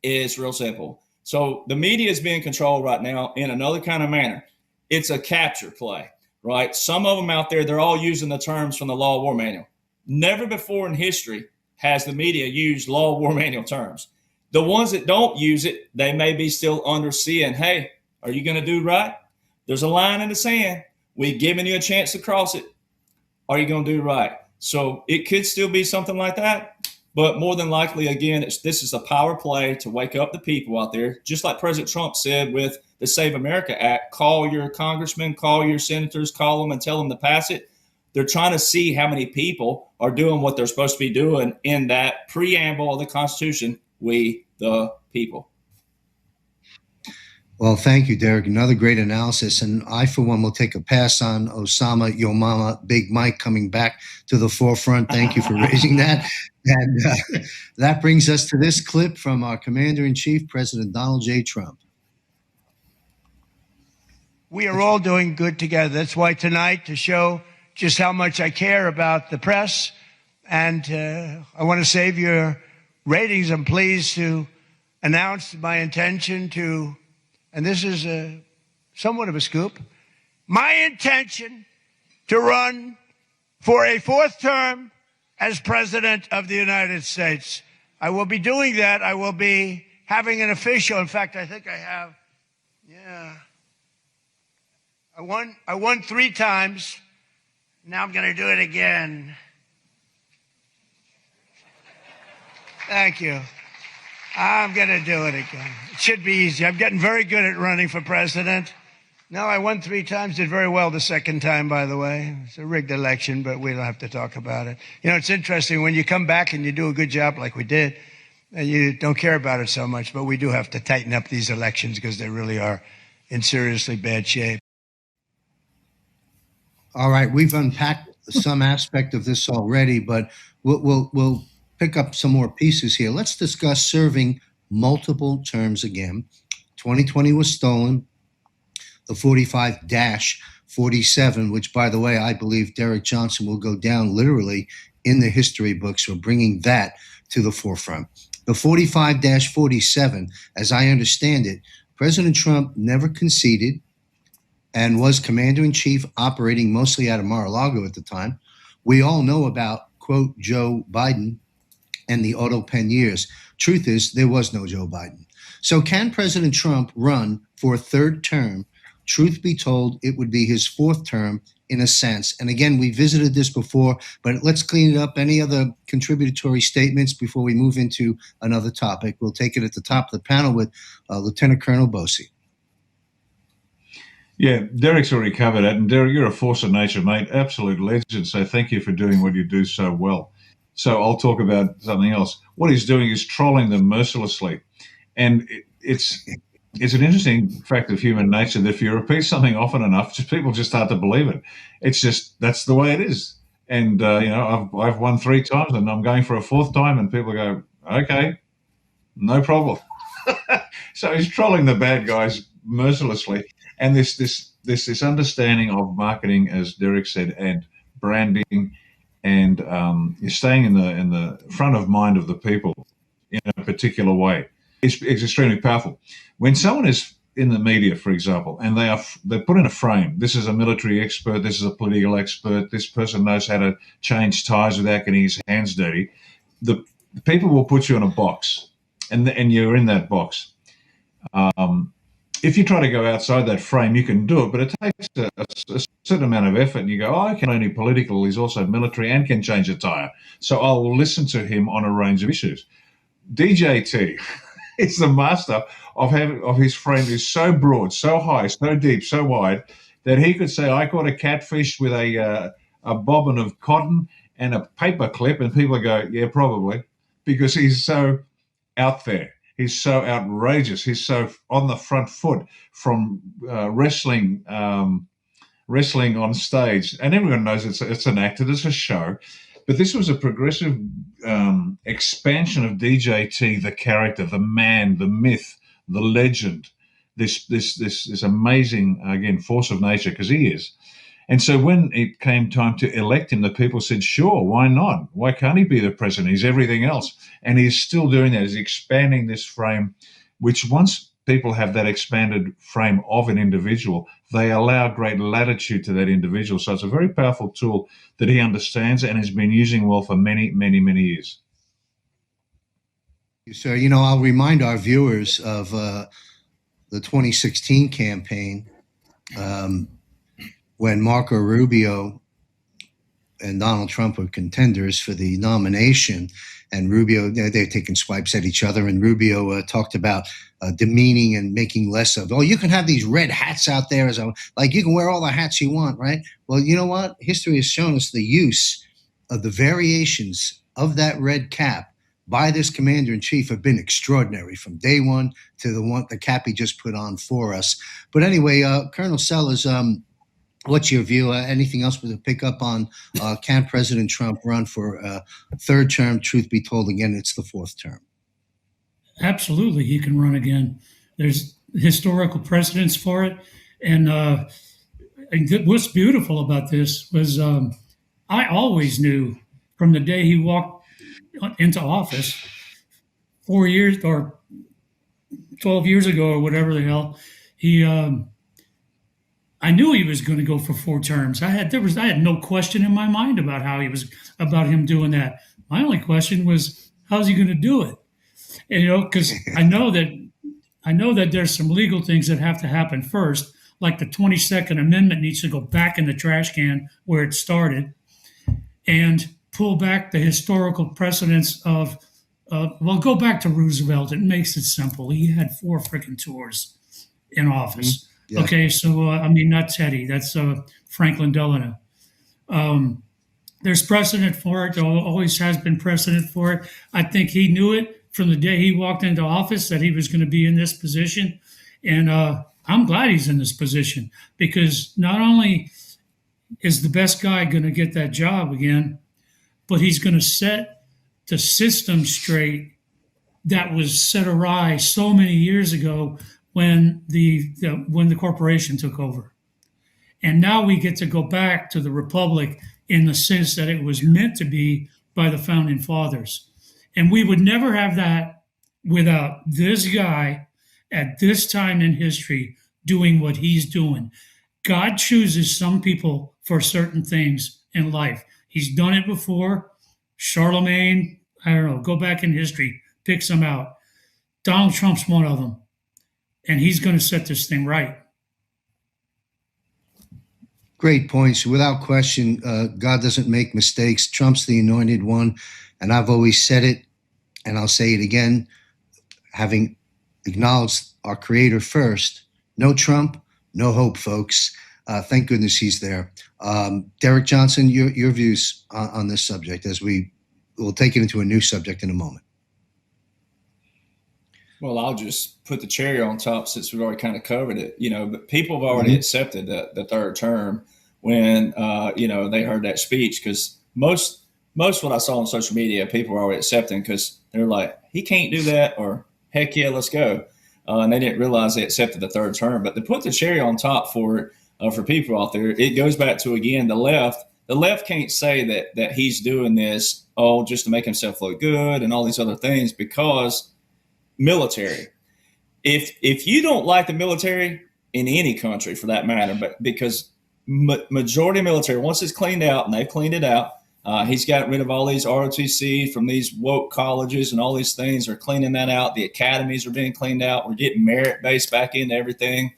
It's real simple. So the media is being controlled right now in another kind of manner. It's a capture play, right? Some of them out there, they're all using the terms from the Law of War Manual. Never before in history has the media used Law of War Manual terms. The ones that don't use it, they may be still underseeing, hey, are you going to do right? There's a line in the sand. We've given you a chance to cross it. Are you going to do right? So it could still be something like that. But more than likely, again, this is a power play to wake up the people out there. Just like President Trump said with the Save America Act, call your congressmen, call your senators, call them and tell them to pass it. They're trying to see how many people are doing what they're supposed to be doing in that preamble of the Constitution, we the people. Well, thank you, Derek. Another great analysis. And I, for one, will take a pass on Osama, Yo Mama, Big Mike coming back to the forefront. Thank you for raising that. And that brings us to this clip from our Commander-in-Chief, President Donald J. Trump. We are all doing good together. That's why tonight, to show just how much I care about the press, and I want to save your ratings, I'm pleased to announce my intention to, and this is somewhat of a scoop, my intention to run for a 4th term as President of the United States. I will be doing that. I will be having an official, in fact, I think I have, I won 3 times. Now I'm going to do it again. Thank you. I'm going to do it again. It should be easy. I'm getting very good at running for president. No, I won 3 times, did very well the 2nd time, by the way. It's a rigged election, but we don't have to talk about it. It's interesting when you come back and you do a good job like we did, and you don't care about it so much, but we do have to tighten up these elections because they really are in seriously bad shape. All right, we've unpacked some aspect of this already, but we'll pick up some more pieces here. Let's discuss serving multiple terms again. 2020 was stolen. The 45-47, which, by the way, I believe Derek Johnson will go down literally in the history books for bringing that to the forefront. The 45-47, as I understand it, President Trump never conceded and was commander-in-chief operating mostly out of Mar-a-Lago at the time. We all know about, quote, Joe Biden and the auto pen years. Truth is, there was no Joe Biden. So can President Trump run for a third term? Truth be told, it would be his fourth term in a sense. And again, we visited this before, but let's clean it up. Any other contributory statements before we move into another topic? We'll take it at the top of the panel with Lieutenant Colonel Bosey. Yeah, Derek's already covered that. And Derek, you're a force of nature, mate. Absolute legend. So thank you for doing what you do so well. So I'll talk about something else. What he's doing is trolling them mercilessly. And it's an interesting fact of human nature that if you repeat something often enough, people just start to believe it. It's just, that's the way it is. And, I've won 3 times and I'm going for a 4th time and people go, okay, no problem. So he's trolling the bad guys mercilessly. And this understanding of marketing, as Derek said, and branding and you're staying in the front of mind of the people in a particular way. It's extremely powerful. When someone is in the media, for example, and they're put in a frame, this is a military expert, this is a political expert, this person knows how to change ties without getting his hands dirty, the people will put you in a box, and you're in that box. If you try to go outside that frame, you can do it, but it takes a certain amount of effort. And you go, I can only political, he's also military and can change a tire. So I'll listen to him on a range of issues. DJT is the master of his frame is so broad, so high, so deep, so wide that he could say, I caught a catfish with a bobbin of cotton and a paper clip, and people go, yeah, probably, because he's so out there. He's so outrageous. He's so on the front foot from wrestling on stage. And everyone knows it's an act, it's a show. But this was a progressive expansion of DJT, the character, the man, the myth, the legend, this amazing, again, force of nature, because he is. And so when it came time to elect him, the people said, sure, why not? Why can't he be the president? He's everything else. And he's still doing that. He's expanding this frame, which once people have that expanded frame of an individual, they allow great latitude to that individual. So it's a very powerful tool that he understands and has been using well for many, many, many years. So, I'll remind our viewers of the 2016 campaign when Marco Rubio and Donald Trump were contenders for the nomination, and Rubio, they're taking swipes at each other, and Rubio talked about demeaning and making less of, you can have these red hats out there, like you can wear all the hats you want, right? Well, you know what? History has shown us the use of the variations of that red cap by this commander-in-chief have been extraordinary from day one to the cap he just put on for us. But anyway, Colonel Sellers, what's your view? Anything else to pick up on? Can President Trump run for a third term? Truth be told, again, it's the 4th term. Absolutely, he can run again. There's historical precedents for it. And what's beautiful about this was I always knew from the day he walked into office 4 years or 12 years ago or whatever the hell, I knew he was going to go for 4 terms. I had no question in my mind about him doing that. My only question was, how's he going to do it? And, because I know that there's some legal things that have to happen first, like the 22nd Amendment needs to go back in the trash can where it started, and pull back the historical precedents of, go back to Roosevelt. It makes it simple. He had 4 freaking tours in office. Mm-hmm. Yeah. Okay, so, not Teddy. That's Franklin Delano. There's precedent for it. There always has been precedent for it. I think he knew it from the day he walked into office that he was going to be in this position. And I'm glad he's in this position, because not only is the best guy going to get that job again, but he's going to set the system straight that was set awry so many years ago when the corporation took over. And now we get to go back to the republic in the sense that it was meant to be by the founding fathers. And we would never have that without this guy at this time in history doing what he's doing. God chooses some people for certain things in life. He's done it before. Charlemagne, I don't know, go back in history, pick some out. Donald Trump's one of them. And he's going to set this thing right. Great points. Without question, God doesn't make mistakes. Trump's the anointed one. And I've always said it, and I'll say it again, having acknowledged our creator first. No Trump, no hope, folks. Thank goodness he's there. Derek Johnson, your views on this subject as we'll take it into a new subject in a moment. Well, I'll just put the cherry on top since we've already kind of covered it, but people have already accepted the third term when, they heard that speech, because most what I saw on social media, people were already accepting because they're like, he can't do that, or heck yeah, let's go. And they didn't realize they accepted the third term. But to put the cherry on top for people out there, it goes back to, again, the left. The left can't say that he's doing this, just to make himself look good and all these other things, because military. If you don't like the military in any country for that matter, but because majority of military, once it's cleaned out, and they've cleaned it out, he's got rid of all these ROTC from these woke colleges and all these things. Are cleaning that out. The academies are being cleaned out. We're getting merit-based back into everything,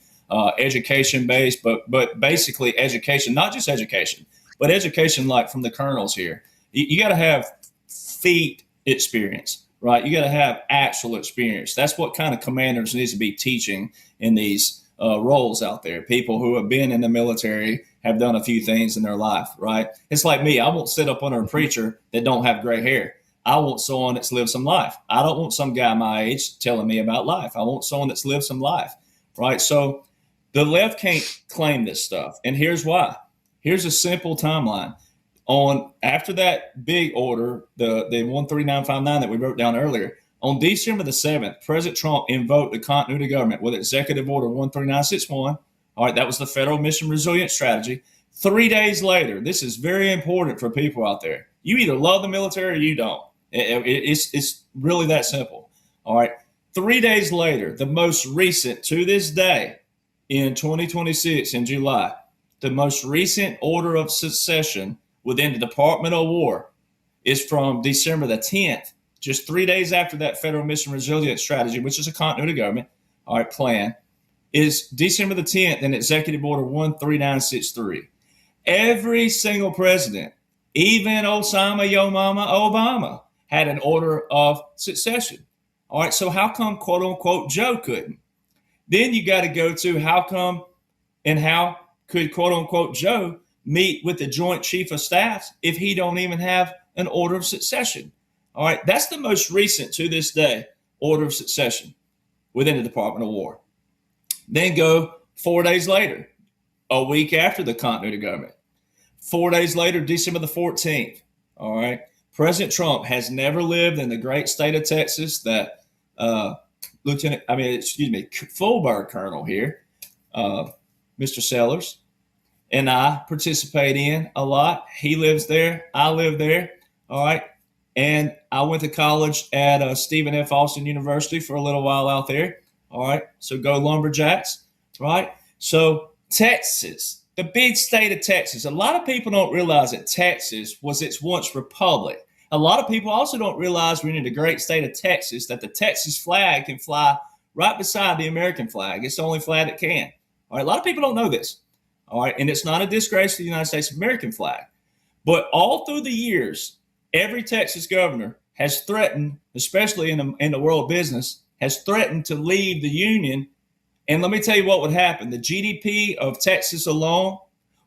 education-based, but basically education, not just education, but education like from the colonels here. You got to have feet experience. Right, you got to have actual experience. That's what kind of commanders needs to be teaching in these roles out there. People who have been in the military, have done a few things in their life. Right, it's like me. I won't sit up under a preacher that don't have gray hair. I want someone that's lived some life. I don't want some guy my age telling me about life. I want someone that's lived some life. Right, so the left can't claim this stuff, and here's why. Here's a simple timeline. After that big order, the 13959 that we wrote down earlier, on December the 7th, President Trump invoked the continuity government with Executive Order 13961. All right, that was the Federal Mission Resilience Strategy. 3 days later, this is very important for people out there. You either love the military or you don't. It's really that simple. All right, 3 days later, the most recent to this day in 2026 in July, the most recent order of secession within the Department of War is from December the 10th, just 3 days after that Federal Mission Resilience Strategy, which is a continuity government, plan, is December the 10th in Executive Order 13963. Every single president, even Osama Yo Mama Obama, had an order of succession. All right, so how come, quote unquote, Joe couldn't? Then you got to go to how come and how could, quote unquote, Joe meet with the Joint Chief of Staff if he don't even have an order of succession? All right, that's the most recent to this day order of succession within the Department of War. Then go 4 days later, a week after the continuity government. 4 days later, December the 14th. All right, President Trump has never lived in the great state of Texas that Fulberg Colonel here, Mr. Sellers, and I participate in a lot. He lives there. I live there. All right. And I went to college at Stephen F. Austin University for a little while out there. All right. So go Lumberjacks. Right. So Texas, the big state of Texas. A lot of people don't realize that Texas was its once republic. A lot of people also don't realize we're in the great state of Texas, that the Texas flag can fly right beside the American flag. It's the only flag that can. All right. A lot of people don't know this. All right. And it's not a disgrace to the United States American flag. But all through the years, every Texas governor has threatened, especially in the world of business, has threatened to leave the union. And let me tell you what would happen. The GDP of Texas alone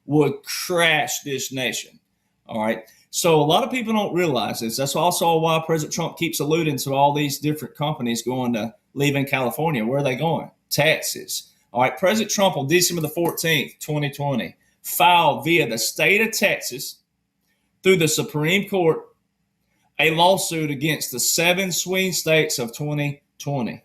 would crash this nation. All right. So a lot of people don't realize this. That's also why President Trump keeps alluding to all these different companies going to leaving California. Where are they going? Texas. All right. President Trump on December the 14th, 2020, filed via the state of Texas through the Supreme Court a lawsuit against the 7 swing states of 2020.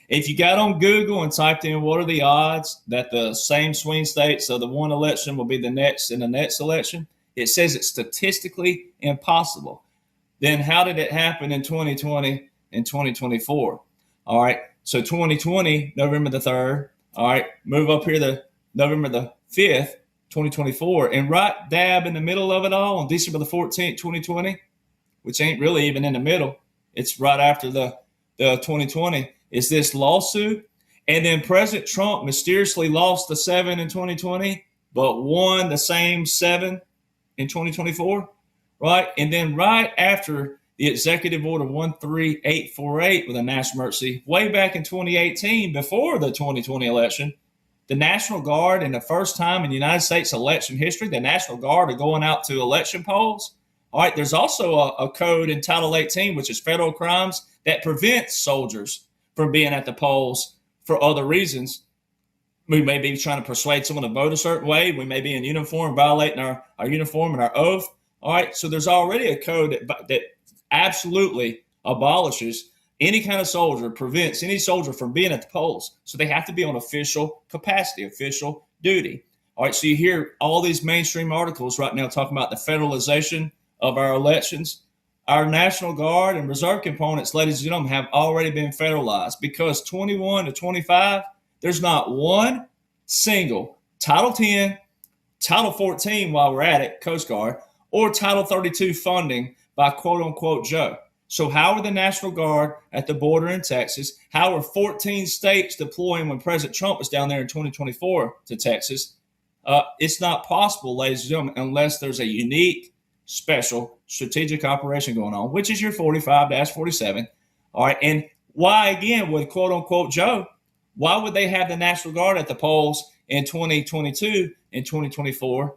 If you got on Google and typed in what are the odds that the same swing states of the one election will be the next in the next election, it says it's statistically impossible. Then how did it happen in 2020 and 2024? All right. So 2020, November the 3rd. All right. Move up here to November the 5th, 2024. And right dab in the middle of it all on December the 14th, 2020, which ain't really even in the middle. It's right after the 2020 is this lawsuit. And then President Trump mysteriously lost the 7 in 2020, but won the same 7 in 2024, right? And then right after the Executive Order 13848 with a national emergency, way back in 2018, before the 2020 election, the National Guard, in the first time in United States election history, the National Guard are going out to election polls. All right, there's also a code in Title 18, which is federal crimes, that prevents soldiers from being at the polls for other reasons. We may be trying to persuade someone to vote a certain way. We may be in uniform, violating our uniform and our oath. All right, so there's already a code that absolutely abolishes any kind of soldier, prevents any soldier from being at the polls. So they have to be on official capacity, official duty. All right, so you hear all these mainstream articles right now talking about the federalization of our elections. Our National Guard and Reserve components, ladies and gentlemen, have already been federalized because 21 to 25, there's not one single Title 10, Title 14, while we're at it, Coast Guard, or Title 32 funding by quote unquote Joe. So how are the National Guard at the border in Texas? How are 14 states deploying when President Trump was down there in 2024 to Texas? It's not possible, ladies and gentlemen, unless there's a unique, special strategic operation going on, which is your 45-47. All right. And why, again, with quote unquote Joe, why would they have the National Guard at the polls in 2022 and 2024,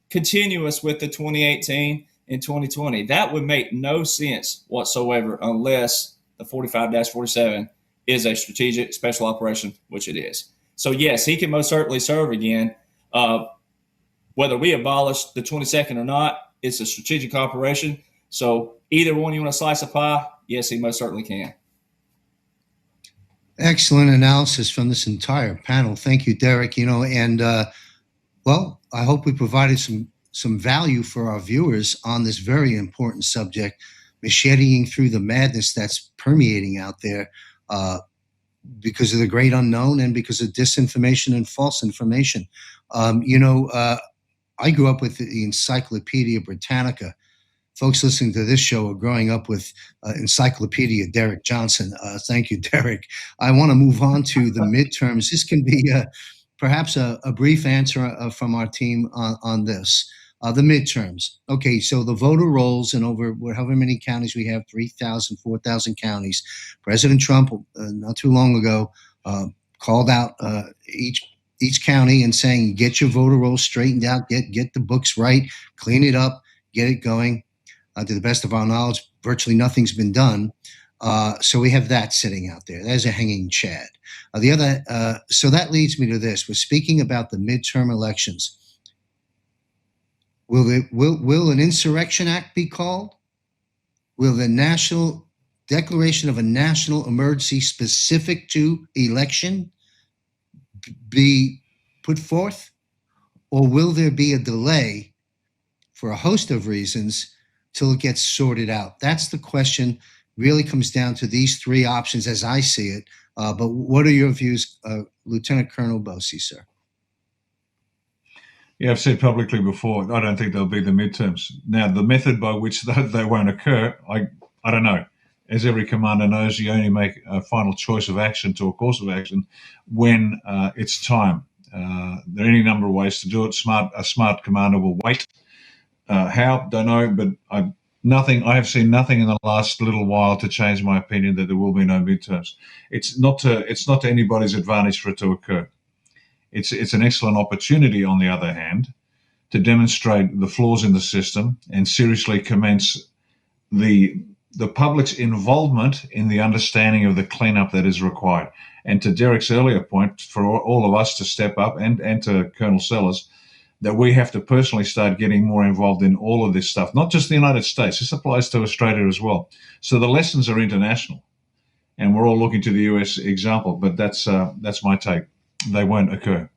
continuous with the 2018 and 2020? That would make no sense whatsoever unless the 45-47 is a strategic special operation, which it is. So, yes, he can most certainly serve again. Whether we abolish the 22nd or not, it's a strategic operation. So either one you want to slice a pie, yes, he most certainly can. Excellent analysis from this entire panel. Thank you, Derek. Well, I hope we provided some value for our viewers on this very important subject, macheting through the madness that's permeating out there because of the great unknown and because of disinformation and false information. I grew up with the Encyclopedia Britannica. Folks listening to this show are growing up with Encyclopedia Derek Johnson. Thank you, Derek. I want to move on to the midterms. This can be perhaps a brief answer from our team on this. The midterms. Okay, so the voter rolls in over however many counties we have, 3,000, 4,000 counties. President Trump, not too long ago, called out each county and saying, get your voter rolls straightened out, get the books right, clean it up, get it going. To the best of our knowledge, virtually nothing's been done. So we have that sitting out there. There's a hanging chad. So that leads me to this. We're speaking about the midterm elections. Will an insurrection act be called? Will the national declaration of a national emergency specific to election be put forth? Or will there be a delay for a host of reasons till it gets sorted out? That's the question. Really comes down to these three options as I see it. But what are your views, Lieutenant Colonel Bosey, sir? Yeah, I've said publicly before, I don't think there'll be the midterms. Now, the method by which they won't occur, I don't know. As every commander knows, you only make a final choice of action to a course of action when it's time. There are any number of ways to do it. A smart commander will wait. How? Don't know, but I have seen nothing in the last little while to change my opinion that there will be no midterms. It's not to anybody's advantage for it to occur. It's an excellent opportunity, on the other hand, to demonstrate the flaws in the system and seriously commence the public's involvement in the understanding of the cleanup that is required. And to Derek's earlier point, for all of us to step up and to Colonel Sellers, that we have to personally start getting more involved in all of this stuff, not just the United States. This applies to Australia as well. So the lessons are international, and we're all looking to the US example, but that's my take. They won't occur.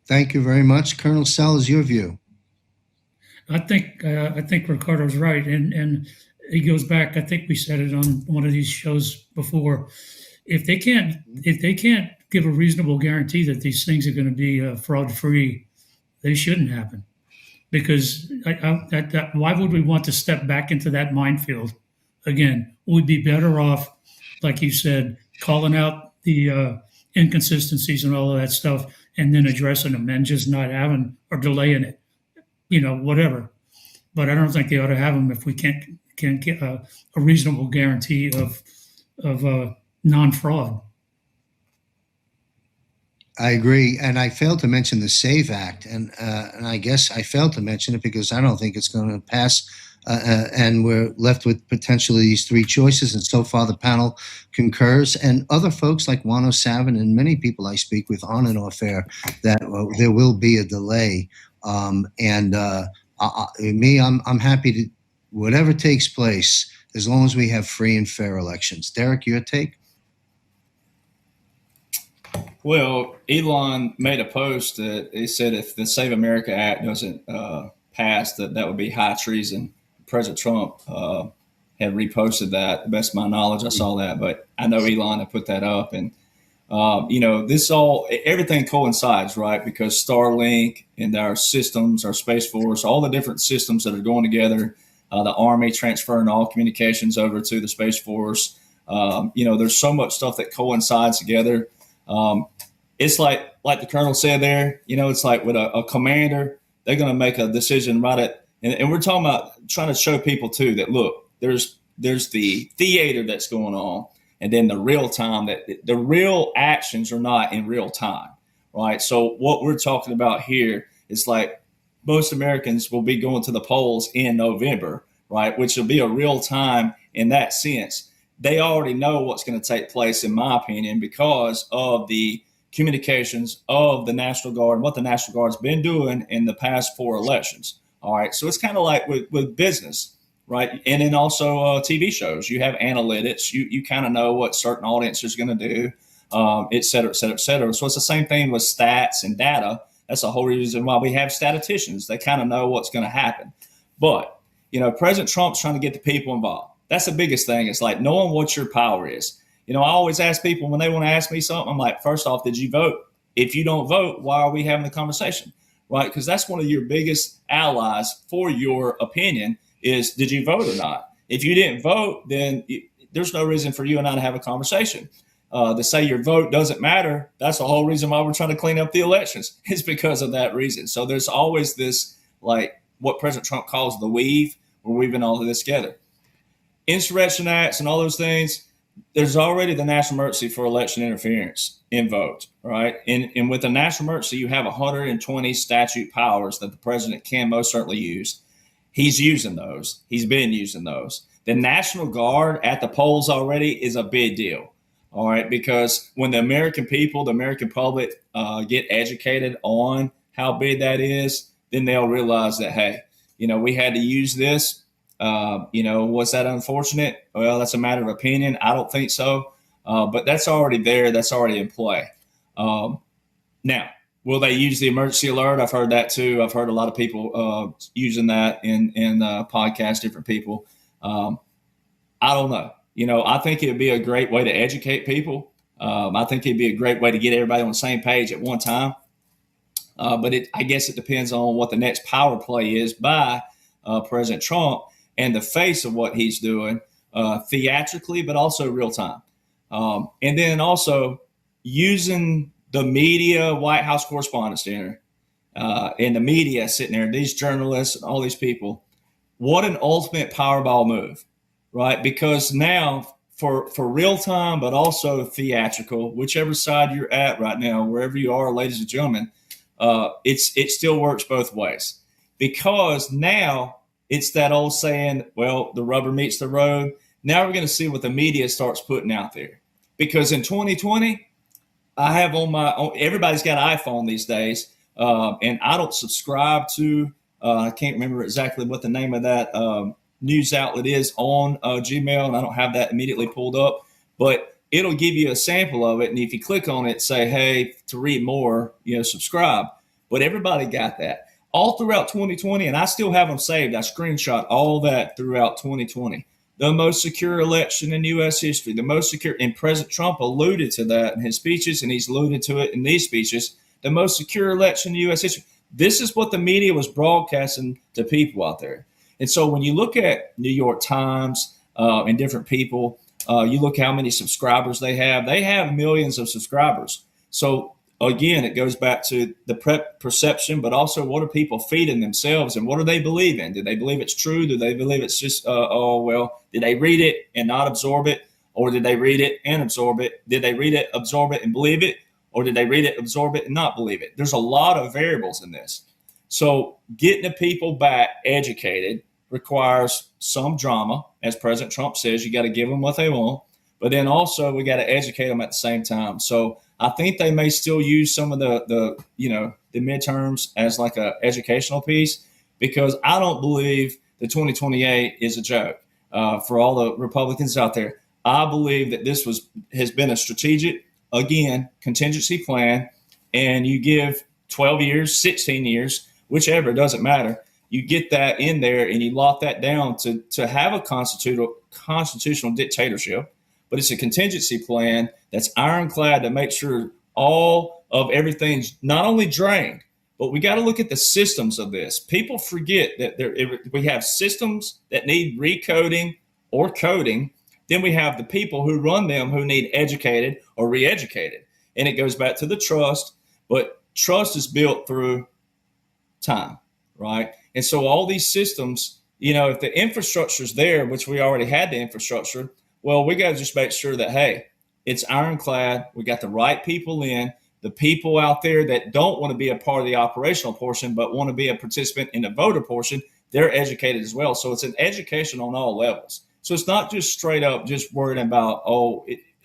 Thank you very much. Colonel Sell, is your view? I think Ricardo's right, and he goes back. I think we said it on one of these shows before. If they can't give a reasonable guarantee that these things are going to be fraud free, they shouldn't happen. Because why would we want to step back into that minefield again? We'd be better off, like you said, calling out the inconsistencies and all of that stuff, and then addressing them, and just not having or delaying it, whatever. But I don't think they ought to have them if we can't get a reasonable guarantee of non-fraud. I agree, and I failed to mention the SAVE Act, and I guess I failed to mention it because I don't think it's going to pass, and we're left with potentially these three choices, and so far the panel concurs, and other folks like Juan O'Savin and many people I speak with on and off air, that there will be a delay, I'm happy to, whatever takes place, as long as we have free and fair elections. Derek, your take? Well, Elon made a post that he said if the Save America Act doesn't pass, that would be high treason. President Trump had reposted that. To the best of my knowledge, I saw that, but I know Elon had put that up. And, everything coincides, right? Because Starlink and our systems, our Space Force, all the different systems that are going together, the Army transferring all communications over to the Space Force. There's so much stuff that coincides together. It's like the Colonel said there, it's like with a commander, they're going to make a decision right at, and we're talking about trying to show people too that, look, there's the theater that's going on, and then the real time, that the real actions are not in real time, right? So what we're talking about here is like most Americans will be going to the polls in November, right? Which will be a real time in that sense. They already know what's going to take place, in my opinion, because of the communications of the National Guard and what the National Guard's been doing in the past 4 elections. All right. So it's kind of like with business, right? And then also TV shows, you have analytics, you kind of know what certain audiences are going to do, et cetera, et cetera, et cetera. So it's the same thing with stats and data. That's the whole reason why we have statisticians. They kind of know what's going to happen. But, President Trump's trying to get the people involved. That's the biggest thing. It's like knowing what your power is. I always ask people when they want to ask me something, I'm like, first off, did you vote? If you don't vote, why are we having the conversation? Right? Because that's one of your biggest allies for your opinion is, did you vote or not? If you didn't vote, then there's no reason for you and I to have a conversation. To say your vote doesn't matter, that's the whole reason why we're trying to clean up the elections. It's because of that reason. So there's always this, like what President Trump calls the weave, we're weaving all of this together. Insurrection acts and all those things, there's already the national emergency for election interference in vote, right? And with the national emergency, you have 120 statute powers that the president can most certainly use. He's using those. He's been using those. The National Guard at the polls already is a big deal, all right? Because when the American people, the American public get educated on how big that is, then they'll realize that, hey, we had to use this. Was that unfortunate? Well, that's a matter of opinion. I don't think so. But that's already there. That's already in play. Now, will they use the emergency alert? I've heard that too. I've heard a lot of people using that in podcasts, different people. I don't know. I think it would be a great way to educate people. I think it'd be a great way to get everybody on the same page at one time. But I guess it depends on what the next power play is by President Trump and the face of what he's doing theatrically, but also real time. And then also using the media, White House Correspondents' Dinner, and the media sitting there, these journalists and all these people. What an ultimate Powerball move, right? Because now for real time, but also theatrical, whichever side you're at right now, wherever you are, ladies and gentlemen, it still works both ways. Because now it's that old saying, well, the rubber meets the road. Now we're going to see what the media starts putting out there. Because in 2020, I have on everybody's got an iPhone these days. And I don't subscribe to, I can't remember exactly what the name of that news outlet is on Gmail, and I don't have that immediately pulled up, but it'll give you a sample of it. And if you click on it, say, hey, to read more, subscribe. But everybody got that all throughout 2020, and I still have them saved. I screenshot all that throughout 2020. The most secure election in U.S. history, the most secure, and President Trump alluded to that in his speeches, and he's alluded to it in these speeches, the most secure election in U.S. history. This is what the media was broadcasting to people out there. And so when you look at New York Times and different people, you look how many subscribers they have millions of subscribers. So again, it goes back to the perception, but also what are people feeding themselves and what do they believe in? Do they believe it's true? Do they believe it's just, did they read it and not absorb it? Or did they read it and absorb it? Did they read it, absorb it, and believe it? Or did they read it, absorb it, and not believe it? There's a lot of variables in this. So getting the people back educated requires some drama. As President Trump says, you got to give them what they want. But then also we got to educate them at the same time. So I think they may still use some of the midterms as like a educational piece, because I don't believe the 2028 is a joke. For all the Republicans out there, I believe that this has been a strategic, again, contingency plan, and you give 12 years, 16 years, whichever, it doesn't matter. You get that in there and you lock that down to have a constitutional dictatorship. But it's a contingency plan that's ironclad to make sure all of everything's not only drained, but we got to look at the systems of this. People forget that we have systems that need recoding or coding. Then we have the people who run them who need educated or re-educated. And it goes back to the trust, but trust is built through time, right? And so all these systems, if the infrastructure is there, which we already had the infrastructure, well, we got to just make sure that, hey, it's ironclad. We got the right people in, the people out there that don't want to be a part of the operational portion, but want to be a participant in the voter portion, they're educated as well. So it's an education on all levels. So it's not just straight up just worrying about,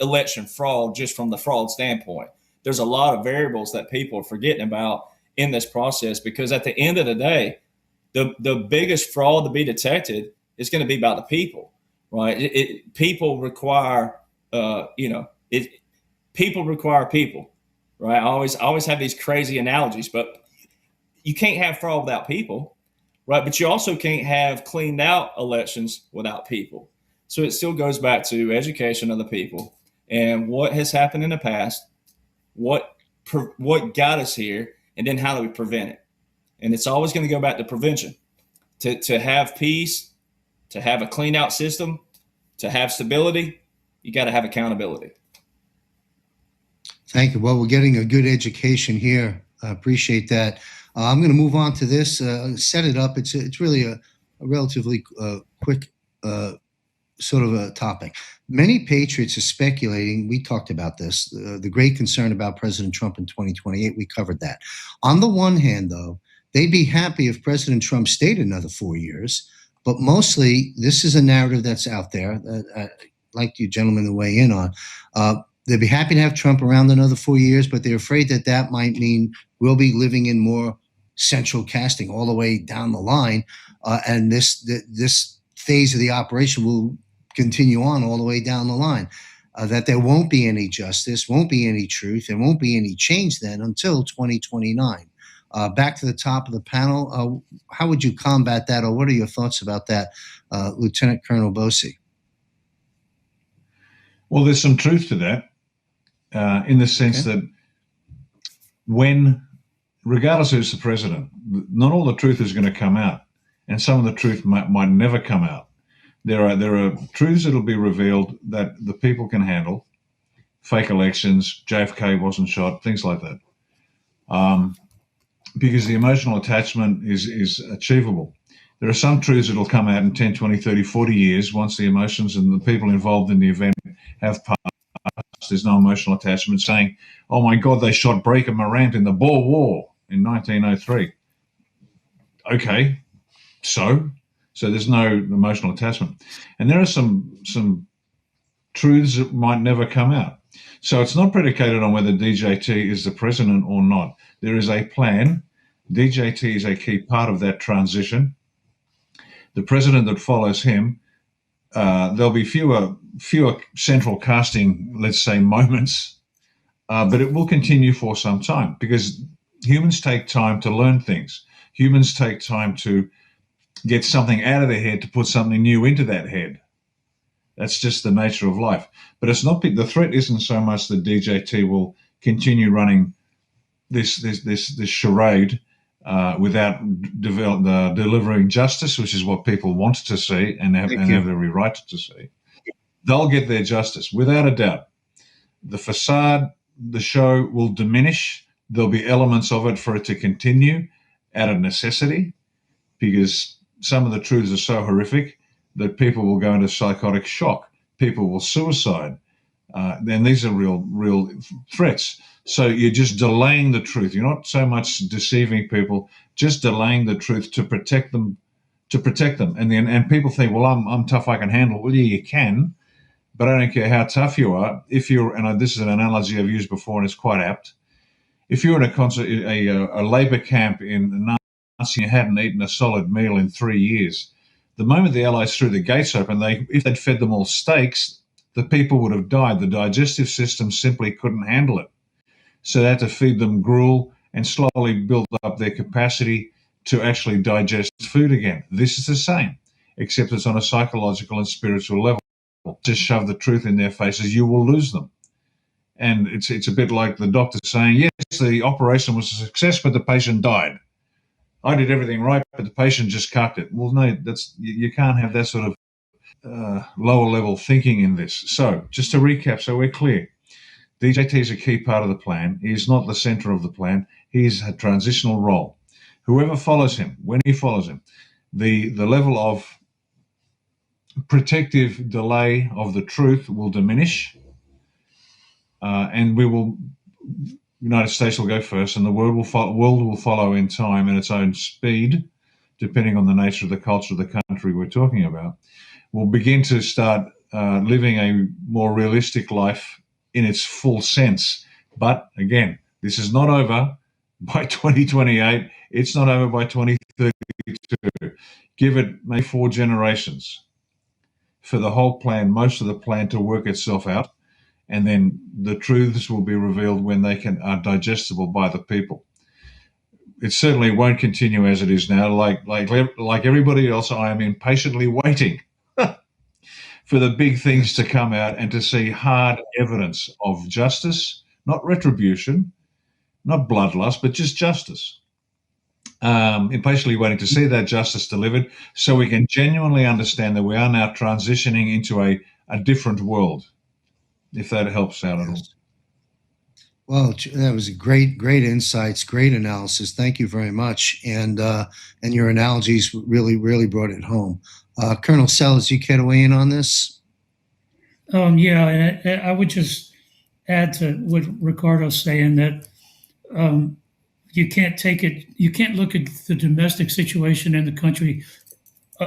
election fraud just from the fraud standpoint. There's a lot of variables that people are forgetting about in this process, because at the end of the day, the biggest fraud to be detected is going to be about the people. Right. People require, people require people. Right. I always have these crazy analogies, but you can't have fraud without people. Right. But you also can't have cleaned out elections without people. So it still goes back to education of the people and what has happened in the past, what got us here, and then how do we prevent it? And it's always going to go back to prevention. To have peace, to have a clean out system, to have stability, you got to have accountability. Thank you. Well, we're getting a good education here. I appreciate that. I'm going to move on to this, set it up. It's really a relatively quick sort of a topic. Many patriots are speculating. We talked about this, the great concern about President Trump in 2028. We covered that. On the one hand, though, they'd be happy if President Trump stayed another 4 years. But mostly, this is a narrative that's out there that I'd like you gentlemen to weigh in on. They'd be happy to have Trump around another 4 years, but they're afraid that might mean we'll be living in more central casting all the way down the line. And this phase of the operation will continue on all the way down the line. That there won't be any justice, won't be any truth, and won't be any change then until 2029. Back to the top of the panel, how would you combat that, or what are your thoughts about that, Lieutenant Colonel Bosey? Well, there's some truth to that, in the sense that regardless of who's the president, not all the truth is going to come out, and some of the truth might never come out. There are truths that will be revealed that the people can handle, fake elections, JFK wasn't shot, things like that. Because the emotional attachment is achievable. There are some truths that will come out in 10, 20, 30, 40 years once the emotions and the people involved in the event have passed. There's no emotional attachment, saying, oh my God, they shot Breaker Morant in the Boer War in 1903. Okay, so there's no emotional attachment. And there are some truths that might never come out. So it's not predicated on whether DJT is the president or not. There is a plan DJT is a key part of that transition. The president that follows him, there'll be fewer central casting, let's say, moments, but it will continue for some time because humans take time to learn things. Humans take time to get something out of their head to put something new into that head. That's just the nature of life. But it's not, the threat isn't so much that DJT will continue running this charade without delivering justice, which is what people want to see and have every right to see. They'll get their justice, without a doubt. The facade, the show will diminish. There'll be elements of it for it to continue out of necessity, because some of the truths are so horrific that people will go into psychotic shock. People will suicide. Then these are real threats. So you're just delaying the truth. You're not so much deceiving people, just delaying the truth to protect them. And people think, well, I'm tough, I can handle it. Well, yeah, you can, but I don't care how tough you are. And this is an analogy I've used before, and it's quite apt. If you're in a labor camp in Nazi, you hadn't eaten a solid meal in 3 years, the moment the Allies threw the gates open, if they'd fed them all steaks, the people would have died. The digestive system simply couldn't handle it. So they had to feed them gruel and slowly build up their capacity to actually digest food again. This is the same, except it's on a psychological and spiritual level. Just shove the truth in their faces, you will lose them. And it's a bit like the doctor saying, yes, the operation was a success, but the patient died. I did everything right, but the patient just cucked it. Well, no, you can't have that sort of lower level thinking in this. So just to recap, so we're clear, DJT is a key part of the plan. He is not the center of the plan. He is a transitional role. Whoever follows him, when he follows him, the level of protective delay of the truth will diminish, and United States will go first, and the world will follow in time in its own speed, depending on the nature of the culture of the country we're talking about. We'll begin to start living a more realistic life in its full sense. But again, this is not over by 2028. It's not over by 2032. Give it maybe 4 generations for the whole plan, most of the plan, to work itself out. And then the truths will be revealed when they are digestible by the people. It certainly won't continue as it is now. Like everybody else, I am impatiently waiting for the big things to come out and to see hard evidence of justice, not retribution, not bloodlust, but just justice. Impatiently waiting to see that justice delivered so we can genuinely understand that we are now transitioning into a different world, if that helps out at all. Well, that was great insights, great analysis. Thank you very much. And your analogies really brought it home. Colonel Sellers, you care to weigh in on this? Yeah, I would just add to what Ricardo's saying, that you can't look at the domestic situation in the country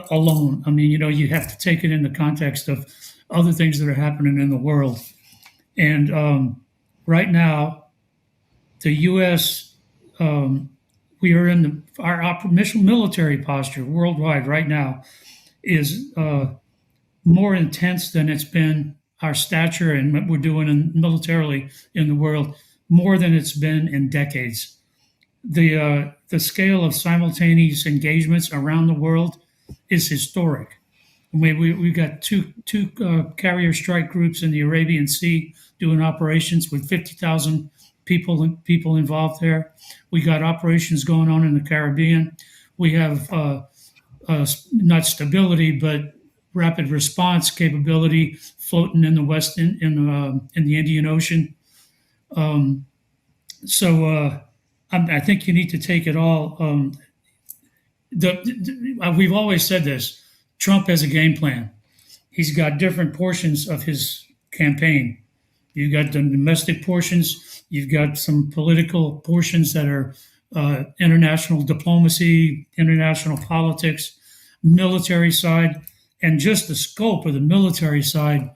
alone. I mean, you have to take it in the context of other things that are happening in the world. And right now, the U.S., we are in our military posture worldwide right now is more intense than it's been. Our stature and what we're doing militarily in the world, more than it's been in decades. The scale of simultaneous engagements around the world is historic. We've got two carrier strike groups in the Arabian Sea doing operations with 50,000 people involved there. We got operations going on in the Caribbean. We have not stability, but rapid response capability floating in the West in the Indian Ocean. So I think you need to take it all. We've always said this. Trump has a game plan. He's got different portions of his campaign. You've got the domestic portions. You've got some political portions that are international diplomacy, international politics, military side, and just the scope of the military side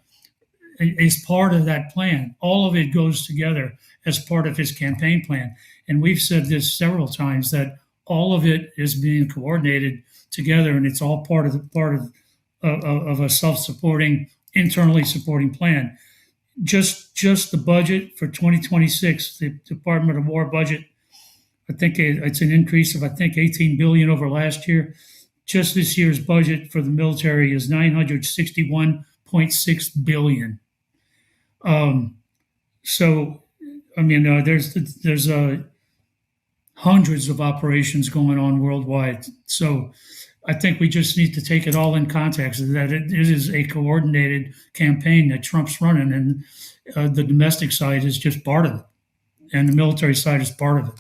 is part of that plan. All of it goes together as part of his campaign plan. And we've said this several times, that all of it is being coordinated together, and it's all part of a self-supporting, internally supporting plan. Just the budget for 2026, the Department of War budget, I think it's an increase of, I think, 18 billion over last year. Just this year's budget for the military is 961.6 billion. So, I mean, there's hundreds of operations going on worldwide. So I think we just need to take it all in context that it is a coordinated campaign that Trump's running, and the domestic side is just part of it, and the military side is part of it.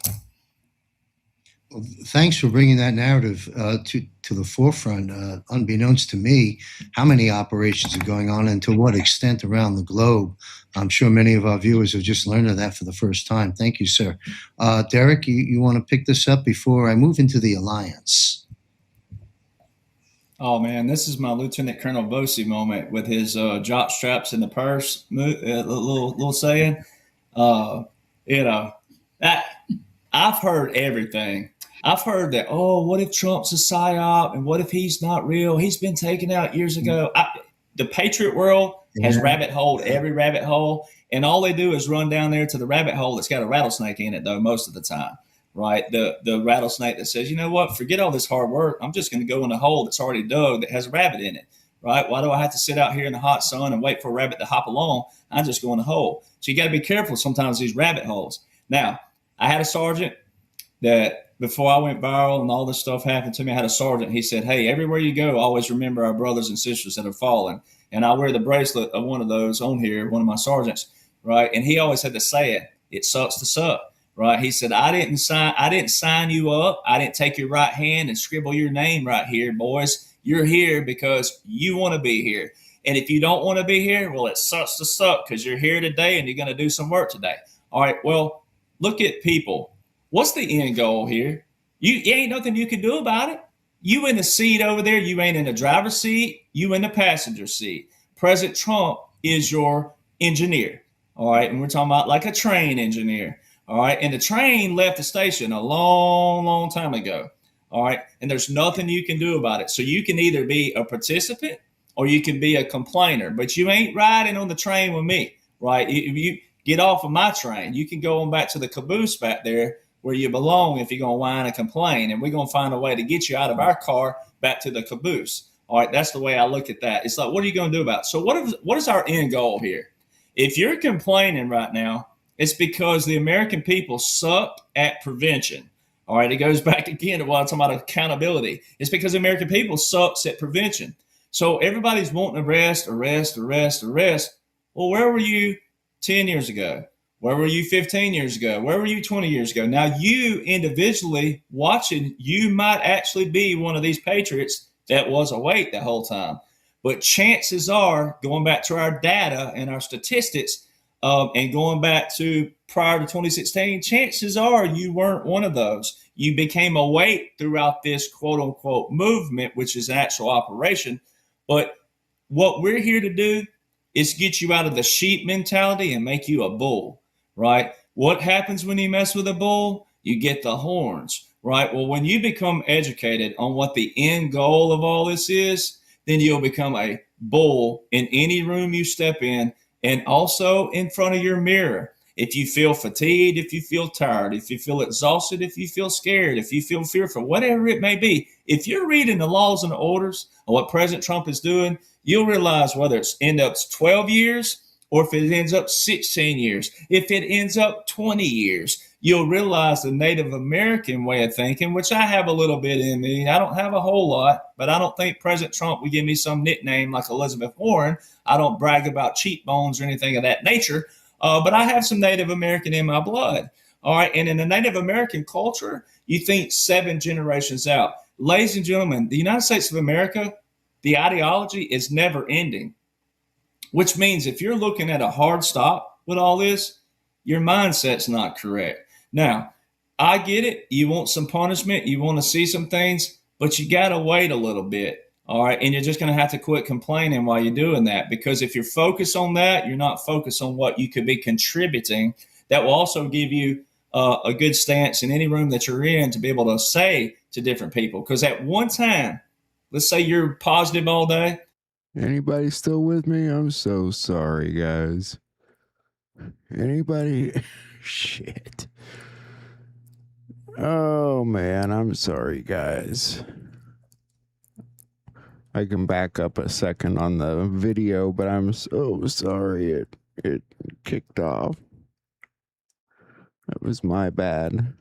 Well, thanks for bringing that narrative to the forefront. Unbeknownst to me, how many operations are going on and to what extent around the globe. I'm sure many of our viewers have just learned of that for the first time. Thank you, sir. Derek, you want to pick this up before I move into the alliance? Oh man, this is my Lieutenant Colonel Bosey moment with his jock straps in the purse little saying. That I've heard everything. I've heard that, oh, what if Trump's a psyop and what if he's not real? He's been taken out years ago. The Patriot world has rabbit holed every rabbit hole, and all they do is run down there to the rabbit hole that's got a rattlesnake in it, though, most of the time, right? The rattlesnake that says, you know what, forget all this hard work. I'm just going to go in a hole that's already dug that has a rabbit in it, right? Why do I have to sit out here in the hot sun and wait for a rabbit to hop along? I just go in a hole. So you got to be careful sometimes these rabbit holes. Now, I had a sergeant that before I went viral and all this stuff happened to me, I had a sergeant. He said, hey, everywhere you go, always remember our brothers and sisters that have fallen. And I wear the bracelet of one of those on here, one of my sergeants, right? And he always had to say it sucks to suck, right? He said, I didn't sign you up. I didn't take your right hand and scribble your name right here, boys. You're here because you want to be here. And if you don't want to be here, well, it sucks to suck because you're here today and you're going to do some work today. All right, well, look at people. What's the end goal here? You ain't nothing you can do about it. You in the seat over there, you ain't in the driver's seat, you in the passenger seat. President Trump is your engineer, all right? And we're talking about like a train engineer, all right? And the train left the station a long, long time ago, all right? And there's nothing you can do about it. So you can either be a participant or you can be a complainer, but you ain't riding on the train with me, right? If you get off of my train, you can go on back to the caboose back there where you belong if you're going to whine and complain. And we're going to find a way to get you out of our car back to the caboose. All right, that's the way I look at that. It's like, what are you going to do about it? So what is our end goal here? If you're complaining right now, it's because the American people suck at prevention. All right, it goes back again to what I'm talking about accountability. It's because the American people sucks at prevention. So everybody's wanting to arrest. Well, where were you 10 years ago? Where were you 15 years ago? Where were you 20 years ago? Now, you individually watching, you might actually be one of these patriots that was awake that whole time. But chances are, going back to our data and our statistics and going back to prior to 2016, chances are you weren't one of those. You became awake throughout this quote unquote movement, which is an actual operation. But what we're here to do is get you out of the sheep mentality and make you a bull. Right? What happens when you mess with a bull? You get the horns, right? Well, when you become educated on what the end goal of all this is, then you'll become a bull in any room you step in and also in front of your mirror. If you feel fatigued, if you feel tired, if you feel exhausted, if you feel scared, if you feel fearful, whatever it may be, if you're reading the laws and the orders of what President Trump is doing, you'll realize whether it's end up 12 years or if it ends up 16 years, if it ends up 20 years, you'll realize the Native American way of thinking, which I have a little bit in me. I don't have a whole lot, but I don't think President Trump would give me some nickname like Elizabeth Warren. I don't brag about cheekbones or anything of that nature, but I have some Native American in my blood. All right. And in the Native American culture, you think 7 generations out. Ladies and gentlemen, the United States of America, the ideology is never ending. Which means if you're looking at a hard stop with all this, your mindset's not correct. Now, I get it. You want some punishment. You want to see some things, but you got to wait a little bit. All right. And you're just going to have to quit complaining while you're doing that, because if you're focused on that, you're not focused on what you could be contributing. That will also give you a good stance in any room that you're in to be able to say to different people. Because at one time, let's say you're positive all day. Anybody still with me? I'm so sorry, guys. Anybody? Shit. Oh, man, I'm sorry, guys. I can back up a second on the video, but I'm so sorry it kicked off. That was my bad.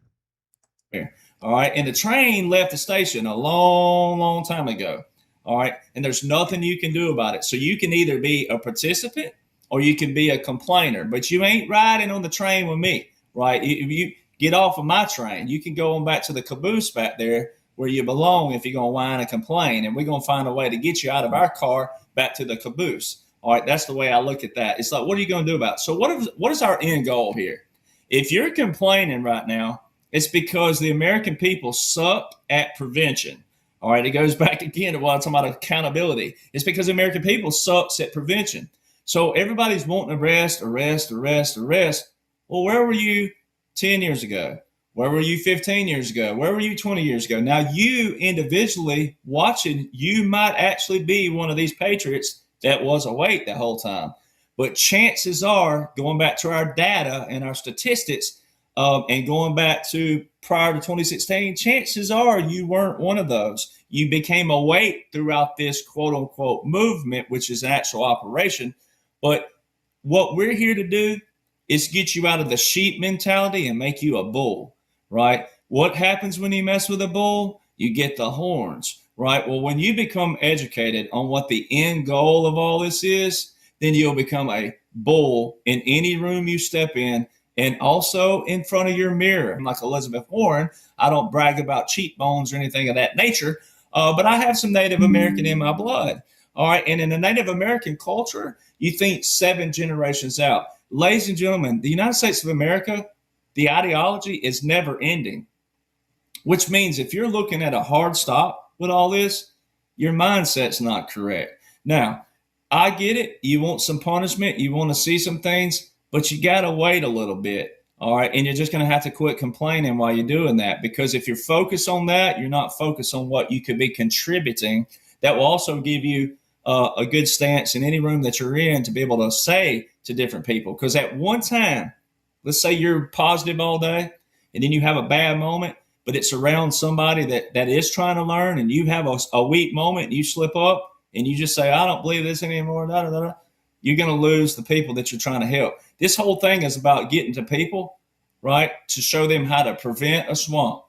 All right. And the train left the station a long, long time ago. All right. And there's nothing you can do about it. So you can either be a participant or you can be a complainer, but you ain't riding on the train with me, right? If you get off of my train, you can go on back to the caboose back there where you belong if you're going to whine and complain. And we're going to find a way to get you out of our car back to the caboose. All right. That's the way I look at that. It's like, what are you going to do about it? So what is our end goal here? If you're complaining right now, it's because the American people suck at prevention. All right, it goes back again to what I'm talking about accountability. It's because the American people sucks at prevention. So everybody's wanting to arrest. Well, where were you 10 years ago? Where were you 15 years ago? Where were you 20 years ago? Now you individually watching, you might actually be one of these patriots that was awake the whole time. But chances are, going back to our data and our statistics, and going back to prior to 2016, chances are you weren't one of those. You became awake throughout this quote unquote movement, which is an actual operation. But what we're here to do is get you out of the sheep mentality and make you a bull, right? What happens when you mess with a bull? You get the horns, right? Well, when you become educated on what the end goal of all this is, then you'll become a bull in any room you step in, and also in front of your mirror. Like Elizabeth Warren, I don't brag about cheekbones or anything of that nature, but I have some Native American in my blood. All right. And in the Native American culture, you think 7 generations out. Ladies and gentlemen, the United States of America, the ideology is never ending, which means if you're looking at a hard stop with all this, your mindset's not correct. Now, I get it. You want some punishment. You want to see some things, but you got to wait a little bit. All right. And you're just going to have to quit complaining while you're doing that, because if you're focused on that, you're not focused on what you could be contributing. That will also give you a good stance in any room that you're in to be able to say to different people. Because at one time, let's say you're positive all day and then you have a bad moment, but it's around somebody that is trying to learn, and you have a weak moment and you slip up, and you just say, I don't believe this anymore, you're going to lose the people that you're trying to help. This whole thing is about getting to people, right, to show them how to prevent a swamp,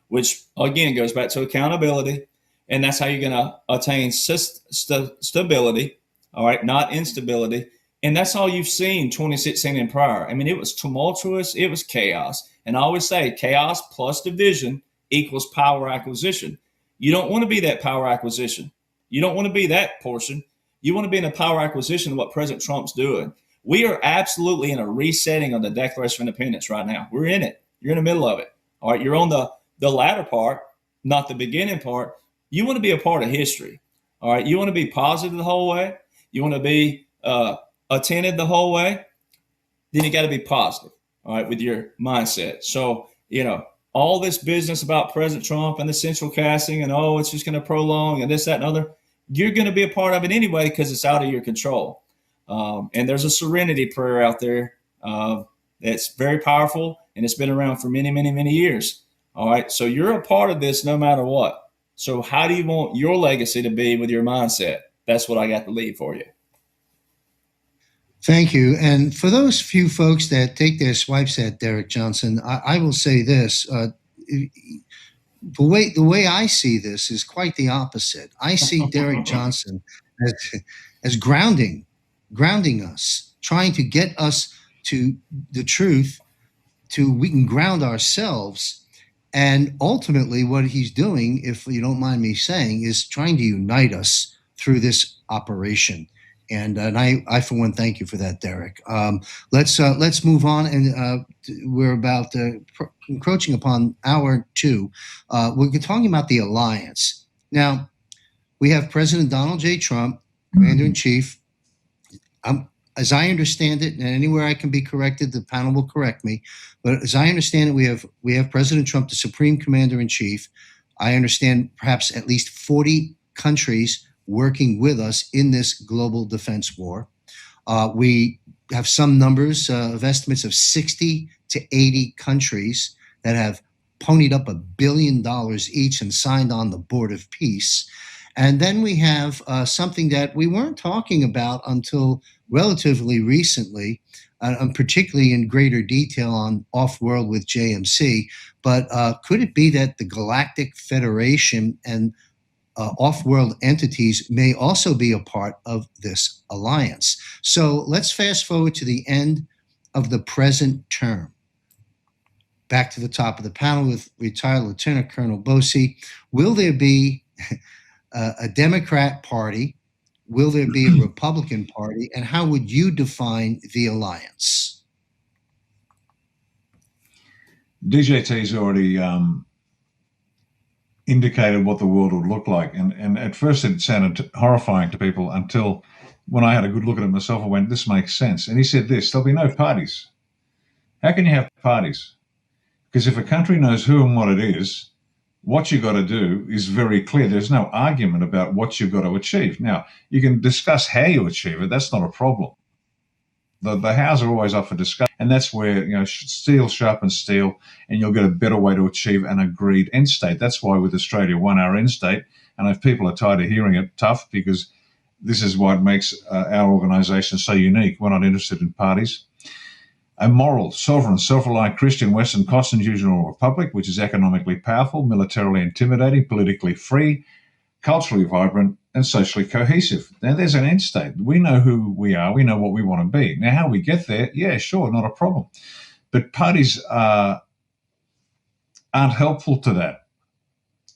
which, again, goes back to accountability. And that's how you're going to attain stability, all right, not instability. And that's all you've seen 2016 and prior. I mean, it was tumultuous. It was chaos. And I always say chaos plus division equals power acquisition. You don't want to be that power acquisition. You don't want to be that portion. You want to be in a power acquisition of what President Trump's doing. We are absolutely in a resetting of the Declaration of Independence right now. We're in it. You're in the middle of it. All right. You're on the latter part, not the beginning part. You want to be a part of history. All right. You want to be positive the whole way. You want to be attentive the whole way. Then you got to be positive. All right. With your mindset. So, all this business about President Trump and the central casting and, it's just going to prolong and this, that, and other, you're going to be a part of it anyway because it's out of your control. And there's a serenity prayer out there that's very powerful, and it's been around for many, many, many years. All right. So you're a part of this no matter what. So how do you want your legacy to be with your mindset? That's what I got to leave for you. Thank you. And for those few folks that take their swipes at Derek Johnson, I will say this. The way I see this is quite the opposite. I see Derek Johnson as grounding us, trying to get us to the truth, we can ground ourselves. And ultimately what he's doing, if you don't mind me saying, is trying to unite us through this operation. And I, for one, thank you for that, Derek. Let's move on, and we're about encroaching upon hour 2. We're talking about the alliance. Now, we have President Donald J. Trump, Commander-in-Chief. as I understand it, and anywhere I can be corrected, the panel will correct me. But as I understand it, we have President Trump, the Supreme Commander-in-Chief. I understand perhaps at least 40 countries working with us in this global defense war. We have some numbers of estimates of 60 to 80 countries that have ponied up $1 billion each and signed on the Board of Peace. And then we have something that we weren't talking about until relatively recently, particularly in greater detail on Off-World with JMC. But could it be that the Galactic Federation and off-world entities may also be a part of this alliance? So let's fast forward to the end of the present term. Back to the top of the panel with retired Lieutenant Colonel Bosey. Will there be a Democrat party? Will there be a Republican party? And how would you define the alliance? DJT's already indicated what the world would look like. And at first it sounded horrifying to people until when I had a good look at it myself, I went, this makes sense. And he said this, there'll be no parties. How can you have parties? Because if a country knows who and what it is, what you got to do is very clear. There's no argument about what you've got to achieve. Now, you can discuss how you achieve it. That's not a problem. The hows are always up for discussion. And that's where, steel sharpens steel, and you'll get a better way to achieve an agreed end state. That's why with Australia 1, our end state, and if people are tired of hearing it, tough, because this is what makes our organisation so unique. We're not interested in parties. A moral, sovereign, self-reliant Christian Western constitutional republic, which is economically powerful, militarily intimidating, politically free, culturally vibrant, and socially cohesive. Now, there's an end state. We know who we are. We know what we want to be. Now, how we get there, yeah, sure, not a problem. But parties aren't helpful to that.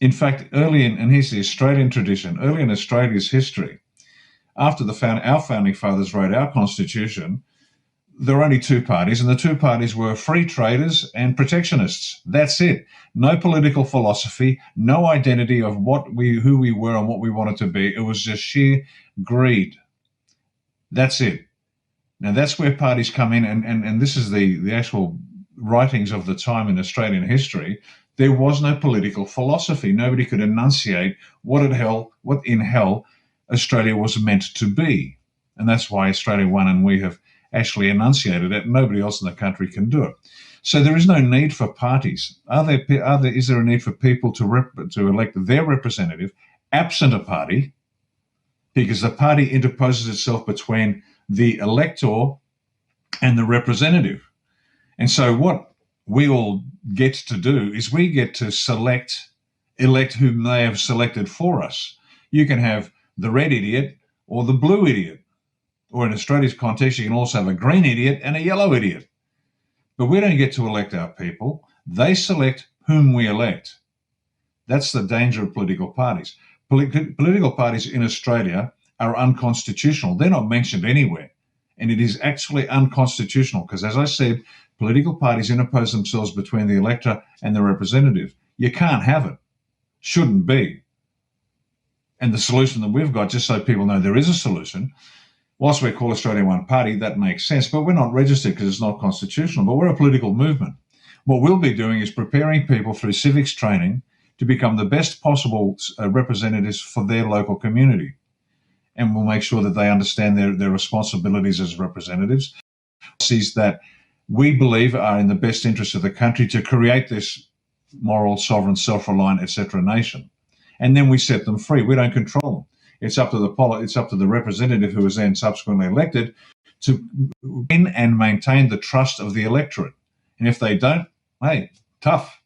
In fact, and here's the Australian tradition, early in Australia's history, after our founding fathers wrote our constitution, there were only two parties, and the two parties were free traders and protectionists. That's it. No political philosophy, no identity of who we were and what we wanted to be. It was just sheer greed. That's it. Now, that's where parties come in, and this is the actual writings of the time in Australian history. There was no political philosophy. Nobody could enunciate what in hell Australia was meant to be. And that's why Australia 1 and we have actually enunciated it. Nobody else in the country can do it. So there is no need for parties. Is there a need for people to elect their representative absent a party? Because the party interposes itself between the elector and the representative. And so what we all get to do is we get to elect whom they have selected for us. You can have the red idiot or the blue idiot. Or in Australia's context, you can also have a green idiot and a yellow idiot. But we don't get to elect our people. They select whom we elect. That's the danger of political parties. Political parties in Australia are unconstitutional. They're not mentioned anywhere. And it is actually unconstitutional because, as I said, political parties interpose themselves between the elector and the representative. You can't have it. Shouldn't be. And the solution that we've got, just so people know there is a solution, whilst we call Australia 1 party, that makes sense, but we're not registered because it's not constitutional, but we're a political movement. What we'll be doing is preparing people through civics training to become the best possible representatives for their local community. And we'll make sure that they understand their responsibilities as representatives. Policies that we believe are in the best interest of the country to create this moral, sovereign, self-reliant, etc. nation. And then we set them free. We don't control them. It's up to the representative who is then subsequently elected to win and maintain the trust of the electorate. And if they don't, hey, tough.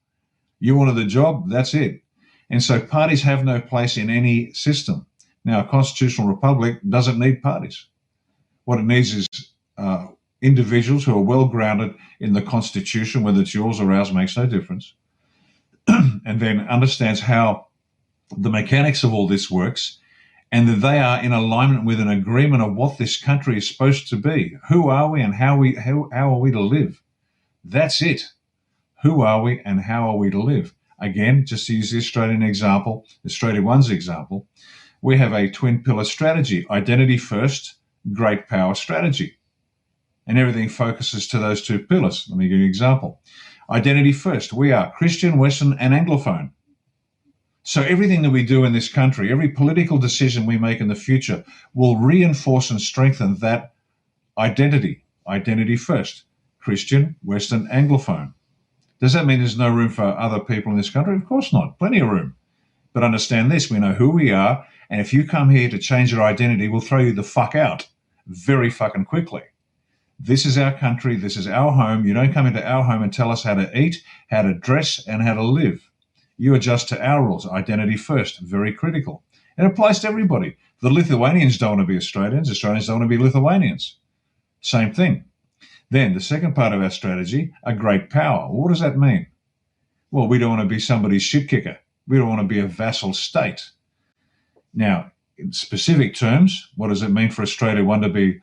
You wanted the job, that's it. And so parties have no place in any system. Now, a constitutional republic doesn't need parties. What it needs is individuals who are well-grounded in the Constitution, whether it's yours or ours makes no difference, and then understands how the mechanics of all this works, and that they are in alignment with an agreement of what this country is supposed to be. Who are we and how are we to live? That's it. Who are we and how are we to live? Again, just to use the Australian example, Australia 1's example, we have a twin pillar strategy, identity first, great power strategy. And everything focuses to those two pillars. Let me give you an example. Identity first. We are Christian, Western, and Anglophone. So everything that we do in this country, every political decision we make in the future will reinforce and strengthen that identity. Identity first. Christian, Western, Anglophone. Does that mean there's no room for other people in this country? Of course not. Plenty of room. But understand this, we know who we are, and if you come here to change your identity, we'll throw you the fuck out very fucking quickly. This is our country. This is our home. You don't come into our home and tell us how to eat, how to dress, and how to live. You adjust to our rules. Identity first. Very critical. It applies to everybody. The Lithuanians don't want to be Australians. Australians don't want to be Lithuanians. Same thing. Then the second part of our strategy, a great power. What does that mean? Well, we don't want to be somebody's shit kicker. We don't want to be a vassal state. Now, in specific terms, what does it mean for Australia to be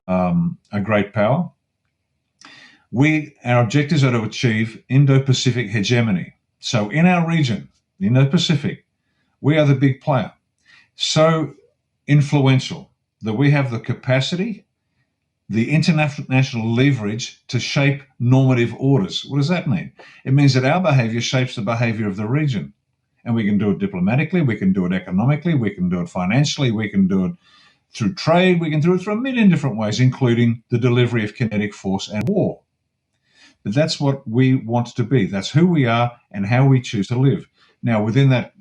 a great power? Our objectives are to achieve Indo-Pacific hegemony. So in our region, the Indo-Pacific, we are the big player. So influential that we have the capacity, the international leverage to shape normative orders. What does that mean? It means that our behavior shapes the behavior of the region. And we can do it diplomatically, we can do it economically, we can do it financially, we can do it through trade, we can do it through a million different ways, including the delivery of kinetic force and war. But that's what we want to be. That's who we are and how we choose to live. Now, within that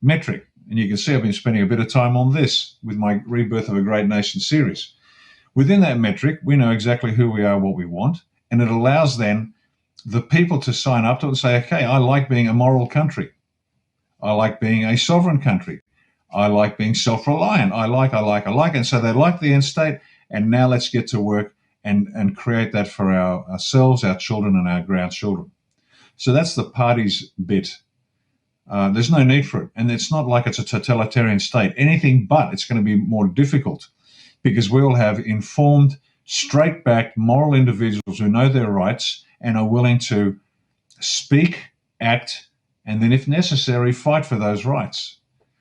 metric, and you can see I've been spending a bit of time on this with my Rebirth of a Great Nation series. Within that metric, we know exactly who we are, what we want, and it allows then the people to sign up to it and say, okay, I like being a moral country. I like being a sovereign country. I like being self-reliant. I like. And so they like the end state. And now let's get to work and create that for ourselves, our children, and our grandchildren. So that's the party's bit. There's no need for it. And it's not like it's a totalitarian state. Anything but. It's going to be more difficult because we will have informed, straight-backed, moral individuals who know their rights and are willing to speak, act, and then, if necessary, fight for those rights.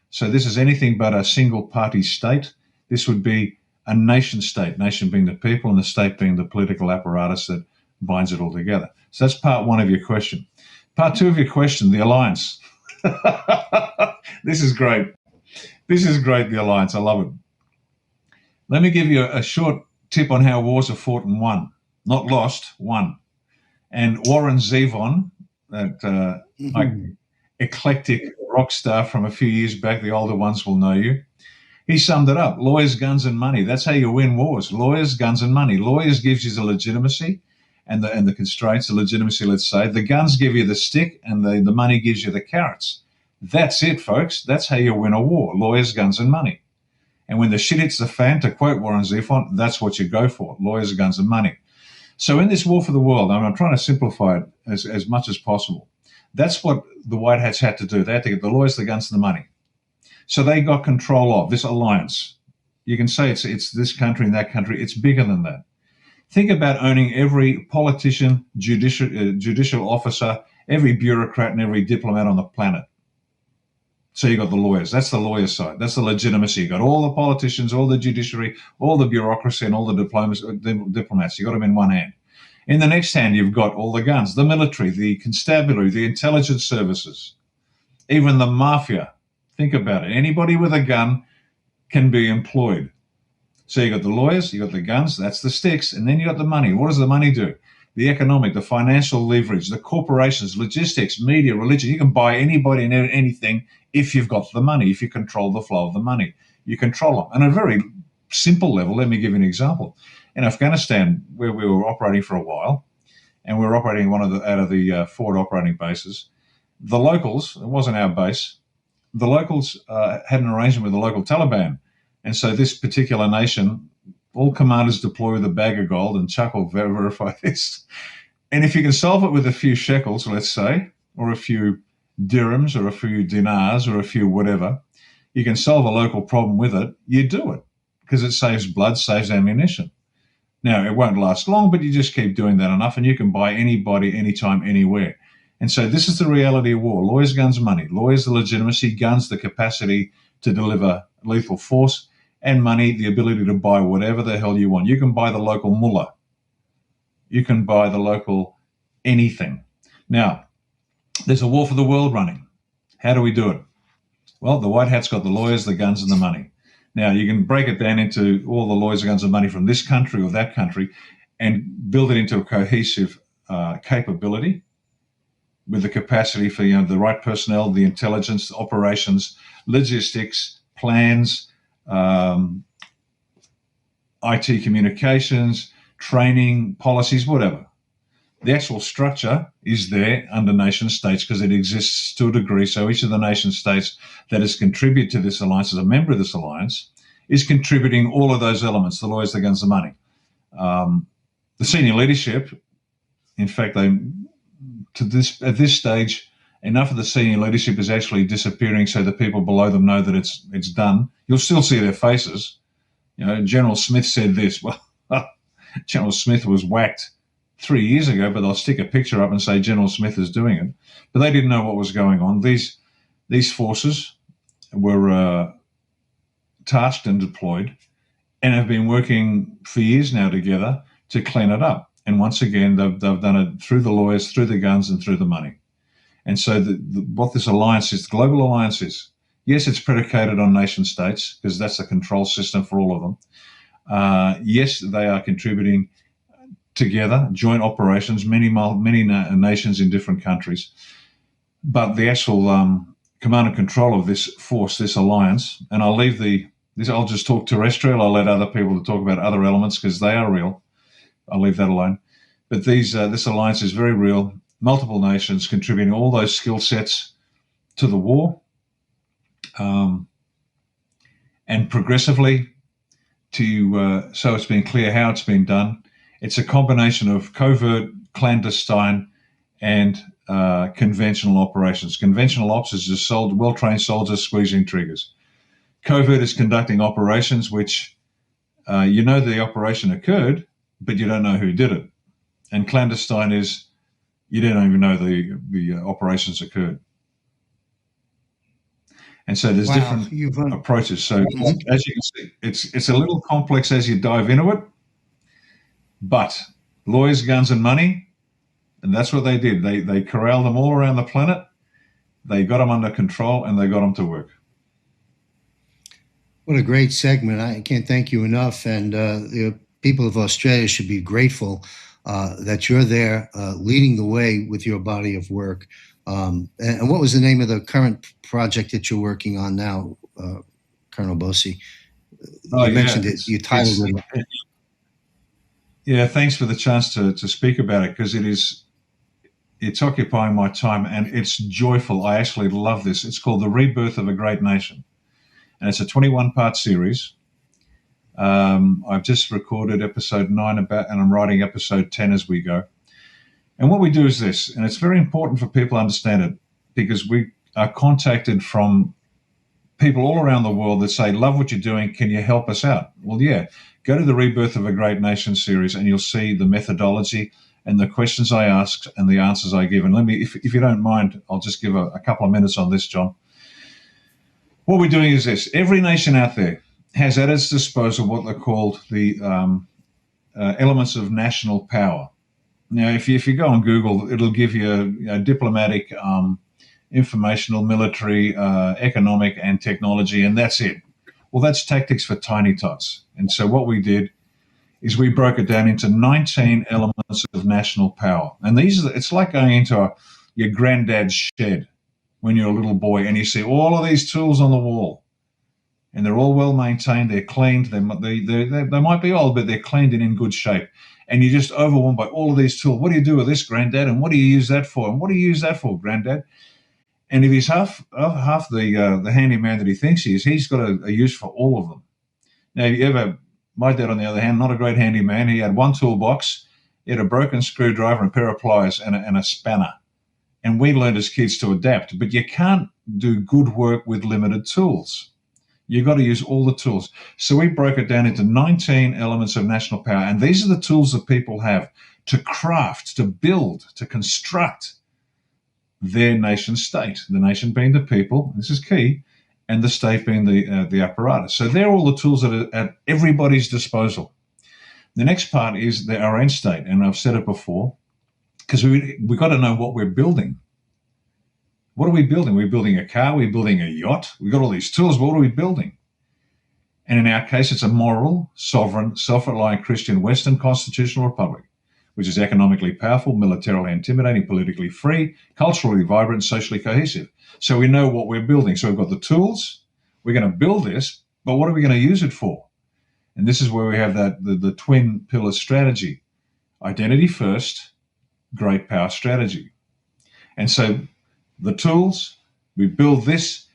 So this is anything but a single-party state. This would be a nation-state, nation being the people and the state being the political apparatus that binds it all together. So that's part one of your question. Part two of your question, the alliance. This is great. This is great, the alliance. I love it. Let me give you a short tip on how wars are fought and won. Not lost, won. And Warren Zevon, that eclectic rock star from a few years back, the older ones will know you. He summed it up. Lawyers, guns, and money. That's how you win wars. Lawyers, guns, and money. Lawyers gives you the legitimacy and the constraints, the legitimacy, let's say. The guns give you the stick and the money gives you the carrots. That's it, folks. That's how you win a war. Lawyers, guns, and money. And when the shit hits the fan, to quote Warren Zevon, that's what you go for. Lawyers, guns, and money. So in this war for the world, I'm trying to simplify it as much as possible. That's what the White Hats had to do. They had to get the lawyers, the guns, and the money. So they got control of this alliance. You can say it's this country and that country. It's bigger than that. Think about owning every politician, judicial officer, every bureaucrat, and every diplomat on the planet. So you got the lawyers. That's the lawyer side. That's the legitimacy. You got all the politicians, all the judiciary, all the bureaucracy, and all the diplomats. You got them in one hand. In the next hand, you've got all the guns, the military, the constabulary, the intelligence services, even the mafia. Think about it. Anybody with a gun can be employed. So you got the lawyers, you got the guns, that's the sticks, and then you got the money. What does the money do? The economic, the financial leverage, the corporations, logistics, media, religion. You can buy anybody and anything if you've got the money, if you control the flow of the money. You control them. And at a very simple level, let me give you an example. In Afghanistan, where we were operating for a while, and we were operating out of the forward operating bases, the locals, it wasn't our base, the locals had an arrangement with the local Taliban. And so this particular nation, all commanders deploy with a bag of gold, and Chuck will verify this. And if you can solve it with a few shekels, let's say, or a few dirhams or a few dinars or a few whatever, you can solve a local problem with it, you do it because it saves blood, saves ammunition. Now, it won't last long, but you just keep doing that enough and you can buy anybody, anytime, anywhere. And so this is the reality of war. Lawyers, guns, money. Lawyers, the legitimacy. Guns, the capacity to deliver lethal force. And money, the ability to buy whatever the hell you want. You can buy the local mullah. you can buy the local anything. Now, there's a war for the world running. How do we do it? Well, the white hat's got the lawyers, the guns, and the money. Now, you can break it down into all the lawyers, the guns, and money from this country or that country and build it into a cohesive capability with the capacity for the right personnel, the intelligence, operations, logistics, plans, IT communications, training, policies, whatever. The actual structure is there under nation states because it exists to a degree. So each of the nation states that has contributed to this alliance as a member of this alliance is contributing all of those elements, the lawyers, the guns, the money. The senior leadership, in fact, at this stage, enough of the senior leadership is actually disappearing so the people below them know that it's done. You'll still see their faces. General Smith said this. Well, General Smith was whacked 3 years ago, but they'll stick a picture up and say General Smith is doing it. But they didn't know what was going on. These forces were tasked and deployed and have been working for years now together to clean it up. And once again, they've done it through the lawyers, through the guns, and through the money. And so what this alliance is, the global alliance is, yes, it's predicated on nation states because that's the control system for all of them. Yes, they are contributing together, joint operations, many nations in different countries. But the actual command and control of this force, this alliance, and I'll leave I'll just talk terrestrial. I'll let other people talk about other elements because they are real. I'll leave that alone. But this alliance is very real. Multiple nations contributing all those skill sets to the war, and progressively so it's been clear how it's been done. It's a combination of covert, clandestine, and conventional operations. Conventional ops is just well-trained soldiers squeezing triggers. Covert is conducting operations which the operation occurred, but you don't know who did it. And clandestine is you don't even know the operations occurred. And so there's different approaches. So as you can see, it's a little complex as you dive into it, but lawyers, guns, and money, and that's what they did. They corralled them all around the planet. They got them under control, and they got them to work. What a great segment. I can't thank you enough. And the people of Australia should be grateful that you're there leading the way with your body of work. And what was the name of the current project that you're working on now, Colonel Bossi? You mentioned it. You titled it. Yeah, thanks for the chance to speak about it because it's occupying my time and it's joyful. I actually love this. It's called The Rebirth of a Great Nation. And it's a 21-part series. I've just recorded episode 9 and I'm writing episode 10 as we go. And what we do is this, and it's very important for people to understand it because we are contacted from people all around the world that say, love what you're doing, can you help us out? Well, yeah, go to the Rebirth of a Great Nation series and you'll see the methodology and the questions I ask and the answers I give. And let me, if you don't mind, I'll just give a couple of minutes on this, John. What we're doing is this. Every nation out there has at its disposal what they're called the elements of national power. Now, if you go on Google, it'll give you diplomatic, informational, military, economic, and technology, and that's it. Well, that's tactics for tiny tots. And so what we did is we broke it down into 19 elements of national power. And it's like going into your granddad's shed when you're a little boy and you see all of these tools on the wall. And they're all well maintained, they're cleaned, they might be old, but they're cleaned and in good shape. And you're just overwhelmed by all of these tools. What do you do with this, Granddad? And what do you use that for? And what do you use that for, Granddad? And if he's half the handyman that he thinks he is, he's got a use for all of them. Now, my dad, on the other hand, not a great handyman. He had one toolbox, he had a broken screwdriver and a pair of pliers and a spanner. And we learned as kids to adapt. But you can't do good work with limited tools. You've got to use all the tools. So we broke it down into 19 elements of national power. And these are the tools that people have to craft, to build, to construct their nation state. The nation being the people, this is key, and the state being the apparatus. So they're all the tools that are at everybody's disposal. The next part is our end state, and I've said it before, because we got to know what we're building. What are we building? We're building a car, we're building a yacht, we've got all these tools, but what are we building? And in our case, it's a moral, sovereign, self-reliant Christian Western constitutional republic, which is economically powerful, militarily intimidating, politically free, culturally vibrant, socially cohesive. So we know what we're building. So we've got the tools, we're going to build this, but what are we going to use it for? And this is where we have the twin pillar strategy. Identity first, great power strategy. And so the tools, we build this,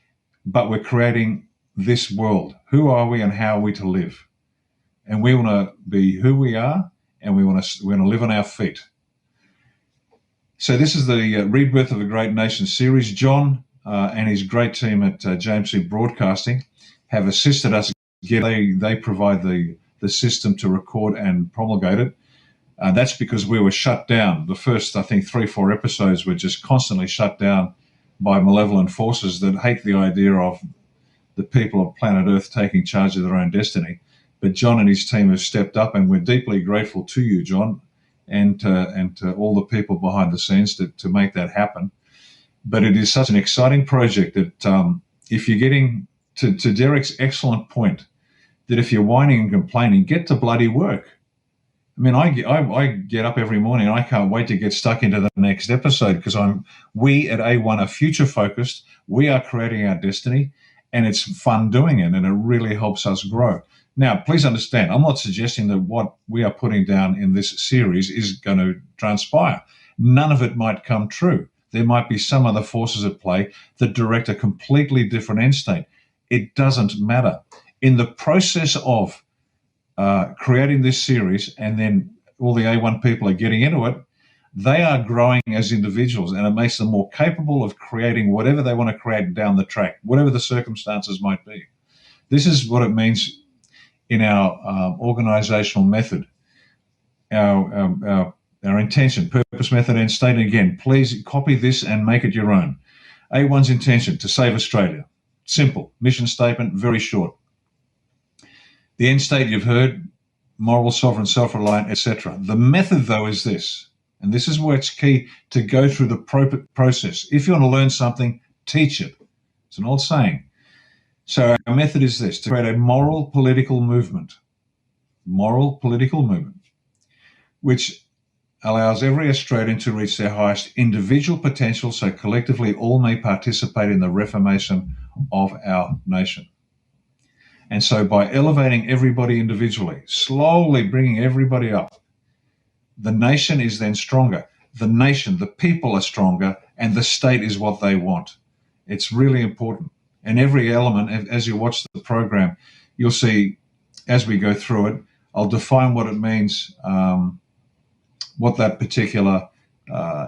but we're creating this world. Who are we and how are we to live? And we want to be who we are, and we want to live on our feet. So this is the Rebirth of a Great Nation series. John and his great team at JMC Broadcasting have assisted us. They provide the system to record and promulgate it. That's because we were shut down. The first, I think, 3-4 episodes were just constantly shut down by malevolent forces that hate the idea of the people of planet Earth taking charge of their own destiny. But John and his team have stepped up, and we're deeply grateful to you, John, and to all the people behind the scenes to make that happen. But it is such an exciting project that if you're getting to Derek's excellent point, that if you're whining and complaining, get to bloody work. I mean, I get up every morning and I can't wait to get stuck into the next episode, because we at A1 are future focused. We are creating our destiny, and it's fun doing it, and it really helps us grow. Now, please understand, I'm not suggesting that what we are putting down in this series is going to transpire. None of it might come true. There might be some other forces at play that direct a completely different end state. It doesn't matter. In the process of creating this series, and then all the A1 people are getting into it, they are growing as individuals, and it makes them more capable of creating whatever they want to create down the track, whatever the circumstances might be. This is what it means in our organizational method, our intention, purpose, method, and state. And again, please copy this and make it your own. A1's intention: to save Australia. Simple. Mission statement, very short. The end state you've heard: moral, sovereign, self-reliant, etc. The method, though, is this, and this is where it's key to go through the process. If you want to learn something, teach it. It's an old saying. So our method is this: to create a moral political movement, which allows every Australian to reach their highest individual potential, so collectively all may participate in the reformation of our nation. And so by elevating everybody individually, slowly bringing everybody up, the nation is then stronger. The nation, the people are stronger, and the state is what they want. It's really important. And every element, as you watch the program, you'll see as we go through it, I'll define what it means, what that particular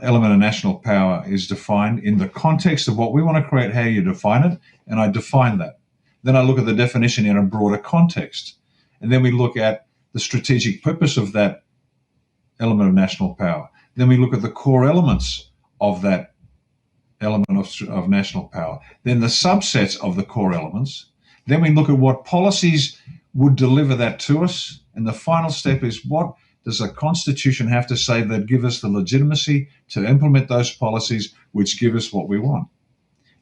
element of national power is defined in the context of what we want to create, how you define it, and I define that. Then I look at the definition in a broader context. And then we look at the strategic purpose of that element of national power. Then we look at the core elements of that element of national power. Then the subsets of the core elements. Then we look at what policies would deliver that to us. And the final step is, what does a constitution have to say that give us the legitimacy to implement those policies which give us what we want?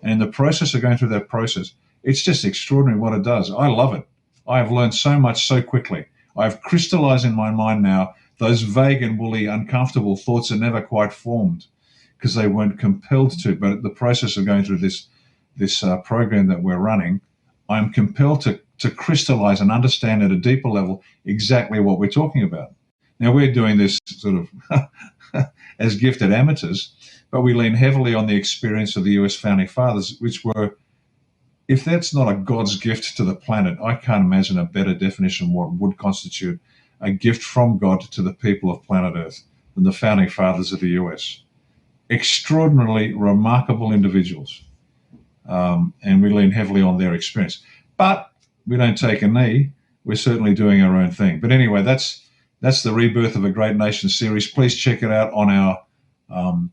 And in the process of going through that process, it's just extraordinary what it does. I love it. I have learned so much so quickly. I've crystallized in my mind now those vague and woolly, uncomfortable thoughts are never quite formed because they weren't compelled to. But the process of going through this program that we're running, I'm compelled to crystallize and understand at a deeper level exactly what we're talking about. Now, we're doing this sort of as gifted amateurs, but we lean heavily on the experience of the US Founding Fathers, which were, if that's not a God's gift to the planet, I can't imagine a better definition of what would constitute a gift from God to the people of planet Earth than the Founding Fathers of the US. Extraordinarily remarkable individuals, and we lean heavily on their experience. But we don't take a knee. We're certainly doing our own thing. But anyway, that's the Rebirth of a Great Nation series. Please check it out on our on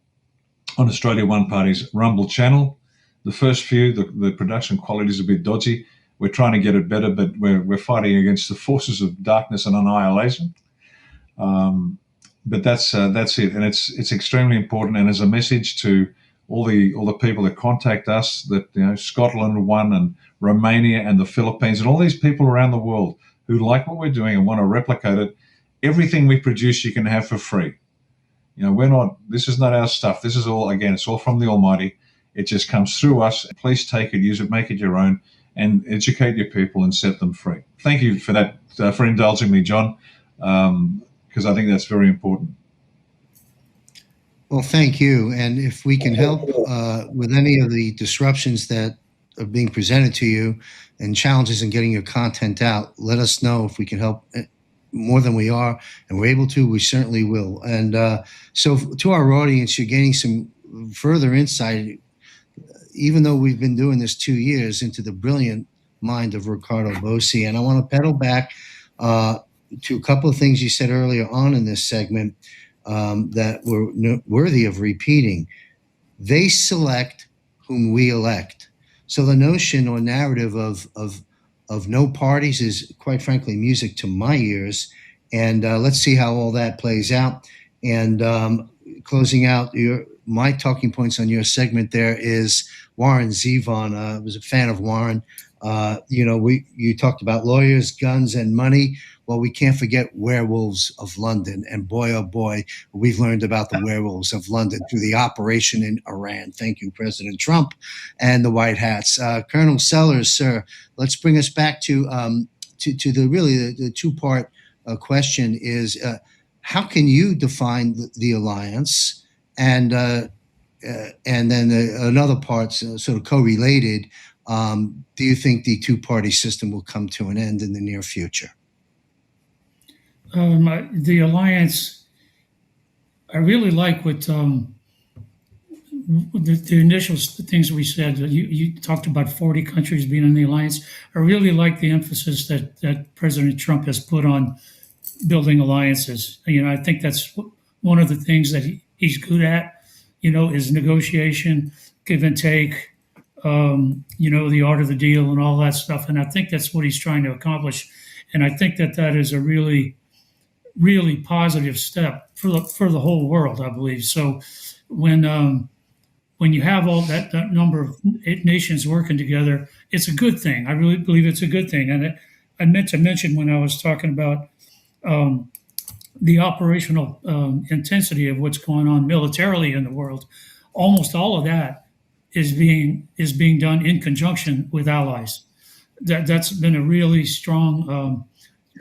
Australia One Party's Rumble channel. The first few, the production quality is a bit dodgy. We're trying to get it better, but we're fighting against the forces of darkness and annihilation. But that's it, and it's extremely important. And as a message to all the people that contact us, that Scotland won, and Romania and the Philippines, and all these people around the world who like what we're doing and want to replicate it. Everything we produce, you can have for free. This is not our stuff. This is all, again, it's all from the Almighty. It just comes through us. Please take it, use it, make it your own, and educate your people and set them free. Thank you for that, for indulging me, John, because I think that's very important. Well, thank you. And if we can help with any of the disruptions that are being presented to you and challenges in getting your content out, let us know. If we can help more than we are and we're able to, we certainly will. And so to our audience, you're gaining some further insight, even though we've been doing this 2 years, into the brilliant mind of Ricardo Bossi. And I want to pedal back to a couple of things you said earlier on in this segment that were worthy of repeating. They select whom we elect. So the notion or narrative of no parties is, quite frankly, music to my ears. And let's see how all that plays out. And closing out my talking points on your segment there is Warren Zevon. I was a fan of Warren. You talked about lawyers, guns, and money. Well, we can't forget Werewolves of London. And boy, oh boy, we've learned about the Werewolves of London through the operation in Iran. Thank you, President Trump and the White Hats. Colonel Sellers, sir, let's bring us back to the two-part question is, how can you define the alliance? And then another part, sort of co-related, do you think the two-party system will come to an end in the near future? The alliance, I really like what the initial things we said. You talked about 40 countries being in the alliance. I really like the emphasis that President Trump has put on building alliances. I think that's one of the things that he's good at, is negotiation, give and take, the art of the deal and all that stuff. And I think that's what he's trying to accomplish. And I think that is a really positive step for the whole world, I believe. So when you have all that number of nations working together, it's a good thing. I really believe it's a good thing. And I meant to mention when I was talking about the operational intensity of what's going on militarily in the world, almost all of that is being done in conjunction with allies. That's been a really strong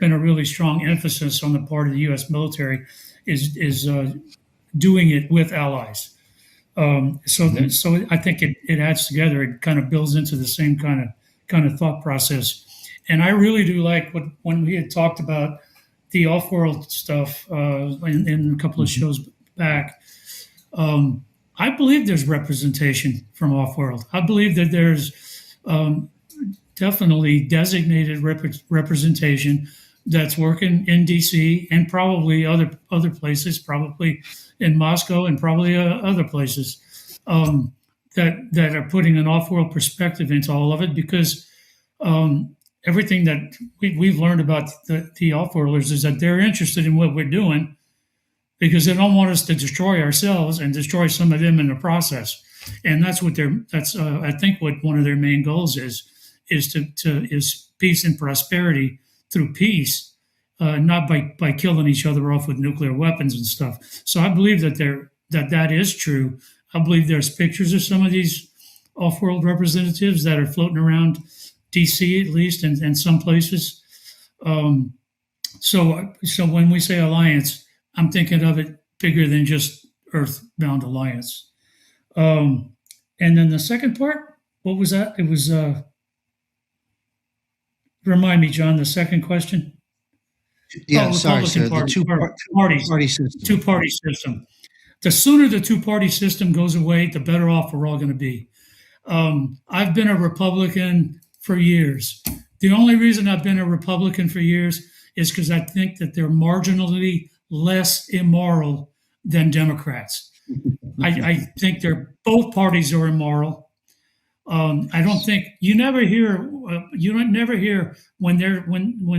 emphasis on the part of the U.S. military is doing it with allies. So I think it adds together. It kind of builds into the same kind of thought process. And I really do like when we had talked about the off-world stuff in a couple of shows back. I believe there's representation from off-world. I believe that there's definitely designated representation that's working in DC and probably other places, probably in Moscow and probably other places that are putting an off-world perspective into all of it, because everything that we've learned about the off-worlders is that they're interested in what we're doing because they don't want us to destroy ourselves and destroy some of them in the process. And that's I think what one of their main goals is peace and prosperity through peace, not by killing each other off with nuclear weapons and stuff. So I believe that is true. I believe there's pictures of some of these off-world representatives that are floating around DC, at least, and some places. So when we say alliance, I'm thinking of it bigger than just Earthbound alliance. And then the second part, what was that? It was, remind me, John, the second question. Yeah, sorry, sir. The two-party system. The sooner the two-party system goes away, the better off we're all going to be. I've been a Republican for years. The only reason I've been a Republican for years is because I think that they're marginally less immoral than Democrats. I think both parties are immoral. I don't think you never hear when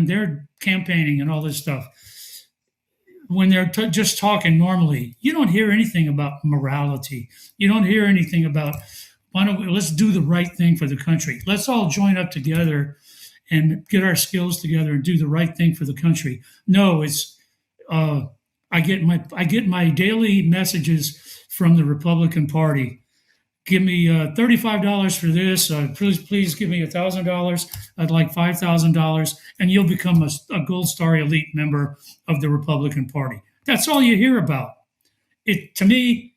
they're campaigning and all this stuff. when they're just talking normally, you don't hear anything about morality. You don't hear anything about let's do the right thing for the country. Let's all join up together and get our skills together and do the right thing for the country. No, it's I get my daily messages from the Republican Party. Give me $35 for this. Please give me $1,000. I'd like $5,000, and you'll become a Gold Star elite member of the Republican Party. That's all you hear about. To me,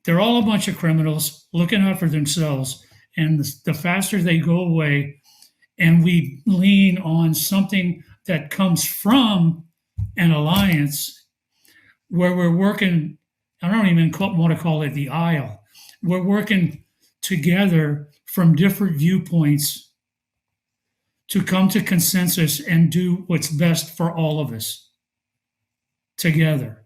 they're all a bunch of criminals looking out for themselves. And the faster they go away, and we lean on something that comes from an alliance where we're working, I don't even want to call it the aisle. We're working together from different viewpoints to come to consensus and do what's best for all of us together.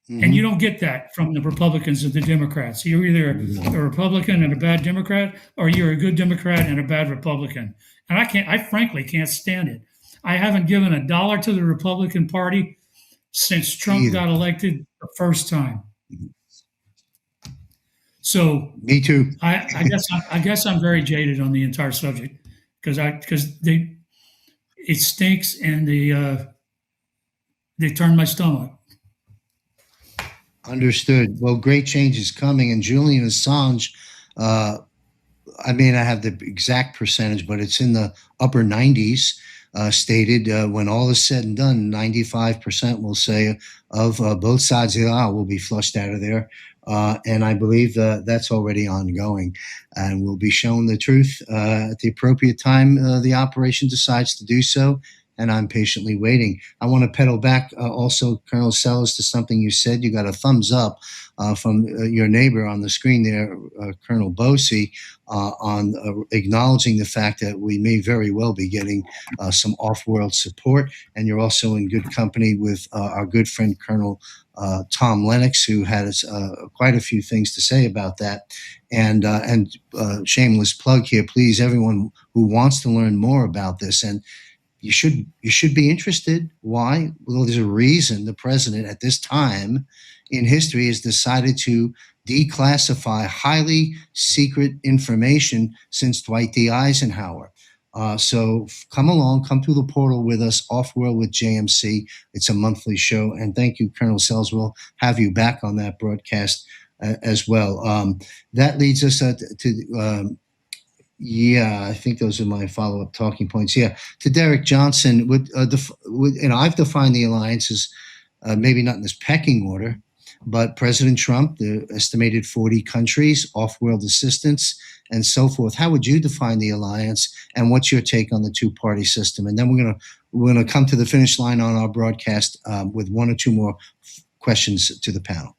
Mm-hmm. And you don't get that from the Republicans or the Democrats. You're either a Republican and a bad Democrat, or you're a good Democrat and a bad Republican. And I frankly can't stand it. I haven't given $1 to the Republican Party since Trump got elected the first time. So me too. I guess I'm very jaded on the entire subject because it stinks and they turn my stomach. Understood. Well, great change is coming, and Julian Assange. I may not have the exact percentage, but it's in the upper 90s. Stated when all is said and done, 95% will say of both sides of the aisle will be flushed out of there. And I believe that's already ongoing, and will be shown the truth at the appropriate time the operation decides to do so. And I'm patiently waiting. I want to pedal back also, Colonel Sellers, to something you said. You got a thumbs up from your neighbor on the screen there, Colonel Bosey, on acknowledging the fact that we may very well be getting some off-world support. And you're also in good company with our good friend, Colonel Tom Lennox, who has quite a few things to say about that. And shameless plug here, please, everyone who wants to learn more about this, and you should be interested. Why? Well, there's a reason the president at this time in history has decided to declassify highly secret information since Dwight D. Eisenhower. So come along, come through the portal with us, Off-World with JMC. It's a monthly show. And thank you, Colonel Sells. We'll have you back on that broadcast as well. That leads us to I think those are my follow-up talking points. Yeah, to Derek Johnson, and I've defined the alliance as maybe not in this pecking order, but President Trump, the estimated 40 countries, off-world assistance, and so forth. How would you define the alliance, and what's your take on the two-party system? And then we're gonna come to the finish line on our broadcast with one or two more questions to the panel.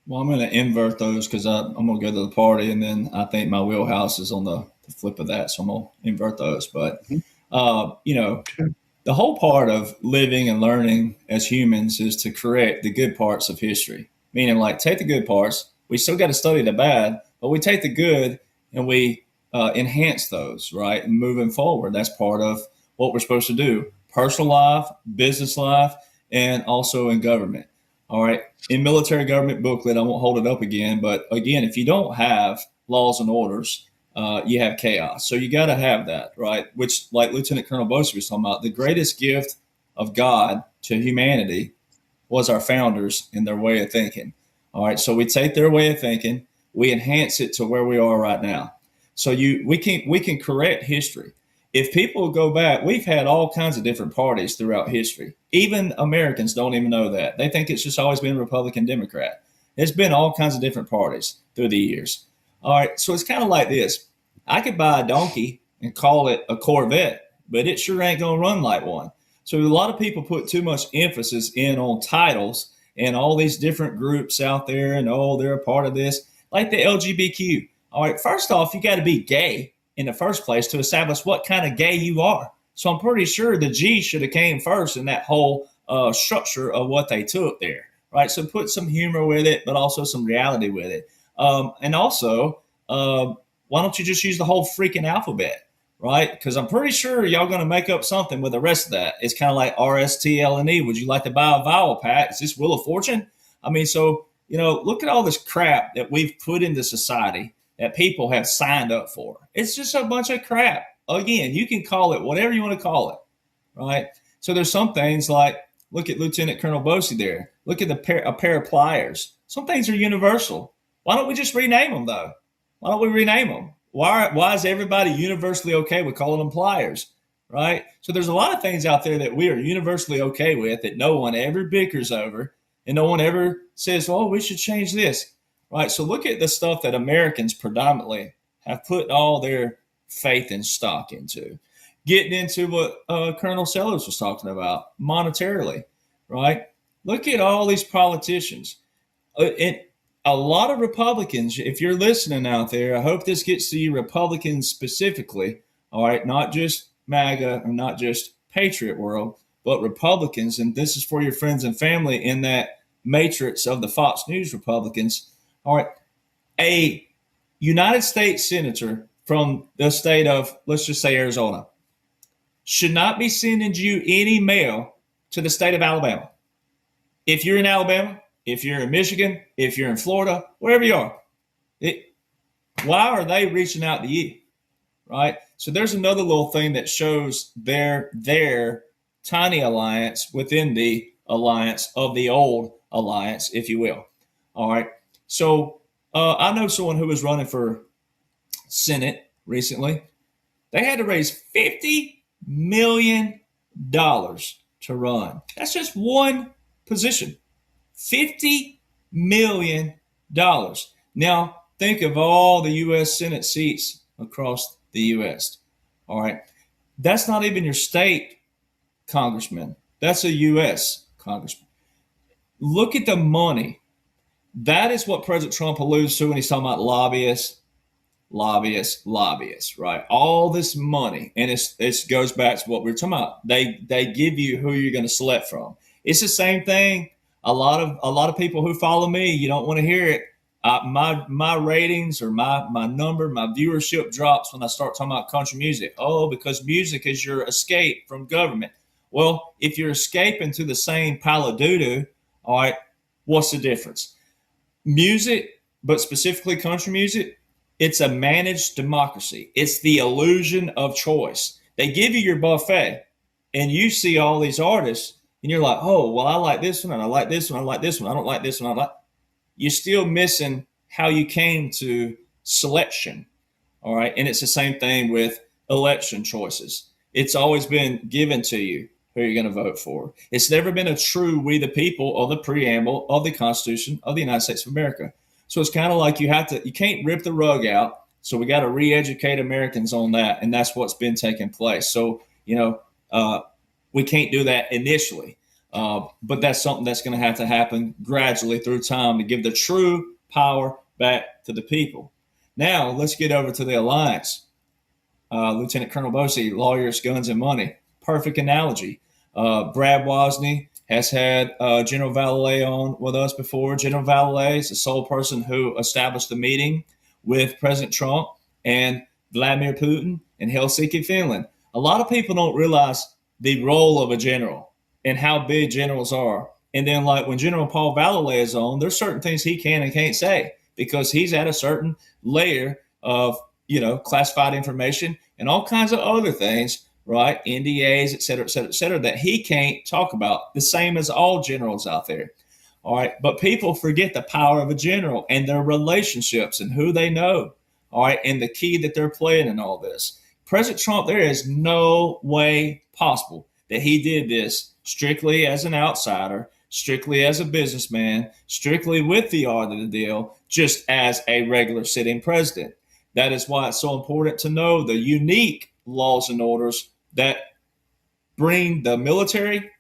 Well, I'm going to invert those because I'm going to go to the party, and then I think my wheelhouse is on the flip of that. So I'm going to invert those. But, the whole part of living and learning as humans is to correct the good parts of history, meaning like take the good parts. We still got to study the bad, but we take the good and we enhance those, right? And moving forward, that's part of what we're supposed to do. Personal life, business life, and also in government. All right. In military government booklet, I won't hold it up again. But again, if you don't have laws and orders, you have chaos. So you got to have that, right? Which, like Lieutenant Colonel Bosey was talking about, the greatest gift of God to humanity was our founders and their way of thinking. All right. So we take their way of thinking, we enhance it to where we are right now. So we can correct history. If people go back, we've had all kinds of different parties throughout history. Even Americans don't even know that. They think it's just always been Republican, Democrat. There's been all kinds of different parties through the years. All right, so it's kind of like this. I could buy a donkey and call it a Corvette, but it sure ain't going to run like one. So a lot of people put too much emphasis on titles and all these different groups out there and, they're a part of this, like the LGBTQ. All right, first off, you got to be gay in the first place to establish what kind of gay you are. So I'm pretty sure the G should have came first in that whole structure of what they took there, right? So put some humor with it, but also some reality with it. And also, why don't you just use the whole freaking alphabet, right? Because I'm pretty sure y'all going to make up something with the rest of that. It's kind of like RSTLNE. Would you like to buy a vowel pack? Is this Wheel of Fortune? I mean, so, look at all this crap that we've put into society that people have signed up for. It's just a bunch of crap. Again, you can call it whatever you want to call it, right? So there's some things like, look at Lieutenant Colonel Bosey there. Look at a pair of pliers. Some things are universal. Why don't we just rename them, though? Why don't we rename them? Why is everybody universally okay with calling them pliers, right? So there's a lot of things out there that we are universally okay with that no one ever bickers over and no one ever says, oh, we should change this, right? So look at the stuff that Americans predominantly have put all their faith and stock into. Getting into what Colonel Sellers was talking about monetarily, right? Look at all these politicians. And a lot of Republicans, if you're listening out there, I hope this gets to you Republicans specifically, all right, not just MAGA or not just Patriot world, but Republicans. And this is for your friends and family in that matrix of the Fox News Republicans. All right, a United States senator from the state of, let's just say, Arizona, should not be sending you any mail to the state of Alabama. If you're in Alabama, if you're in Michigan, if you're in Florida, wherever you are, why are they reaching out to you, right? So there's another little thing that shows their tiny alliance within the alliance of the old alliance, if you will. All right. So I know someone who was running for Senate recently. They had to raise $50 million to run. That's just one position. $50 million. Now, think of all the U.S. Senate seats across the U.S. All right. That's not even your state congressman. That's a U.S. congressman. Look at the money. That is what President Trump alludes to when he's talking about lobbyists, right? All this money. And it goes back to what we were talking about. They give you who you're going to select from. It's the same thing. A lot of people who follow me, you don't want to hear it. My ratings or my number, my viewership drops when I start talking about country music. Oh, because music is your escape from government. Well, if you're escaping to the same pile of doo-doo, all right, what's the difference? Music, but specifically country music, it's a managed democracy. It's the illusion of choice. They give you your buffet and you see all these artists and you're like, oh, well, I like this one and I like this one. I like this one. I don't like this one. You're still missing how you came to selection. All right. And it's the same thing with election choices. It's always been given to you who you're going to vote for. It's never been a true we the people or the preamble of the Constitution of the United States of America. So it's kind of like you can't rip the rug out. So we got to re-educate Americans on that. And that's what's been taking place. So, we can't do that initially. But that's something that's going to have to happen gradually through time to give the true power back to the people. Now, let's get over to the alliance. Lieutenant Colonel Bosey, lawyers, guns, and money. Perfect analogy. Brad Wozni has had General Vallée on with us before. General Vallée is the sole person who established the meeting with President Trump and Vladimir Putin in Helsinki, Finland. A lot of people don't realize the role of a general and how big generals are. And then like when General Paul Vallée is on, there's certain things he can and can't say because he's at a certain layer of, classified information and all kinds of other things, right? NDAs, et cetera, that he can't talk about, the same as all generals out there. All right. But people forget the power of a general and their relationships and who they know. All right. And the key that they're playing in all this. President Trump, there is no way possible that he did this strictly as an outsider, strictly as a businessman, strictly with the art of the deal, just as a regular sitting president. That is why it's so important to know the unique laws and orders that bring the military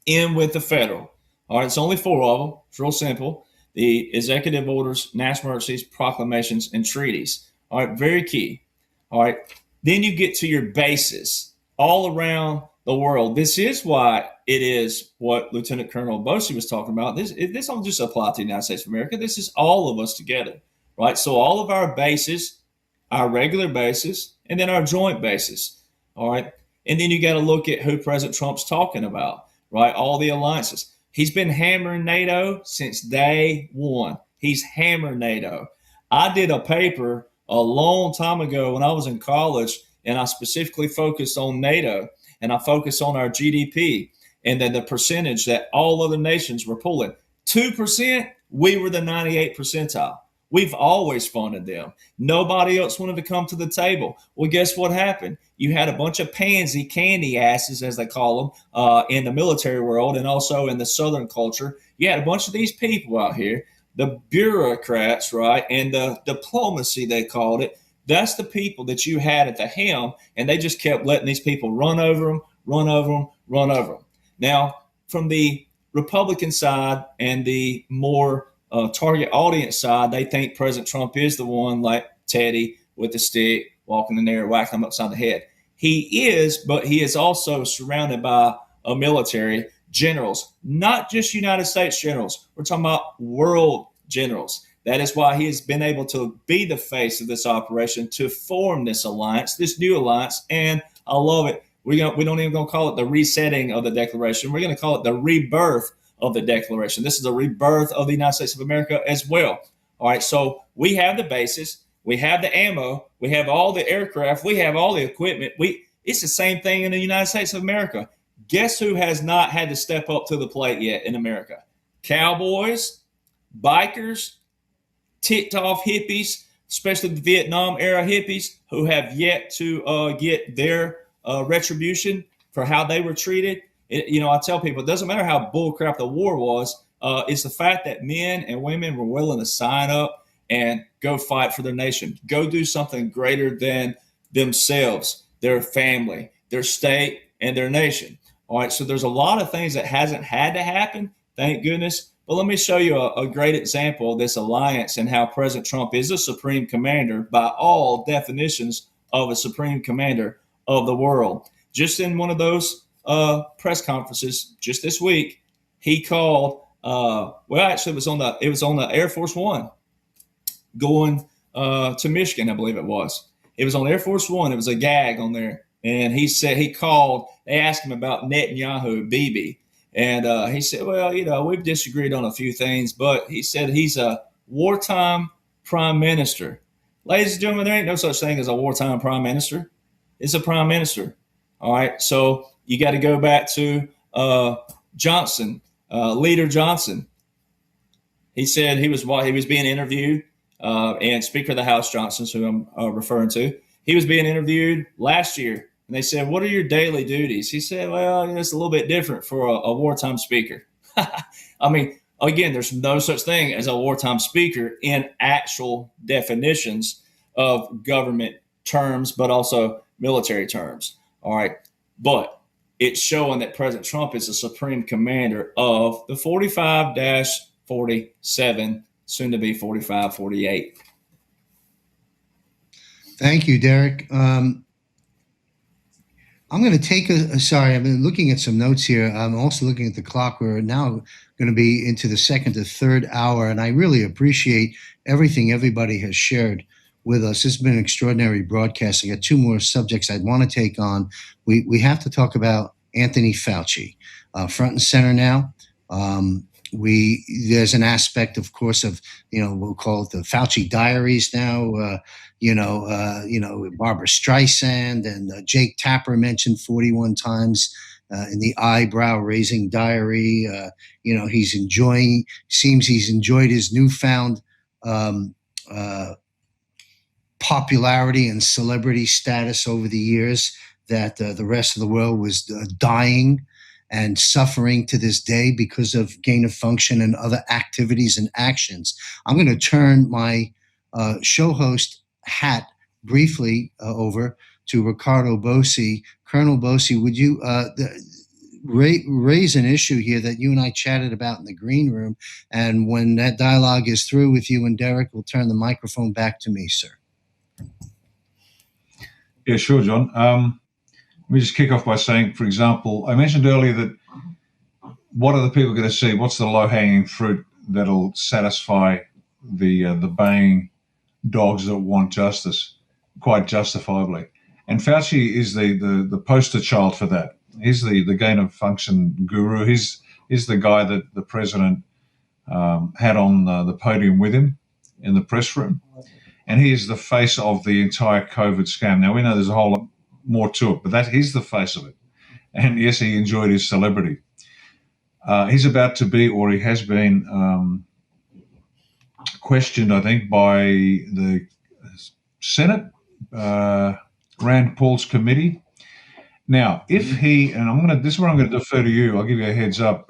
in with the federal. All right, it's only 4 of them. It's real simple. The executive orders, national emergencies, proclamations, and treaties. All right, very key. All right, then you get to your bases all around the world. This is why it is what Lieutenant Colonel Bosey was talking about. This don't just apply to the United States of America. This is all of us together, right? So all of our bases, our regular bases, and then our joint bases. All right. And then you got to look at who President Trump's talking about, right? All the alliances. He's been hammering NATO since day one. He's hammering NATO. I did a paper a long time ago when I was in college, and I specifically focused on NATO, and I focused on our GDP and then the percentage that all other nations were pulling. 2%, we were the 98th percentile. We've always funded them. Nobody else wanted to come to the table. Well, guess what happened? You had a bunch of pansy candy asses, as they call them, in the military world and also in the Southern culture. You had a bunch of these people out here, the bureaucrats, right, and the diplomacy, they called it. That's the people that you had at the helm, and they just kept letting these people run over them, run over them, run over them. Now, from the Republican side and the more target audience side, they think President Trump is the one like Teddy with the stick, walking in there, whacking them upside the head. He is, but he is also surrounded by a military, generals, not just United States generals. We're talking about world generals. That is why he has been able to be the face of this operation, to form this alliance, this new alliance. And I love it. We don't even gonna call it the resetting of the Declaration. We're going to call it the rebirth of the Declaration. This is a rebirth of the United States of America as well. All right. So we have the bases, we have the ammo, we have all the aircraft, we have all the equipment. It's the same thing in the United States of America. Guess who has not had to step up to the plate yet in America? Cowboys, bikers, ticked off hippies, especially the Vietnam era hippies, who have yet to get their retribution for how they were treated. I tell people, it doesn't matter how bullcrap the war was. It's the fact that men and women were willing to sign up and go fight for their nation, go do something greater than themselves, their family, their state, and their nation. All right. So there's a lot of things that hasn't had to happen. Thank goodness. But let me show you a great example of this alliance and how President Trump is a supreme commander by all definitions of a supreme commander of the world. Just in one of those press conferences just this week, he called. Actually, it was on the Air Force One going to Michigan, I believe it was. It was on Air Force One. It was a gag on there, and he said he called. They asked him about Netanyahu, Bibi, and he said, "Well, we've disagreed on a few things, but he said he's a wartime prime minister." Ladies and gentlemen, there ain't no such thing as a wartime prime minister. It's a prime minister. All right. So you got to go back to Johnson, Leader Johnson. He said he was being interviewed, and Speaker of the House Johnson, who I'm referring to, he was being interviewed last year. And they said, "What are your daily duties?" He said, "Well, it's a little bit different for a wartime speaker." I mean, again, there's no such thing as a wartime speaker in actual definitions of government terms, but also military terms. All right. But it's showing that President Trump is the supreme commander of the 45-47, soon to be 45-48. Thank you, Derek. I'm going to take sorry, I've been looking at some notes here. I'm also looking at the clock. We're now going to be into the second to third hour, and I really appreciate everything everybody has shared with us. This has been an extraordinary broadcast. I got two more subjects I'd want to take on. We have to talk about Anthony Fauci, front and center now. There's an aspect, of course, of we'll call it the Fauci diaries now. Barbara Streisand and Jake Tapper mentioned 41 times in the eyebrow-raising diary. Seems he's enjoyed his newfound popularity and celebrity status over the years that the rest of the world was dying and suffering to this day because of gain of function and other activities and actions. I'm going to turn my show host hat briefly over to Ricardo Bossi. Colonel Bossi, would you raise an issue here that you and I chatted about in the green room? And when that dialogue is through with you and Derek, we'll turn the microphone back to me, sir. Yeah, sure, John. Let me just kick off by saying, for example, I mentioned earlier that what are the people going to see? What's the low-hanging fruit that'll satisfy the baying dogs that want justice, quite justifiably? And Fauci is the poster child for that. He's the gain of function guru. He's the guy that the president had on the podium with him in the press room. And he is the face of the entire COVID scam. Now, we know there's a whole lot more to it, but he's the face of it. And yes, he enjoyed his celebrity. He's about to be, or he has been, questioned, I think, by the Senate, Rand Paul's committee. Now, if he, and this is where I'm going to defer to you. I'll give you a heads up,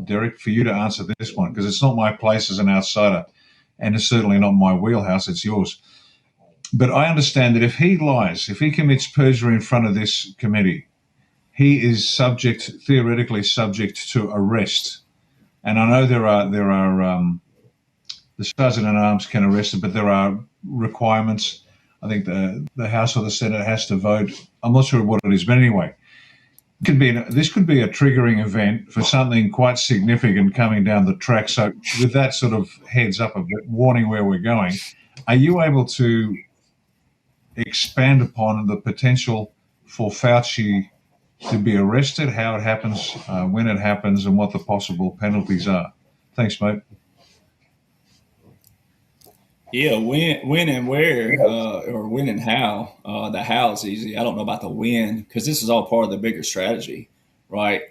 Derek, for you to answer this one, because it's not my place as an outsider, and it's certainly not my wheelhouse, it's yours. But I understand that if he lies, if he commits perjury in front of this committee, he is theoretically subject to arrest. And I know there are the Sergeant-at-Arms can arrest him, but there are requirements. I think the House or the Senate has to vote. I'm not sure what it is, but anyway, this could be a triggering event for something quite significant coming down the track. So with that sort of heads up, a bit, warning where we're going, are you able to expand upon the potential for Fauci to be arrested, how it happens, when it happens, and what the possible penalties are? Thanks, mate. Yeah, when and where, or when and how. The how is easy. I don't know about the when, because this is all part of the bigger strategy, right?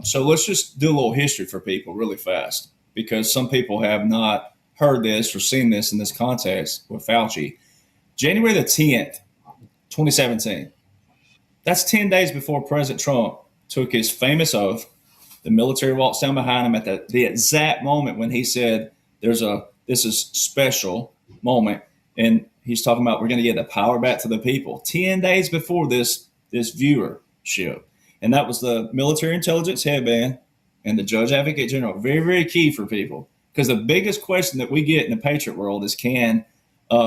So let's just do a little history for people really fast, because some people have not heard this or seen this in this context with Fauci. January the 10th, 2017. That's 10 days before President Trump took his famous oath. The military walks down behind him at the exact moment when he said, this is special moment. And he's talking about, we're going to get the power back to the people 10 days before this viewership. And that was the military intelligence headband and the judge advocate general. Very, very key for people, because the biggest question that we get in the Patriot world is, can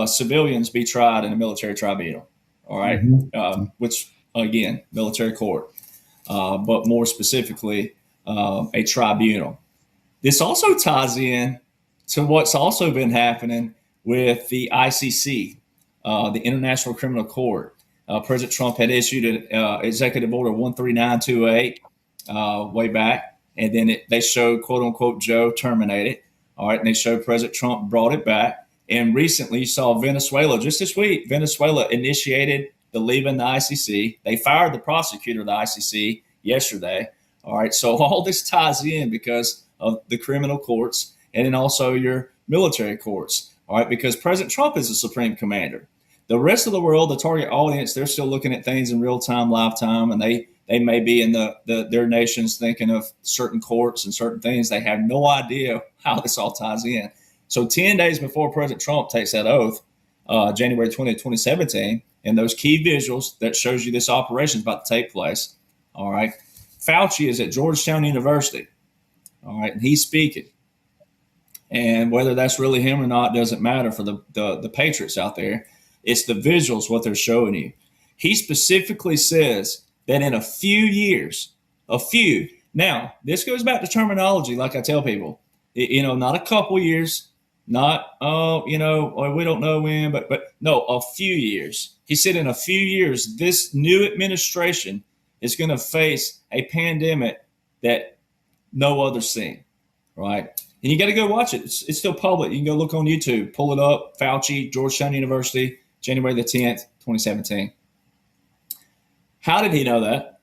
civilians be tried in a military tribunal? All right. Which again, military court, but more specifically, a tribunal. This also ties in to what's also been happening with the ICC, the International Criminal Court. President Trump had issued an Executive Order 13928 way back, and then they showed, quote unquote, Joe terminated. All right, and they showed President Trump brought it back. And recently you saw Venezuela, just this week, Venezuela initiated the leaving the ICC. They fired the prosecutor of the ICC yesterday. All right, so all this ties in because of the criminal courts and then also your military courts. All right, because President Trump is the supreme commander. The rest of the world, the target audience, they're still looking at things in real time, live time, and they may be in their nations thinking of certain courts and certain things. They have no idea how this all ties in. So 10 days before President Trump takes that oath, January 20th, 2017, and those key visuals that shows you this operation is about to take place. All right. Fauci is at Georgetown University. All right. And he's speaking. And whether that's really him or not doesn't matter for the patriots out there. It's the visuals, what they're showing you. He specifically says that in a few years, now this goes back to terminology, like I tell people, not a couple years, not, we don't know when, but no, a few years. He said in a few years, this new administration is going to face a pandemic that no other's seen, right? And you got to go watch it. It's still public. You can go look on YouTube, pull it up. Fauci, Georgetown University, January the 10th, 2017. How did he know that?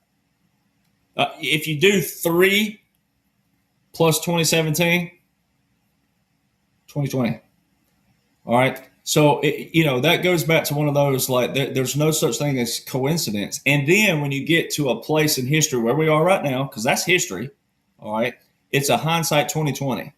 If you do 3 plus 2017, 2020. All right. So, that goes back to one of those, like, there's no such thing as coincidence. And then when you get to a place in history where we are right now, because that's history, all right, it's a hindsight 2020.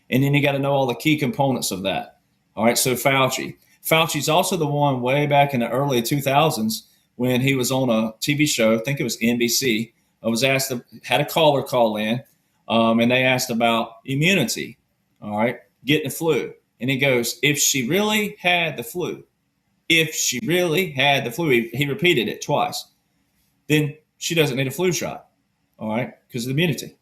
And then you got to know all the key components of that. All right. So Fauci's also the one way back in the early 2000s when he was on a TV show, I think it was NBC. I was asked, had a caller call in, and they asked about immunity. All right. Getting the flu. And he goes, if she really had the flu, he repeated it twice, then she doesn't need a flu shot. All right. Because of the immunity.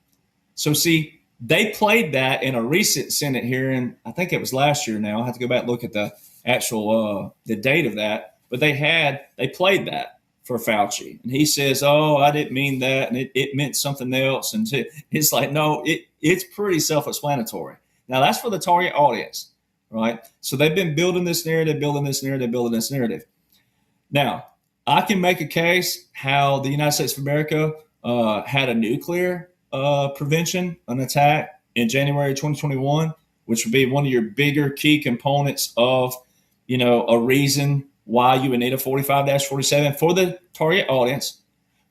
So see, they played that in a recent Senate hearing. I think it was last year now. I have to go back and look at the actual, the date of that, but they played that. for Fauci. And he says, oh, I didn't mean that. And it meant something else. And it's like, no, it's pretty self-explanatory. Now, that's for the target audience, right? So they've been building this narrative. Now, I can make a case how the United States of America had a nuclear prevention, an attack in January 2021, which would be one of your bigger key components of, a reason why you would need a 45-47 for the target audience.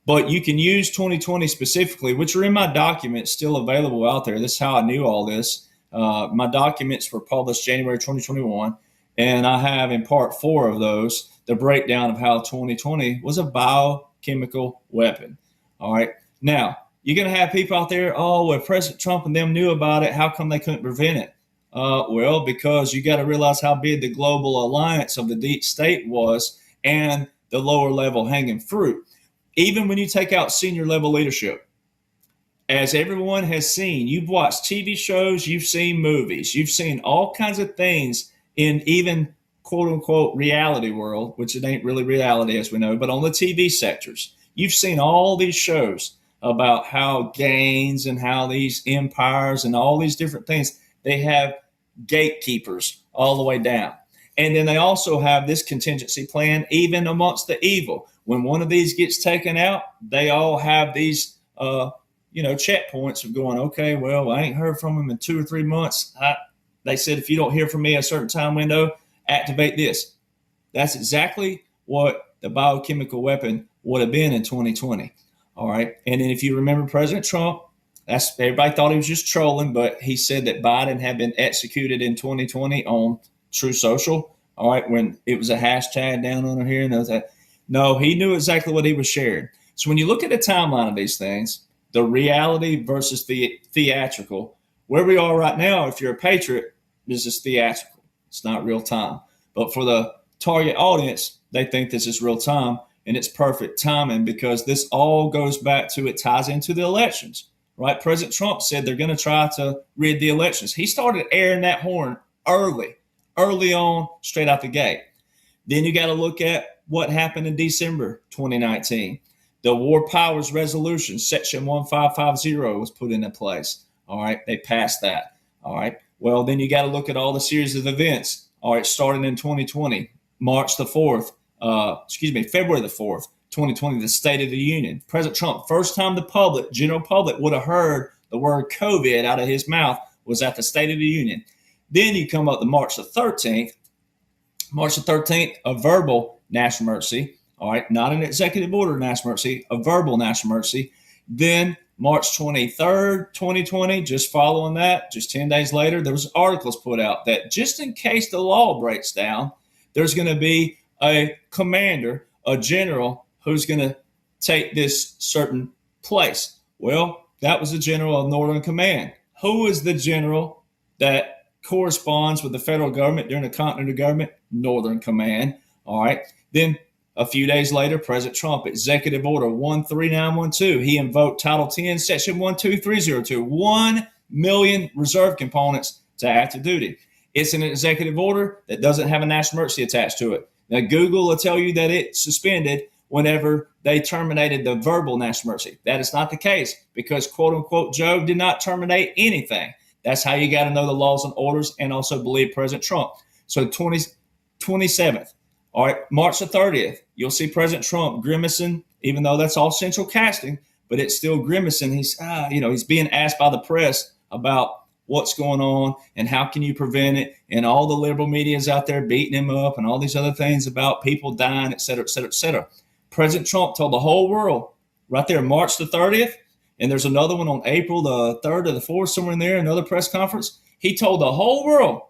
But you can use 2020 specifically, which are in my documents still available out there. This is how I knew all this. My documents were published January 2021, and I have in part 4 of those the breakdown of how 2020 was a biochemical weapon. All right. Now, you're going to have people out there, oh, well, President Trump and them knew about it. How come they couldn't prevent it? Well, because you got to realize how big the global alliance of the deep state was and the lower level hanging fruit. Even when you take out senior level leadership, as everyone has seen, you've watched TV shows, you've seen movies, you've seen all kinds of things in even quote unquote reality world, which it ain't really reality as we know, but on the TV sectors, you've seen all these shows about how gangs and how these empires and all these different things, they have gatekeepers all the way down. And then they also have this contingency plan, even amongst the evil. When one of these gets taken out, they all have these, checkpoints of going, okay, well, I ain't heard from them in 2 or 3 months. They said, if you don't hear from me a certain time window, activate this. That's exactly what the biochemical weapon would have been in 2020. All right. And then if you remember President Trump, everybody thought he was just trolling, but he said that Biden had been executed in 2020 on True Social. All right. When it was a hashtag down under here and that. No, he knew exactly what he was sharing. So when you look at the timeline of these things, the reality versus the theatrical, where we are right now, if you're a patriot, this is theatrical. It's not real time. But for the target audience, they think this is real time, and it's perfect timing because this all goes back to, it ties into the elections, right? President Trump said they're going to try to rig the elections. He started airing that horn early on, straight out the gate. Then you got to look at what happened in December 2019. The War Powers Resolution, Section 1550 was put into place. All right, they passed that. All right. Well, then you got to look at all the series of events. All right, starting in 2020, February the 4th, 2020, the State of the Union. President Trump, first time the general public would have heard the word COVID out of his mouth was at the State of the Union. Then you come up to March the 13th, a verbal national emergency. All right, not an executive order national emergency, a verbal national emergency. Then March 23rd, 2020, just following that, just 10 days later, there was articles put out that just in case the law breaks down, there's going to be a commander, a general, who's going to take this certain place. Well, that was the general of Northern Command. Who is the general that corresponds with the federal government during the Continental government? Northern Command. All right. Then a few days later, President Trump, Executive Order 13912, he invoked Title 10, Section 12302, 1 million reserve components to active duty. It's an executive order that doesn't have a national emergency attached to it. Now, Google will tell you that it suspended whenever they terminated the verbal national emergency. That is not the case because, quote unquote, Joe did not terminate anything. That's how you got to know the laws and orders and also believe President Trump. So 27th. All right, March the 30th, you'll see President Trump grimacing, even though that's all central casting, but it's still grimacing. He's being asked by the press about what's going on and how can you prevent it. And all the liberal media is out there beating him up and all these other things about people dying, et cetera, et cetera, et cetera. President Trump told the whole world right there, March the 30th, and there's another one on April the 3rd or the 4th, somewhere in there, another press conference. He told the whole world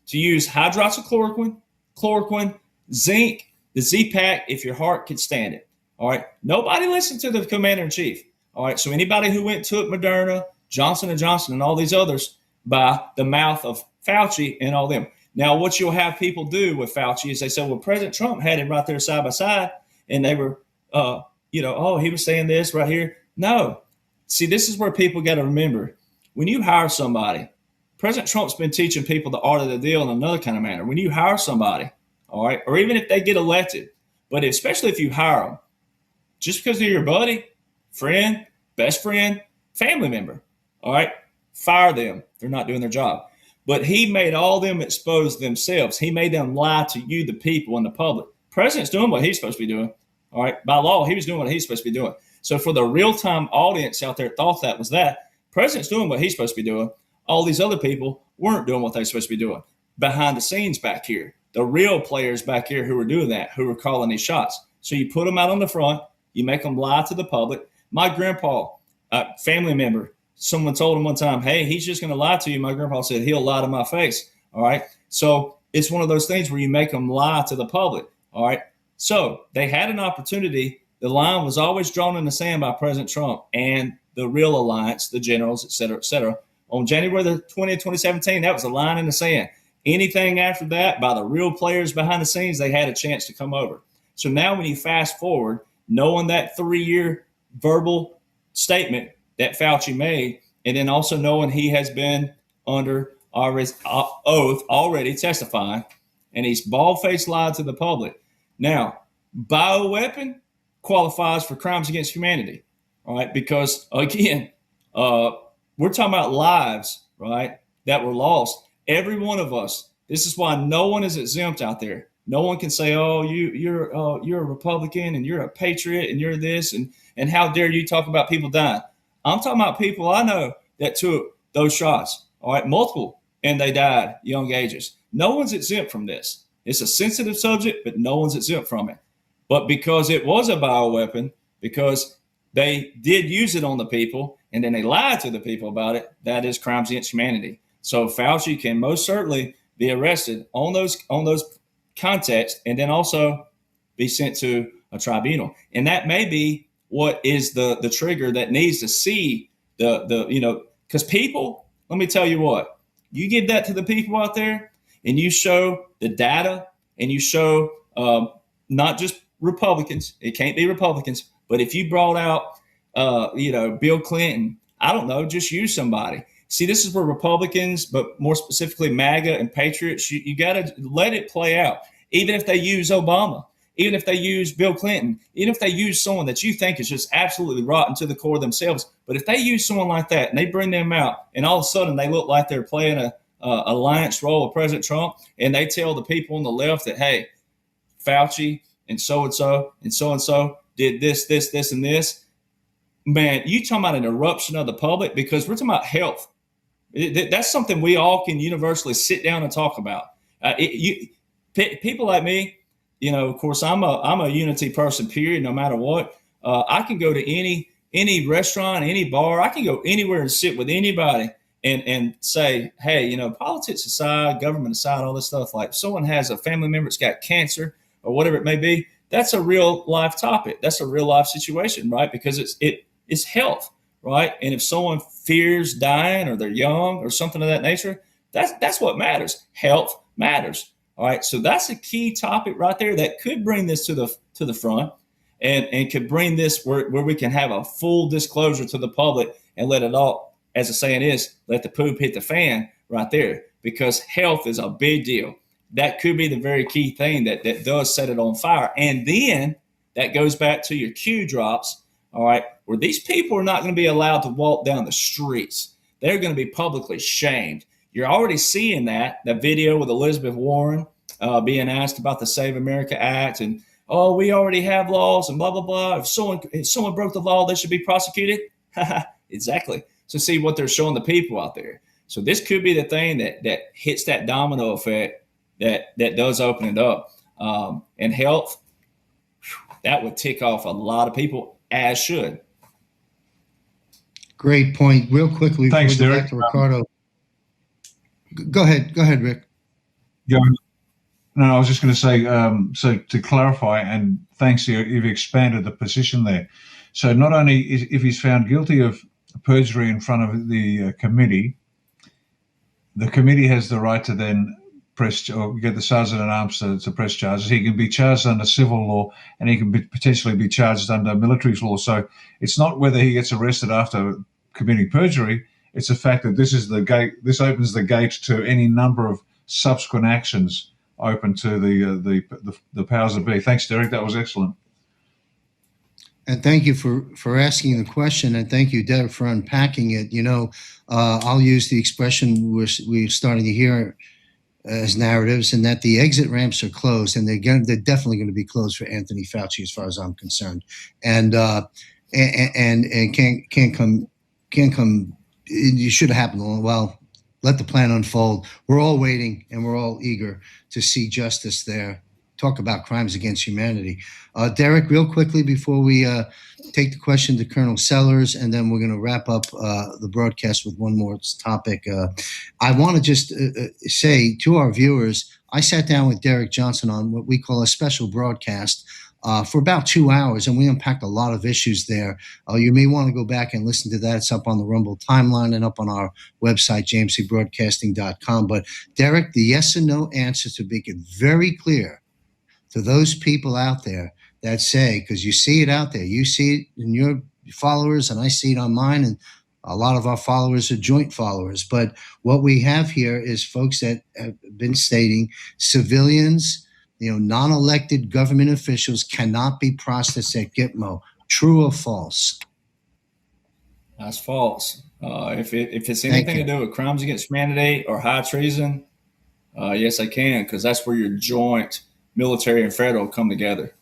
to use hydroxychloroquine, chloroquine, zinc, the Z-Pack, if your heart could stand it. All right. Nobody listened to the commander-in-chief. All right. So anybody who went to it, Moderna, Johnson & Johnson, and all these others by the mouth of Fauci and all them. Now, what you'll have people do with Fauci is they say, well, President Trump had him right there side by side, and they were, he was saying this right here. No. See, this is where people got to remember. When you hire somebody, President Trump's been teaching people the art of the deal in another kind of manner. When you hire somebody, all right, or even if they get elected, but especially if you hire them, just because they're your buddy, friend, best friend, family member, all right, fire them. They're not doing their job. But he made all them expose themselves. He made them lie to you, the people, and the public. President's doing what he's supposed to be doing. All right. By law, he was doing what he's supposed to be doing. So for the real-time audience out there thought that was that, President's doing what he's supposed to be doing. All these other people weren't doing what they're supposed to be doing. Behind the scenes back here, the real players back here who were doing that, who were calling these shots. So you put them out on the front. You make them lie to the public. My grandpa, family member, someone told him one time, hey, he's just going to lie to you. My grandpa said, he'll lie to my face. All right. So it's one of those things where you make them lie to the public. All right. So they had an opportunity. The line was always drawn in the sand by President Trump and the real alliance, the generals, et cetera, et cetera. On January the 20th, 2017, that was a line in the sand. Anything after that, by the real players behind the scenes, they had a chance to come over. So now when you fast forward, knowing that 3-year verbal statement that Fauci made, and then also knowing he has been under oath already testifying, and he's bald-faced lied to the public. Now, bioweapon qualifies for crimes against humanity, all right? Because, again, we're talking about lives, right, that were lost. Every one of us. This is why no one is exempt out there. No one can say, oh, you're a Republican and you're a patriot and you're this, and how dare you talk about people dying. I'm talking about people I know that took those shots, all right, multiple, and they died young ages. No one's exempt from this. It's a sensitive subject, but no one's exempt from it. But because it was a bioweapon, because they did use it on the people, and then they lied to the people about it, that is crimes against humanity. So Fauci can most certainly be arrested on those contexts, and then also be sent to a tribunal. And that may be what is the trigger that needs to see because people, let me tell you what, you give that to the people out there and you show the data and you show not just Republicans, it can't be Republicans, but if you brought out, Bill Clinton, I don't know, just use somebody. See, this is where Republicans, but more specifically MAGA and patriots, you got to let it play out. Even if they use Obama, even if they use Bill Clinton, even if they use someone that you think is just absolutely rotten to the core themselves. But if they use someone like that and they bring them out and all of a sudden they look like they're playing a alliance role with President Trump, and they tell the people on the left that, hey, Fauci and so-and-so and so-and-so did this, and this, man, you talking about an eruption of the public, because we're talking about health. That's something we all can universally sit down and talk about. People like me, of course, I'm a unity person, period, no matter what. I can go to any restaurant, any bar. I can go anywhere and sit with anybody and say, hey, politics aside, government aside, all this stuff, like if someone has a family member that's got cancer or whatever it may be, that's a real life topic. That's a real life situation, right? Because it's health, right? And if someone fears dying or they're young or something of that nature, that's what matters. Health matters. All right. So that's a key topic right there that could bring this to the front and could bring this where we can have a full disclosure to the public and let it all, as the saying is, let the poop hit the fan right there, because health is a big deal. That could be the very key thing that does set it on fire. And then that goes back to your Q drops, all right, where these people are not going to be allowed to walk down the streets. They're going to be publicly shamed. You're already seeing that video with Elizabeth Warren being asked about the Save America Act and, oh, we already have laws and blah, blah, blah. If someone broke the law, they should be prosecuted. Exactly. So see what they're showing the people out there. So this could be the thing that hits that domino effect that does open it up. And health, that would tick off a lot of people, as should. Great point. Real quickly, thanks, Derek. Back to Ricardo. Go ahead, Rick. Yeah. No, I was just going to say, so to clarify, and thanks, you've expanded the position there. So not only if he's found guilty of perjury in front of the committee has the right to then press or get the sergeant at arms to press charges. He can be charged under civil law, and he can potentially be charged under military law. So it's not whether he gets arrested after committing perjury. It's the fact that this is the gate. This opens the gate to any number of subsequent actions open to the powers that be. Thanks, Derek. That was excellent. And thank you for asking the question, and thank you, Derek, for unpacking it. I'll use the expression we're starting to hear as narratives, and that the exit ramps are closed, and they're definitely going to be closed for Anthony Fauci, as far as I'm concerned, and can't come. It should have happened. Well, let the plan unfold. We're all waiting, and we're all eager to see justice there. Talk about crimes against humanity. Derek, real quickly before we take the question to Colonel Sellers, and then we're going to wrap up the broadcast with one more topic. I want to just say to our viewers, I sat down with Derek Johnson on what we call a special broadcast for about 2 hours, and we unpacked a lot of issues there. You may want to go back and listen to that. It's up on the Rumble timeline and up on our website, jmcbroadcasting.com. But Derek, the yes and no answer, to make it very clear to those people out there that say, because you see it out there, you see it in your followers, and I see it on mine, and a lot of our followers are joint followers. But what we have here is folks that have been stating civilians, non-elected government officials cannot be processed at Gitmo. True or false? That's false. If it's anything to do with crimes against humanity or high treason, yes, I can, because that's where your joint military and federal come together.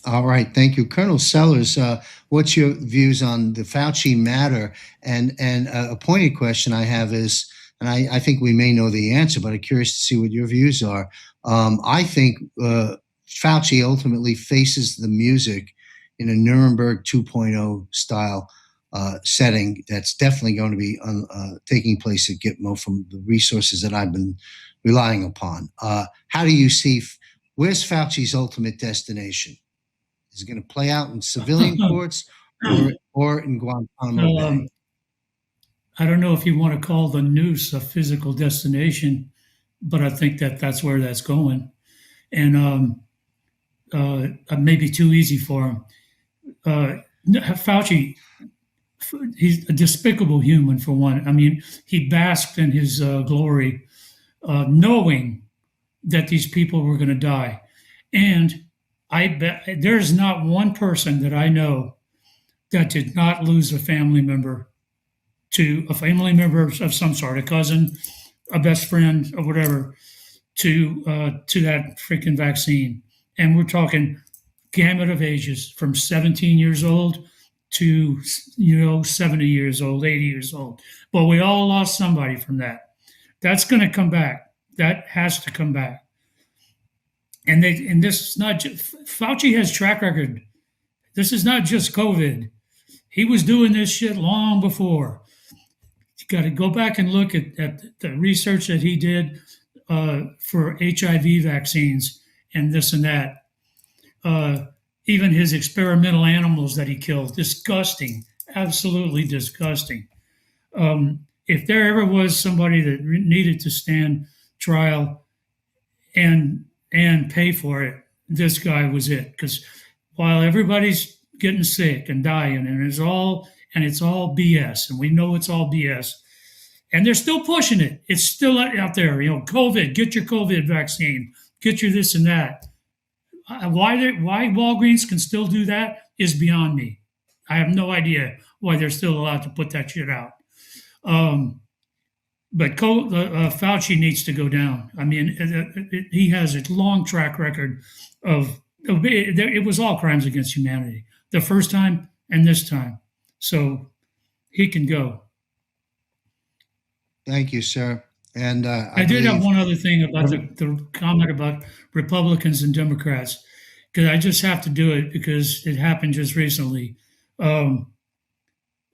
All right. Thank you. Colonel Sellers, what's your views on the Fauci matter? And a pointed question I have is, and I think we may know the answer, but I'm curious to see what your views are. I think Fauci ultimately faces the music in a Nuremberg 2.0 style setting that's definitely going to be taking place at Gitmo from the resources that I've been relying upon. How do you see, where's Fauci's ultimate destination? Is it going to play out in civilian courts or in Guantanamo Bay? I don't know if you want to call the noose a physical destination, but I think that's where that's going. And it may be too easy for him. Fauci, he's a despicable human, for one. I mean, he basked in his glory, knowing that these people were going to die. And I bet there's not one person that I know that did not lose a family member of some sort, a cousin, a best friend, or whatever, to that freaking vaccine. And we're talking gamut of ages from 17 years old to 70 years old, 80 years old. But we all lost somebody from that. That's going to come back. That has to come back. And this is not just, Fauci has track record. This is not just COVID. He was doing this shit long before. You got to go back and look at the research that he did for HIV vaccines and this and that. Even his experimental animals that he killed, disgusting, absolutely disgusting. If there ever was somebody that needed to stand trial and pay for it, this guy was it. Because while everybody's getting sick and dying, and it's all BS, and we know it's all BS, and they're still pushing it. It's still out there. COVID, get your COVID vaccine, get your this and that. Why Walgreens can still do that is beyond me. I have no idea why they're still allowed to put that shit out. But Fauci needs to go down. I mean, he has a long track record of it was all crimes against humanity the first time and this time. So he can go. Thank you, sir. And I did have one other thing about the comment about Republicans and Democrats, because I just have to do it because it happened just recently.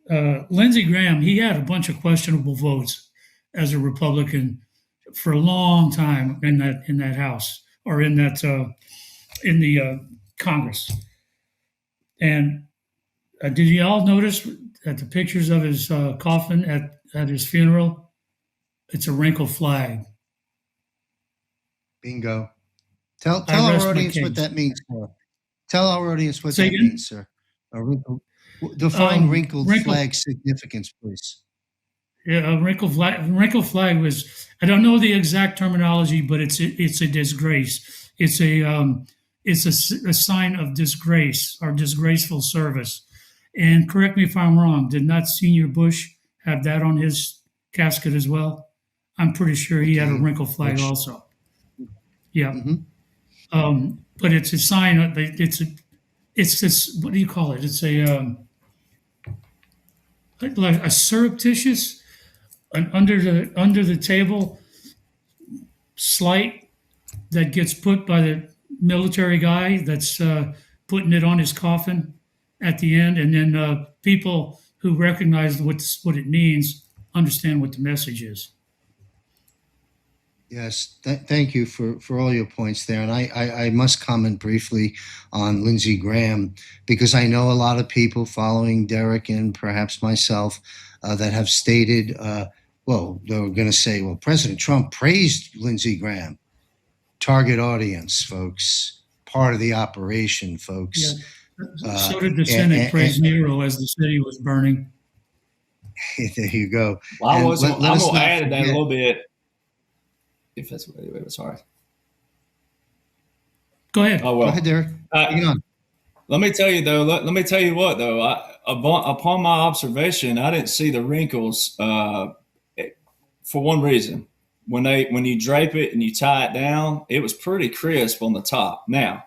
Lindsey Graham, he had a bunch of questionable votes as a Republican for a long time in that House, or in the Congress. And did you all notice that the pictures of his coffin at his funeral? It's a wrinkled flag. Bingo. Tell our audience what that means, sir. Tell our audience what that means, sir. Define wrinkled flag significance, please. Yeah, a wrinkled flag was, I don't know the exact terminology, but it's a disgrace. It's it's a sign of disgrace or disgraceful service. And correct me if I'm wrong, did not Senior Bush have that on his casket as well? I'm pretty sure he had a wrinkle flag also. Yeah. But it's a sign of, it's this, what do you call it? It's like a surreptitious, an under the table slight that gets put by the military guy that's putting it on his coffin at the end, and then people who recognize what it means understand what the message is. Yes, thank you for all your points there. And I must comment briefly on Lindsey Graham, because I know a lot of people following Derek and perhaps myself that have stated, well, they were going to say, well, President Trump praised Lindsey Graham. Target audience, folks. Part of the operation, folks. Yeah. So did the Senate praise Nero as the city was burning. There you go. Well, I'm going to add to that a little bit. If that's sorry. Go ahead. Go ahead, Derek. Hang on. Let me tell you though. Let me tell you what though. Upon my observation, I didn't see the wrinkles for one reason. When you drape it and you tie it down, it was pretty crisp on the top. Now,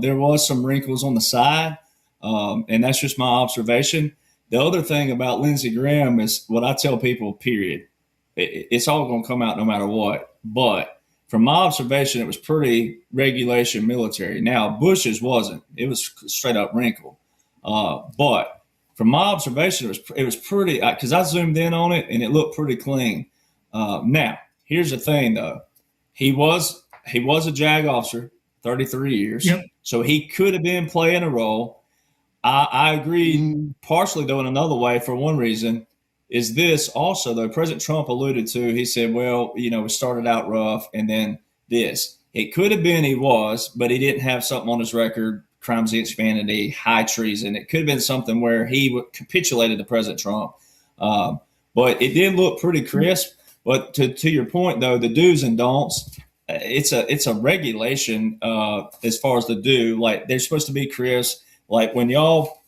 there was some wrinkles on the side, and that's just my observation. The other thing about Lindsey Graham is what I tell people. Period. It's all going to come out no matter what. But from my observation, it was pretty regulation military. Now, Bush's wasn't. It was straight up wrinkle. But from my observation, it was pretty, because I zoomed in on it and it looked pretty clean. Now, here's the thing, though. He was a JAG officer, 33 years. Yep. So he could have been playing a role. I agree partially, though, in another way, for one reason. Is this also, though, President Trump alluded to, he said, well, we started out rough and then this. It could have been he was, but he didn't have something on his record, crimes against humanity, high treason. It could have been something where he capitulated to President Trump. But it did look pretty crisp. But to your point, though, the do's and don'ts, it's a regulation as far as the do. Like, they're supposed to be crisp. Like, when y'all,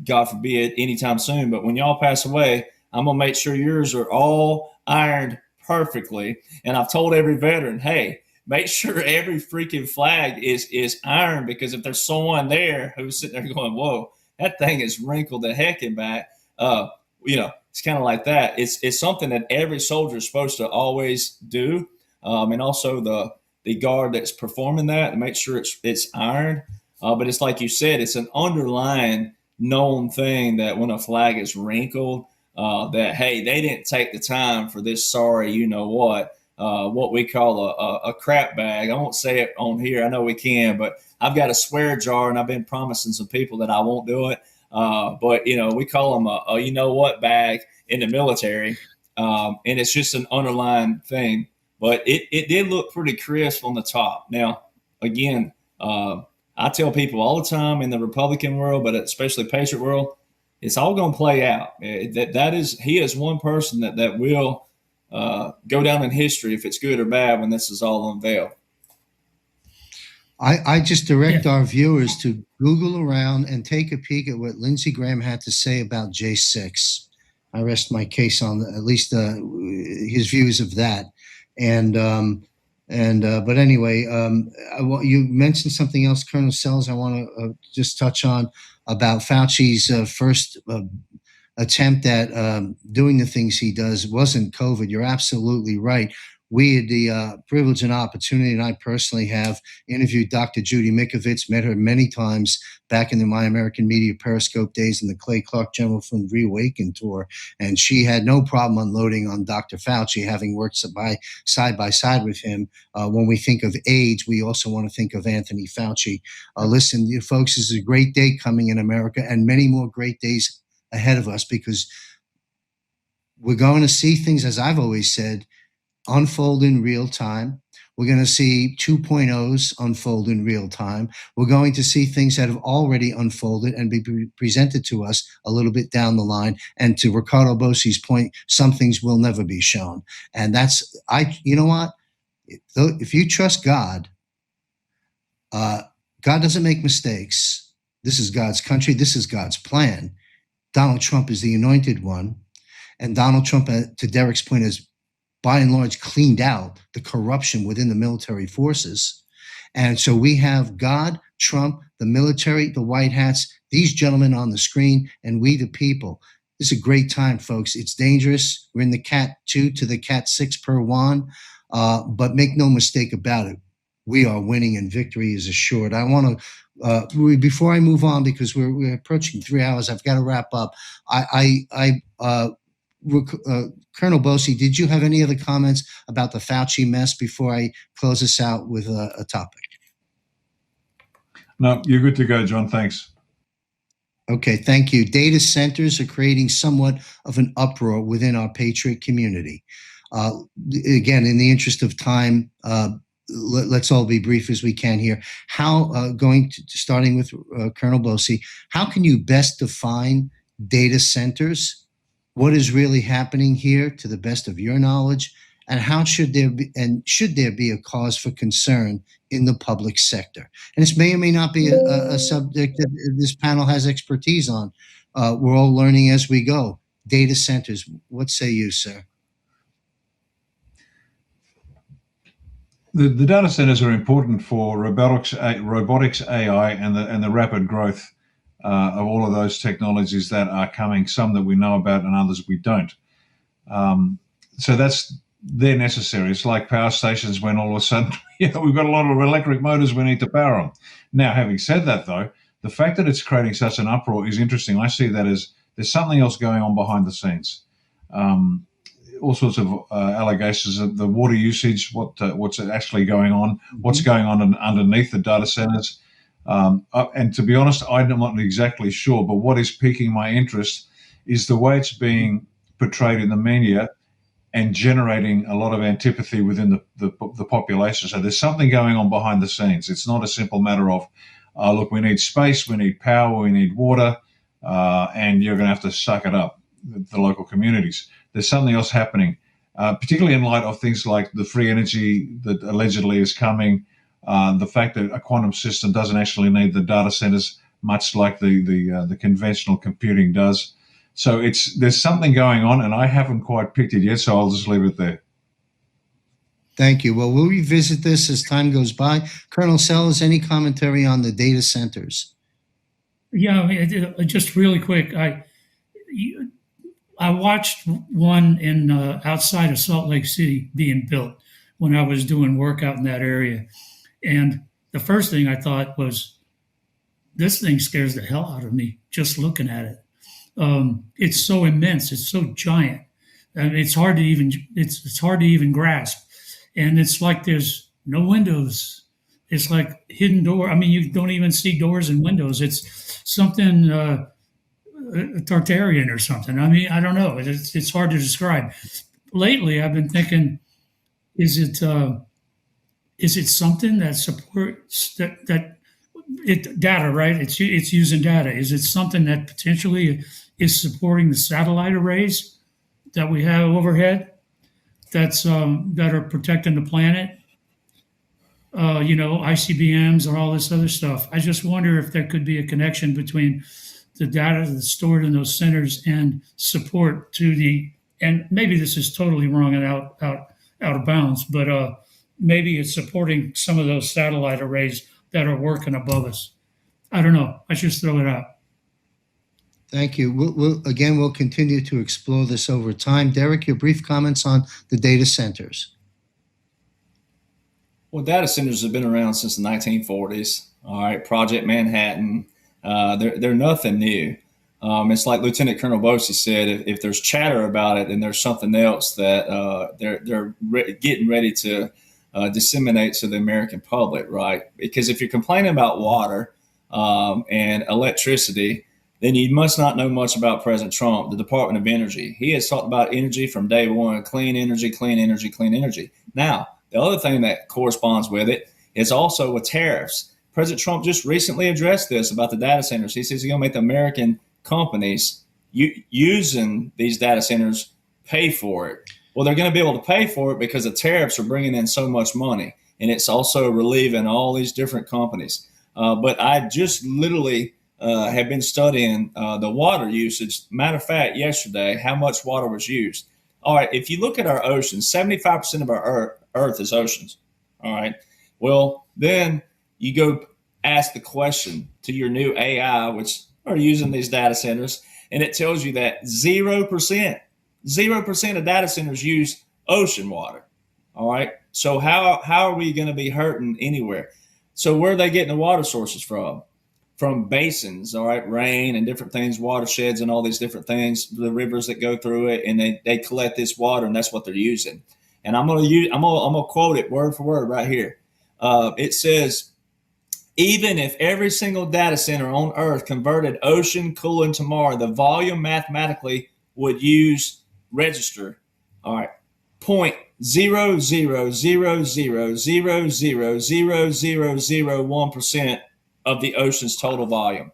God forbid, anytime soon, but when y'all pass away, I'm going to make sure yours are all ironed perfectly. And I've told every veteran, hey, make sure every freaking flag is ironed, because if there's someone there who's sitting there going, whoa, that thing is wrinkled the heck in back, it's kind of like that. It's something that every soldier is supposed to always do. And also the guard that's performing that, and make sure it's ironed. But it's like you said, it's an underlying known thing that when a flag is wrinkled, that, hey, they didn't take the time for this sorry, what we call a crap bag. I won't say it on here. I know we can, but I've got a swear jar, and I've been promising some people that I won't do it. But we call them a bag in the military. And it's just an underlying thing, but it did look pretty crisp on the top. Now, again, I tell people all the time in the Republican world, but especially Patriot world, it's all going to play out. He is one person that will go down in history, if it's good or bad, when this is all unveiled. I just direct our viewers to Google around and take a peek at what Lindsey Graham had to say about J6. I rest my case on at least his views of that. But anyway, you mentioned something else, Colonel Sells, I want to just touch on about Fauci's first attempt at doing the things he does wasn't COVID. You're absolutely right. We had the privilege and opportunity, and I personally have interviewed Dr. Judy Mikovits, met her many times back in the My American Media Periscope days and the Clay Clark General Fund Reawaken tour. And she had no problem unloading on Dr. Fauci, having worked side by side with him. When we think of AIDS, we also want to think of Anthony Fauci. Listen, you folks, this is a great day coming in America, and many more great days ahead of us, because we're going to see things, as I've always said, unfold in real time. We're going to see 2.0s unfold in real time. We're going to see things that have already unfolded and be presented to us a little bit down the line. And to Ricardo Bossi's point, some things will never be shown. And you know what? If you trust God, God doesn't make mistakes. This is God's country. This is God's plan. Donald Trump is the anointed one. And Donald Trump, to Derek's point, has by and large cleaned out the corruption within the military forces. And so we have God, Trump, the military, the white hats, these gentlemen on the screen, and we the people. This is a great time, folks. It's dangerous. We're in the Cat 2 to the Cat 6 per one. But make no mistake about it. We are winning and victory is assured. I want to, before I move on, because we're approaching 3 hours, I've got to wrap up. Colonel Bosey, did you have any other comments about the Fauci mess before I close this out with a topic? No, you're good to go, John. Thanks. Okay, thank you. Data centers are creating somewhat of an uproar within our Patriot community. Again, in the interest of time, let's all be brief as we can here. Starting with Colonel Bosey, how can you best define data centers? What is really happening here to the best of your knowledge? And how should there be a cause for concern in the public sector? And this may or may not be a subject that this panel has expertise on. We're all learning as we go. Data centers, what say you, sir? The data centers are important for robotics, AI, and the rapid growth of all of those technologies that are coming. Some that we know about, and others we don't. So they're necessary. It's like power stations when all of a sudden, we've got a lot of electric motors, we need to power them. Now, having said that, though, the fact that it's creating such an uproar is interesting. I see that as there's something else going on behind the scenes. All sorts of allegations of the water usage, what's actually going on, what's going on underneath the data centers. And to be honest, I'm not exactly sure, but what is piquing my interest is the way it's being portrayed in the media and generating a lot of antipathy within the population. So there's something going on behind the scenes. It's not a simple matter of, look, we need space, we need power, we need water, and you're going to have to suck it up, the local communities. There's something else happening, particularly in light of things like the free energy that allegedly is coming, the fact that a quantum system doesn't actually need the data centers, much like the conventional computing does. So there's something going on, and I haven't quite picked it yet, so I'll just leave it there. Thank you. Well, we'll revisit this as time goes by. Colonel Sellers, any commentary on the data centers? Yeah, just really quick. I watched one in outside of Salt Lake City being built when I was doing work out in that area. And the first thing I thought was, this thing scares the hell out of me just looking at it. It's so immense. It's so giant. And it's hard to even grasp. And it's like there's no windows. It's like hidden door. I mean, you don't even see doors and windows. It's something Tartarian or something. I mean, I don't know. It's hard to describe. Lately, I've been thinking, is it something that supports that data, right? It's using data. Is it something that potentially is supporting the satellite arrays that we have overhead that are protecting the planet? ICBMs or all this other stuff. I just wonder if there could be a connection between the data that's stored in those centers and support to and maybe this is totally wrong and out of bounds, but maybe it's supporting some of those satellite arrays that are working above us. I don't know. I just throw it out. Thank you. We'll continue to explore this over time. Derek, your brief comments on the data centers. Well, data centers have been around since the 1940s. All right, Project Manhattan. They're nothing new. It's like Lieutenant Colonel Bosey said, if there's chatter about it, then there's something else that they're getting ready to disseminate to the American public, right? Because if you're complaining about water and electricity, then you must not know much about President Trump, the Department of Energy. He has talked about energy from day one, clean energy, clean energy, clean energy. Now, the other thing that corresponds with it is also with tariffs. President Trump just recently addressed this about the data centers. He says he's going to make the American companies using these data centers pay for it. Well, they're going to be able to pay for it because the tariffs are bringing in so much money, and it's also relieving all these different companies. But I just literally have been studying the water usage. Matter of fact, yesterday, how much water was used. All right, if you look at our oceans, 75% of our Earth is oceans. All right. Well, then you go ask the question to your new AI, which are using these data centers, and it tells you that 0% of data centers use ocean water. All right. So how are we going to be hurting anywhere? So where are they getting the water sources from? From basins, all right, rain and different things, watersheds and all these different things, the rivers that go through it, and they collect this water, and that's what they're using. And I'm gonna quote it word for word right here. It says, even if every single data center on Earth converted ocean cooling tomorrow, the volume mathematically would register, all right, 0.0000000001% of the ocean's total volume.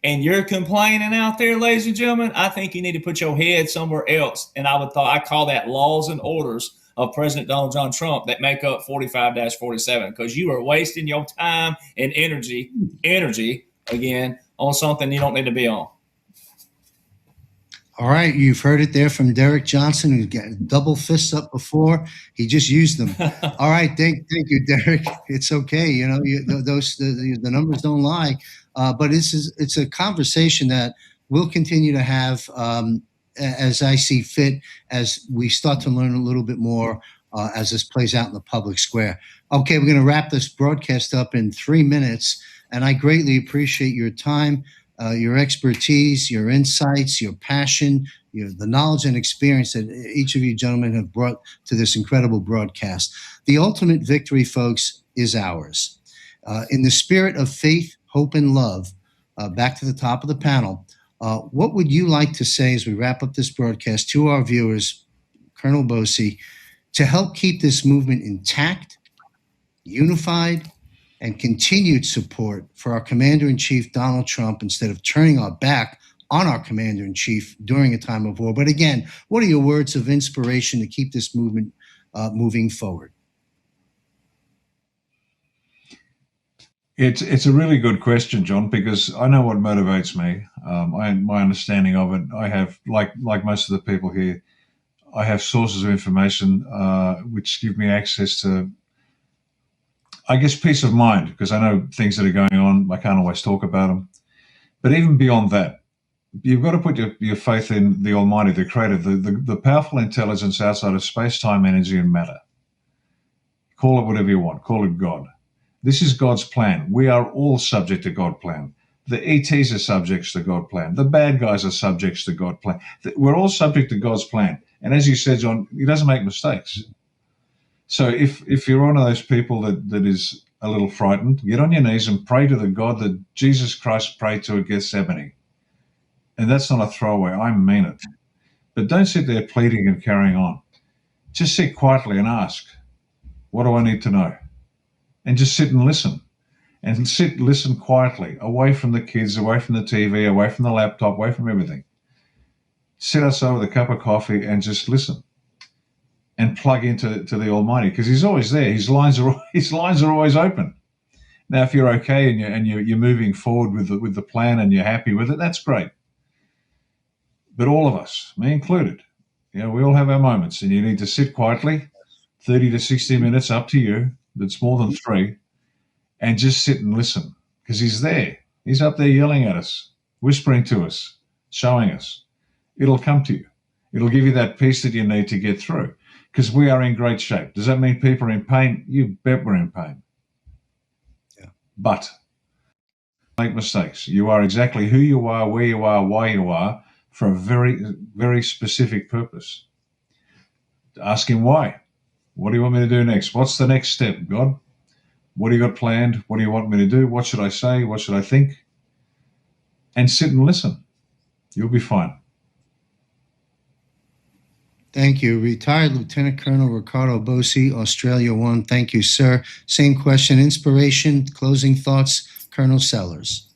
And you're complaining out there, ladies and gentlemen, I think you need to put your head somewhere else. And I call that laws and orders of President Donald John Trump that make up 45-47, because you are wasting your time and energy again on something you don't need to be on. All right, you've heard it there from Derek Johnson, who got double fists up before. He just used them. All right, thank you, Derek. It's okay, the numbers don't lie. But it's a conversation that we'll continue to have as I see fit, as we start to learn a little bit more as this plays out in the public square. Okay, we're going to wrap this broadcast up in 3 minutes, and I greatly appreciate your time, your expertise, your insights, your passion, the knowledge and experience that each of you gentlemen have brought to this incredible broadcast. The ultimate victory, folks, is ours. In the spirit of faith, hope, and love, back to the top of the panel, what would you like to say as we wrap up this broadcast to our viewers, Colonel Bosi, to help keep this movement intact, unified, and continued support for our Commander-in-Chief, Donald Trump, instead of turning our back on our Commander-in-Chief during a time of war? But again, what are your words of inspiration to keep this movement moving forward? It's a really good question, John, because I know what motivates me. My understanding of it, I have, like most of the people here, I have sources of information which give me access to, I guess, peace of mind, because I know things that are going on. I can't always talk about them. But even beyond that, you've got to put your faith in the Almighty, the Creator, the powerful intelligence outside of space, time, energy, and matter. Call it whatever you want. Call it God. This is God's plan. We are all subject to God's plan. The ETs are subjects to God's plan. The bad guys are subjects to God's plan. We're all subject to God's plan. And as you said, John, He doesn't make mistakes. So if you're one of those people that is a little frightened, get on your knees and pray to the God that Jesus Christ prayed to at Gethsemane. And that's not a throwaway. I mean it. But don't sit there pleading and carrying on. Just sit quietly and ask, what do I need to know? And just sit and listen. And listen quietly, away from the kids, away from the TV, away from the laptop, away from everything. Sit outside with a cup of coffee and just listen. And plug into the Almighty, because He's always there. His lines are always open. Now, if you're okay and you're moving forward with the plan and you're happy with it, that's great. But all of us, me included, we all have our moments, and you need to sit quietly, 30 to 60 minutes, up to you. That's more than 3, and just sit and listen, because He's there. He's up there yelling at us, whispering to us, showing us. It'll come to you. It'll give you that peace that you need to get through, because we are in great shape. Does that mean people are in pain? You bet we're in pain. Yeah. But make mistakes. You are exactly who you are, where you are, why you are, for a very, very specific purpose. Ask Him why. What do you want me to do next? What's the next step, God? What do you got planned? What do you want me to do? What should I say? What should I think? And sit and listen. You'll be fine. Thank you. Retired Lieutenant Colonel Ricardo Bosi, Australia One. Thank you, sir. Same question. Inspiration, closing thoughts, Colonel Sellers.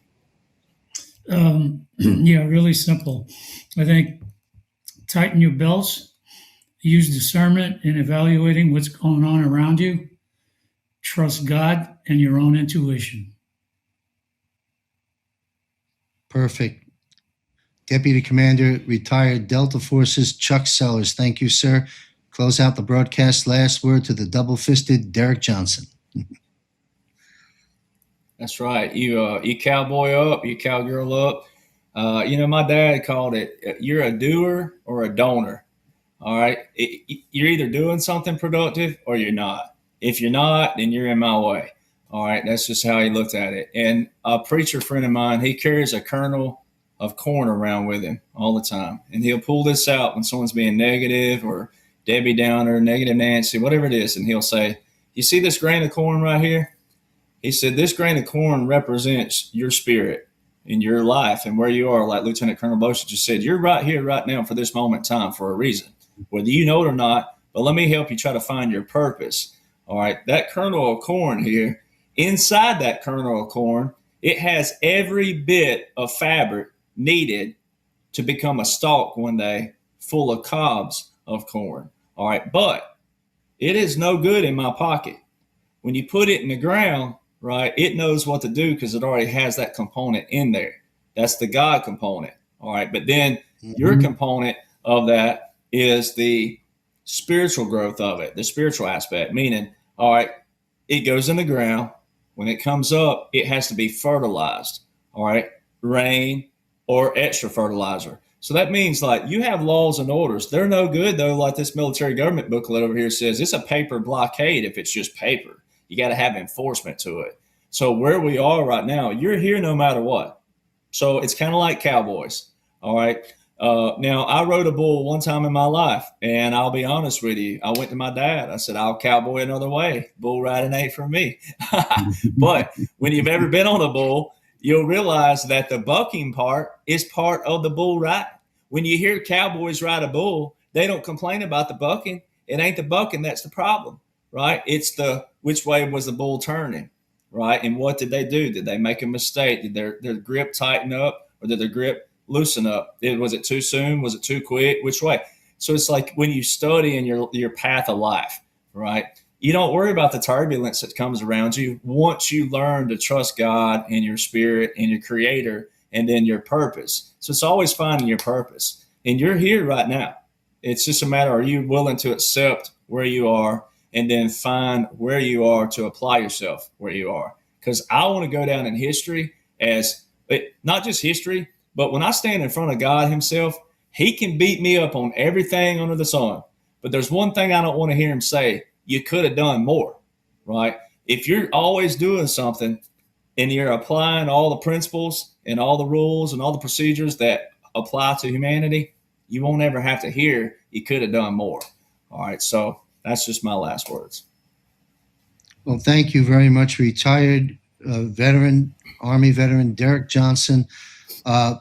Yeah, really simple. I think tighten your belts. Use discernment in evaluating what's going on around you. Trust God and your own intuition. Perfect. Deputy Commander, retired Delta Forces, Chuck Sellers. Thank you, sir. Close out the broadcast. Last word to the double-fisted Derek Johnson. That's right. You cowboy up, you cowgirl up. My dad called it, you're a doer or a donor. All right. You're either doing something productive or you're not. If you're not, then you're in my way. All right. That's just how he looked at it. And a preacher friend of mine, he carries a kernel of corn around with him all the time. And he'll pull this out when someone's being negative or Debbie Downer, negative Nancy, whatever it is. And he'll say, you see this grain of corn right here? He said, this grain of corn represents your spirit in your life and where you are. Like Lieutenant Colonel Bosha just said, you're right here, right now for this moment in time for a reason, whether you know it or not. But let me help you try to find your purpose. All right. That kernel of corn here, inside that kernel of corn, it has every bit of fabric needed to become a stalk one day full of cobs of corn. All right. But it is no good in my pocket. When you put it in the ground, right, it knows what to do because it already has that component in there. That's the God component. All right. But then your component of that is the spiritual growth of it, the spiritual aspect, meaning, all right, it goes in the ground. When it comes up, it has to be fertilized. All right. Rain or extra fertilizer. So that means like you have laws and orders. They're no good though. Like this military government booklet over here says, it's a paper blockade if it's just paper. You got to have enforcement to it. So where we are right now, you're here no matter what. So it's kind of like cowboys. All right. Now, I rode a bull one time in my life, and I'll be honest with you. I went to my dad. I said, I'll cowboy another way. Bull riding ain't for me. But when you've ever been on a bull, you'll realize that the bucking part is part of the bull ride. When you hear cowboys ride a bull, they don't complain about the bucking. It ain't the bucking that's the problem. Right? It's the which way was the bull turning, right? And what did they do? Did they make a mistake? Did their grip tighten up or did their grip loosen up? Was it too soon? Was it too quick? Which way? So it's like when you study in your path of life, right? You don't worry about the turbulence that comes around you once you learn to trust God and your spirit and your creator and then your purpose. So it's always finding your purpose. And you're here right now. It's just a matter, are you willing to accept where you are and then find where you are to apply yourself where you are? Because I want to go down in history as not just history, but when I stand in front of God himself, he can beat me up on everything under the sun. But there's one thing I don't want to hear him say, you could have done more, right? If you're always doing something and you're applying all the principles and all the rules and all the procedures that apply to humanity, you won't ever have to hear you could have done more. All right. So that's just my last words. Well, thank you very much, retired Army veteran Derek Johnson.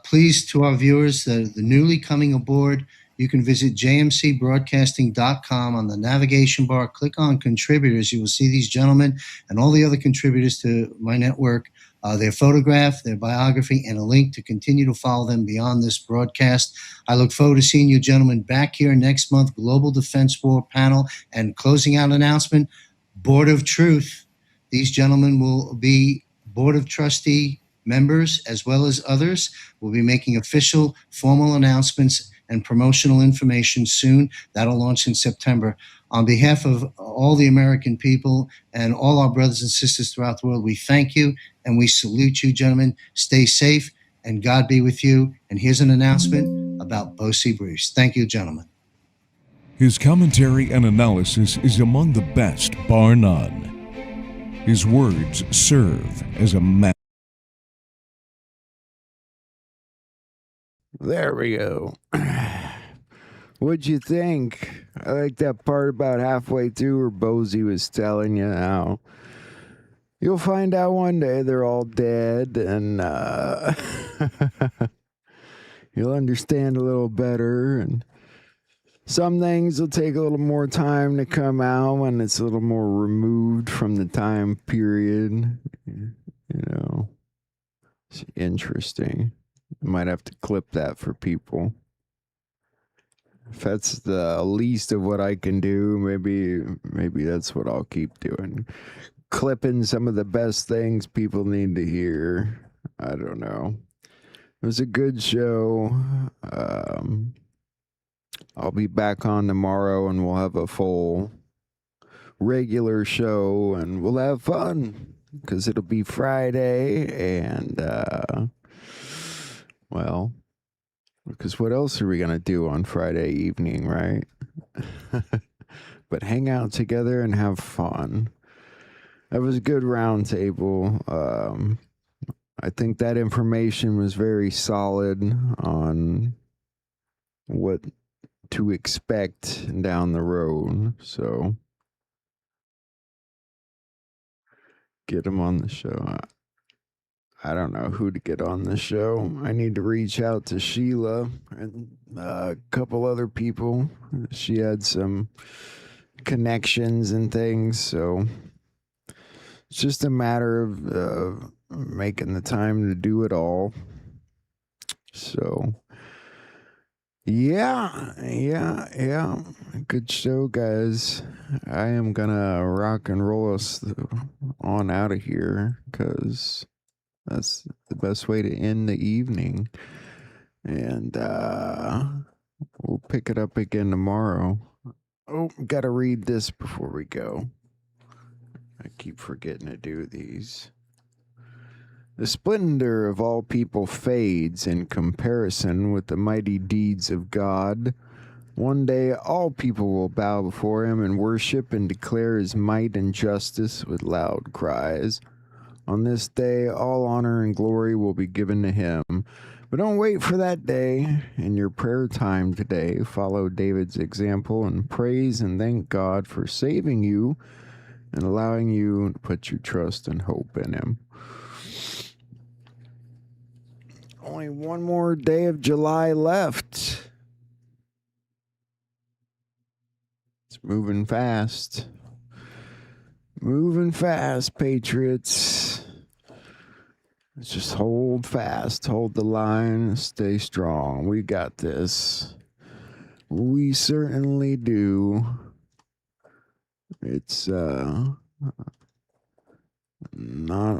Please, to our viewers that are the newly coming aboard, you can visit jmcbroadcasting.com. On the navigation bar, click on contributors. You will see these gentlemen and all the other contributors to my network, their photograph, their biography, and a link to continue to follow them beyond this broadcast. I look forward to seeing you gentlemen back here next month, Global Defense War panel, and closing out announcement, Board of Truth. These gentlemen will be Board of Trustee members as well as others. We'll be making official formal announcements and promotional information soon. That'll launch in September. On behalf of all the American people and all our brothers and sisters throughout the world, we thank you and we salute you, gentlemen. Stay safe and God be with you. And here's an announcement about Bosi Bruce. Thank you, gentlemen. His commentary and analysis is among the best, bar none. His words serve as a map. There we go. What'd you think? I like that part about halfway through where Bosi was telling you how you'll find out one day they're all dead and you'll understand a little better, and some things will take a little more time to come out when it's a little more removed from the time period. You know, it's interesting. I might have to clip that for people. If that's the least of what I can do, maybe that's what I'll keep doing. Clipping some of the best things people need to hear. I don't know. It was a good show. I'll be back on tomorrow and we'll have a full regular show and we'll have fun because it'll be Friday and, well, because what else are we going to do on Friday evening, right? But hang out together and have fun. That was a good round table. I think that information was very solid on what to expect down the road. So get him on the show. I don't know who to get on the show. I need to reach out to Sheila and a couple other people. She had some connections and things, so it's just a matter of making the time to do it all. So yeah. Good show, guys. I am gonna rock and roll us on out of here because that's the best way to end the evening. And we'll pick it up again tomorrow. Oh, gotta read this before we go. I keep forgetting to do these. The splendor of all people fades in comparison with the mighty deeds of God. One day all people will bow before him and worship and declare his might and justice with loud cries. On this day all honor and glory will be given to him. But don't wait for that day. In your prayer time today, follow David's example and praise and thank God for saving you and allowing you to put your trust and hope in him. Only one more day of July left. It's moving fast. Moving fast, Patriots. Let's just hold fast, hold the line, stay strong. We got this. We certainly do. It's not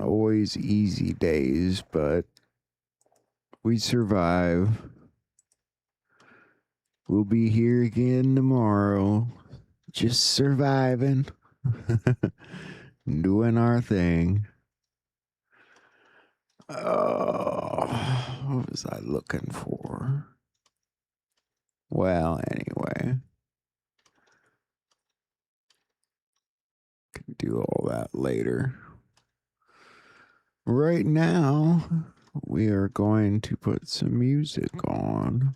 always easy days, but we survive. We'll be here again tomorrow. Just surviving. Doing our thing. Oh, what was I looking for? Well, anyway. Can do all that later. Right now, we are going to put some music on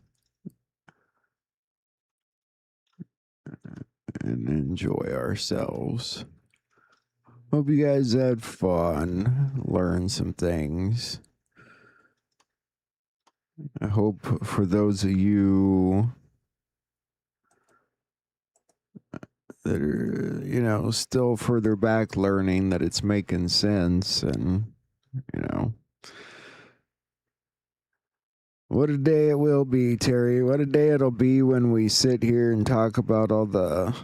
and enjoy ourselves. Hope you guys had fun, learned some things. I hope for those of you that are, still further back learning that it's making sense and, what a day it will be, Terry. What a day it'll be when we sit here and talk about all the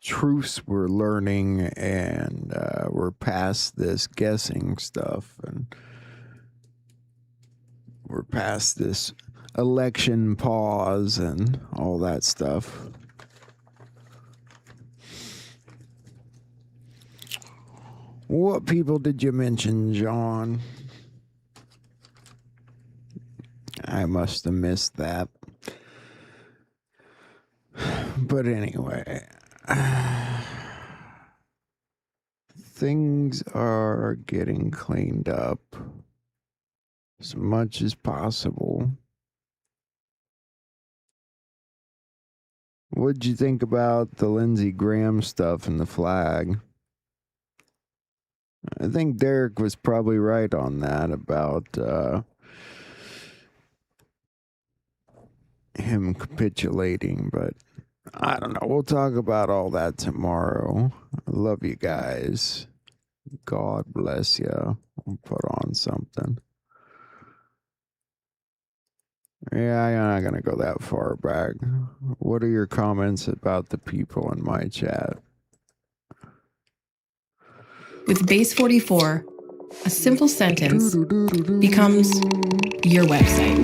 truths we're learning and we're past this guessing stuff and we're past this election pause and all that stuff. What people did you mention, John? I must have missed that. But anyway, things are getting cleaned up as much as possible. What'd you think about the Lindsey Graham stuff and the flag? I think Derek was probably right on that about him capitulating, but I don't know. We'll talk about all that tomorrow. I love you guys. God bless you. I'll put on something. Yeah, I'm not going to go that far back. What are your comments about the people in my chat? With Base 44, a simple sentence becomes your website.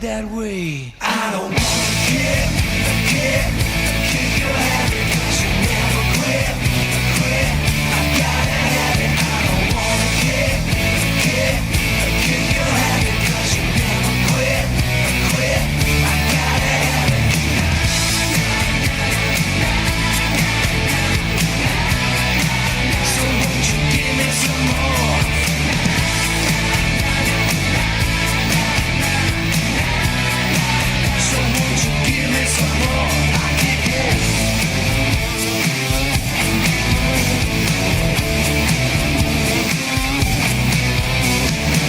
That way. I don't wanna kick your habit, 'cause you never quit. I gotta have it. I don't wanna kick your habit, 'cause you never quit. I gotta have it. So won't you give me some more? Some more, I kick it.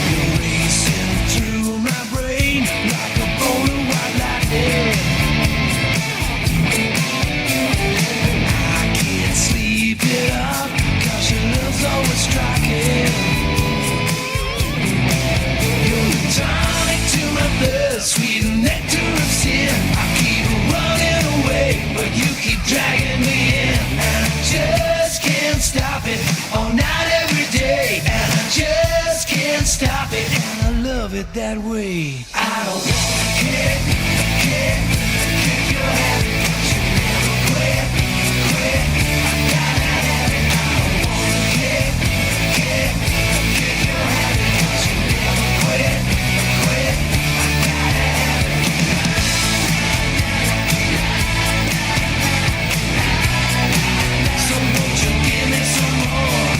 You're racing through my brain like a bolt of white lightning. I can't sleep it off, 'cause your love's always striking. You're the tonic to my blood, sweet nectar of sin. Running away, but you keep dragging me in, and I just can't stop it. All night, every day, and I just can't stop it. And I love it that way. I don't wanna kick your habit, 'cause you never quit. I gotta have it. I don't wanna kick your habit, 'cause you never quit. I gotta have it. So won't you give me some more?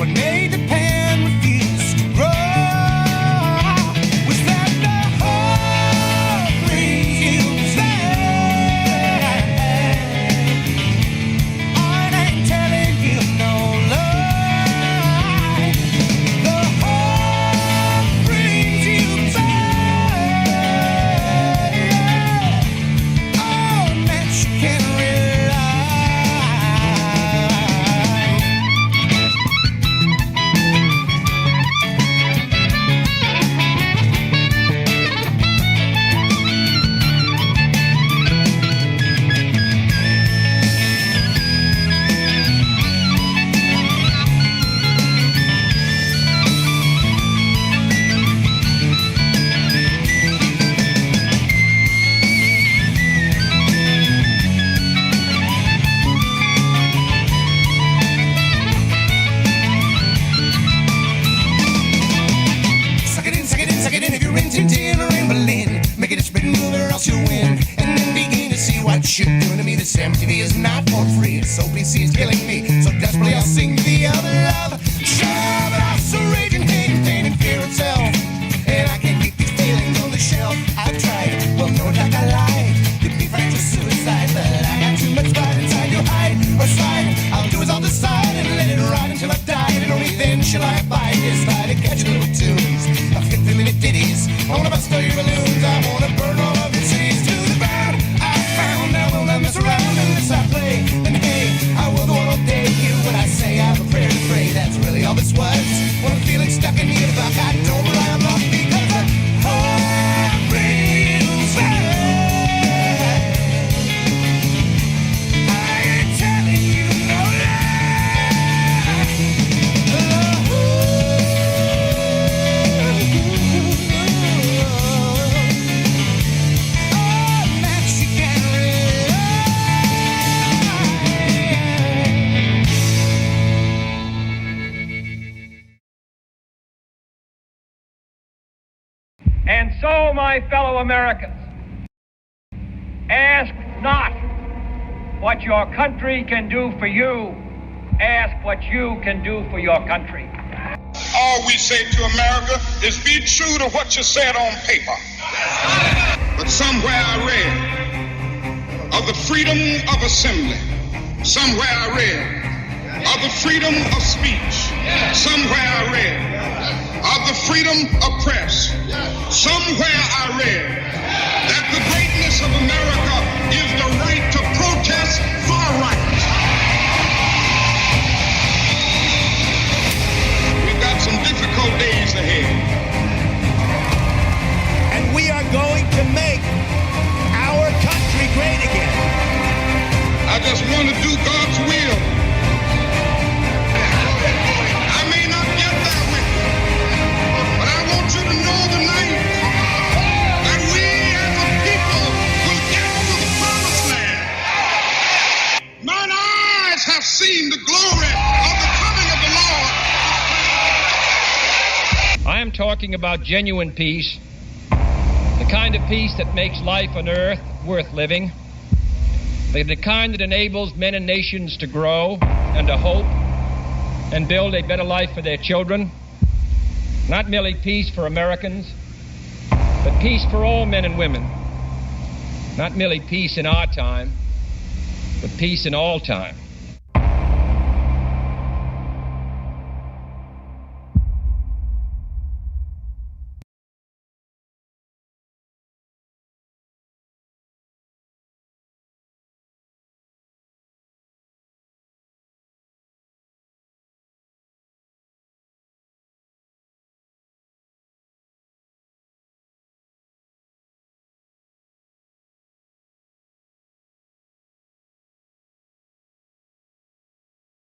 what made the pan refuse to grow? Was that the hope brings you back? I ain't telling you no lie. The hope brings you back. On that you can rely. Suck it in, suck it in, suck it in. If you're in Tintin or in Berlin, make it a spit and move or else you'll win. And then begin to see what you're doing to me. This MTV is not for free. It's OPC is killing me. So desperately I'll sing the other love. Sure, but I'm so raging, hating, pain, and fear itself. And I can't keep these feelings on the shelf. I've tried, well, no, like I lied. You'd be friends with suicide, but I got too much pride inside. You hide or slide. I'll do as I'll decide and let it ride until I die. And only then shall I abide. Yes, try to catch little tunes of 50-minute ditties. I wanna bust all your balloons. I wanna burn all of your cities to the ground. I found I will not mess around unless I play. Then hey, I will go on all day. Hear what I say. I have a prayer to pray. That's really all this was. When I'm feeling stuck in the buck, I don't rely on luck because the heart brings back. I ain't telling you no lie. Oh, that you can And so, my fellow Americans, ask not what your country can do for you, ask what you can do for your country. All we say to America is be true to what you said on paper. But somewhere I read of the freedom of assembly. Somewhere I read of the freedom of speech. Somewhere I read of the freedom of press. Somewhere I read that the greatness of America is the right to protest far right. We've got some difficult days ahead. And we are going to make our country great again. I just want to do God's will. I may not get there with you, but I want you to know tonight that we as a people will get to the promised land. Mine eyes have seen the glory of the coming of the Lord. I am talking about genuine peace, the kind of peace that makes life on earth worth living, the kind that enables men and nations to grow and to hope and build a better life for their children. Not merely peace for Americans, but peace for all men and women. Not merely peace in our time, but peace in all time.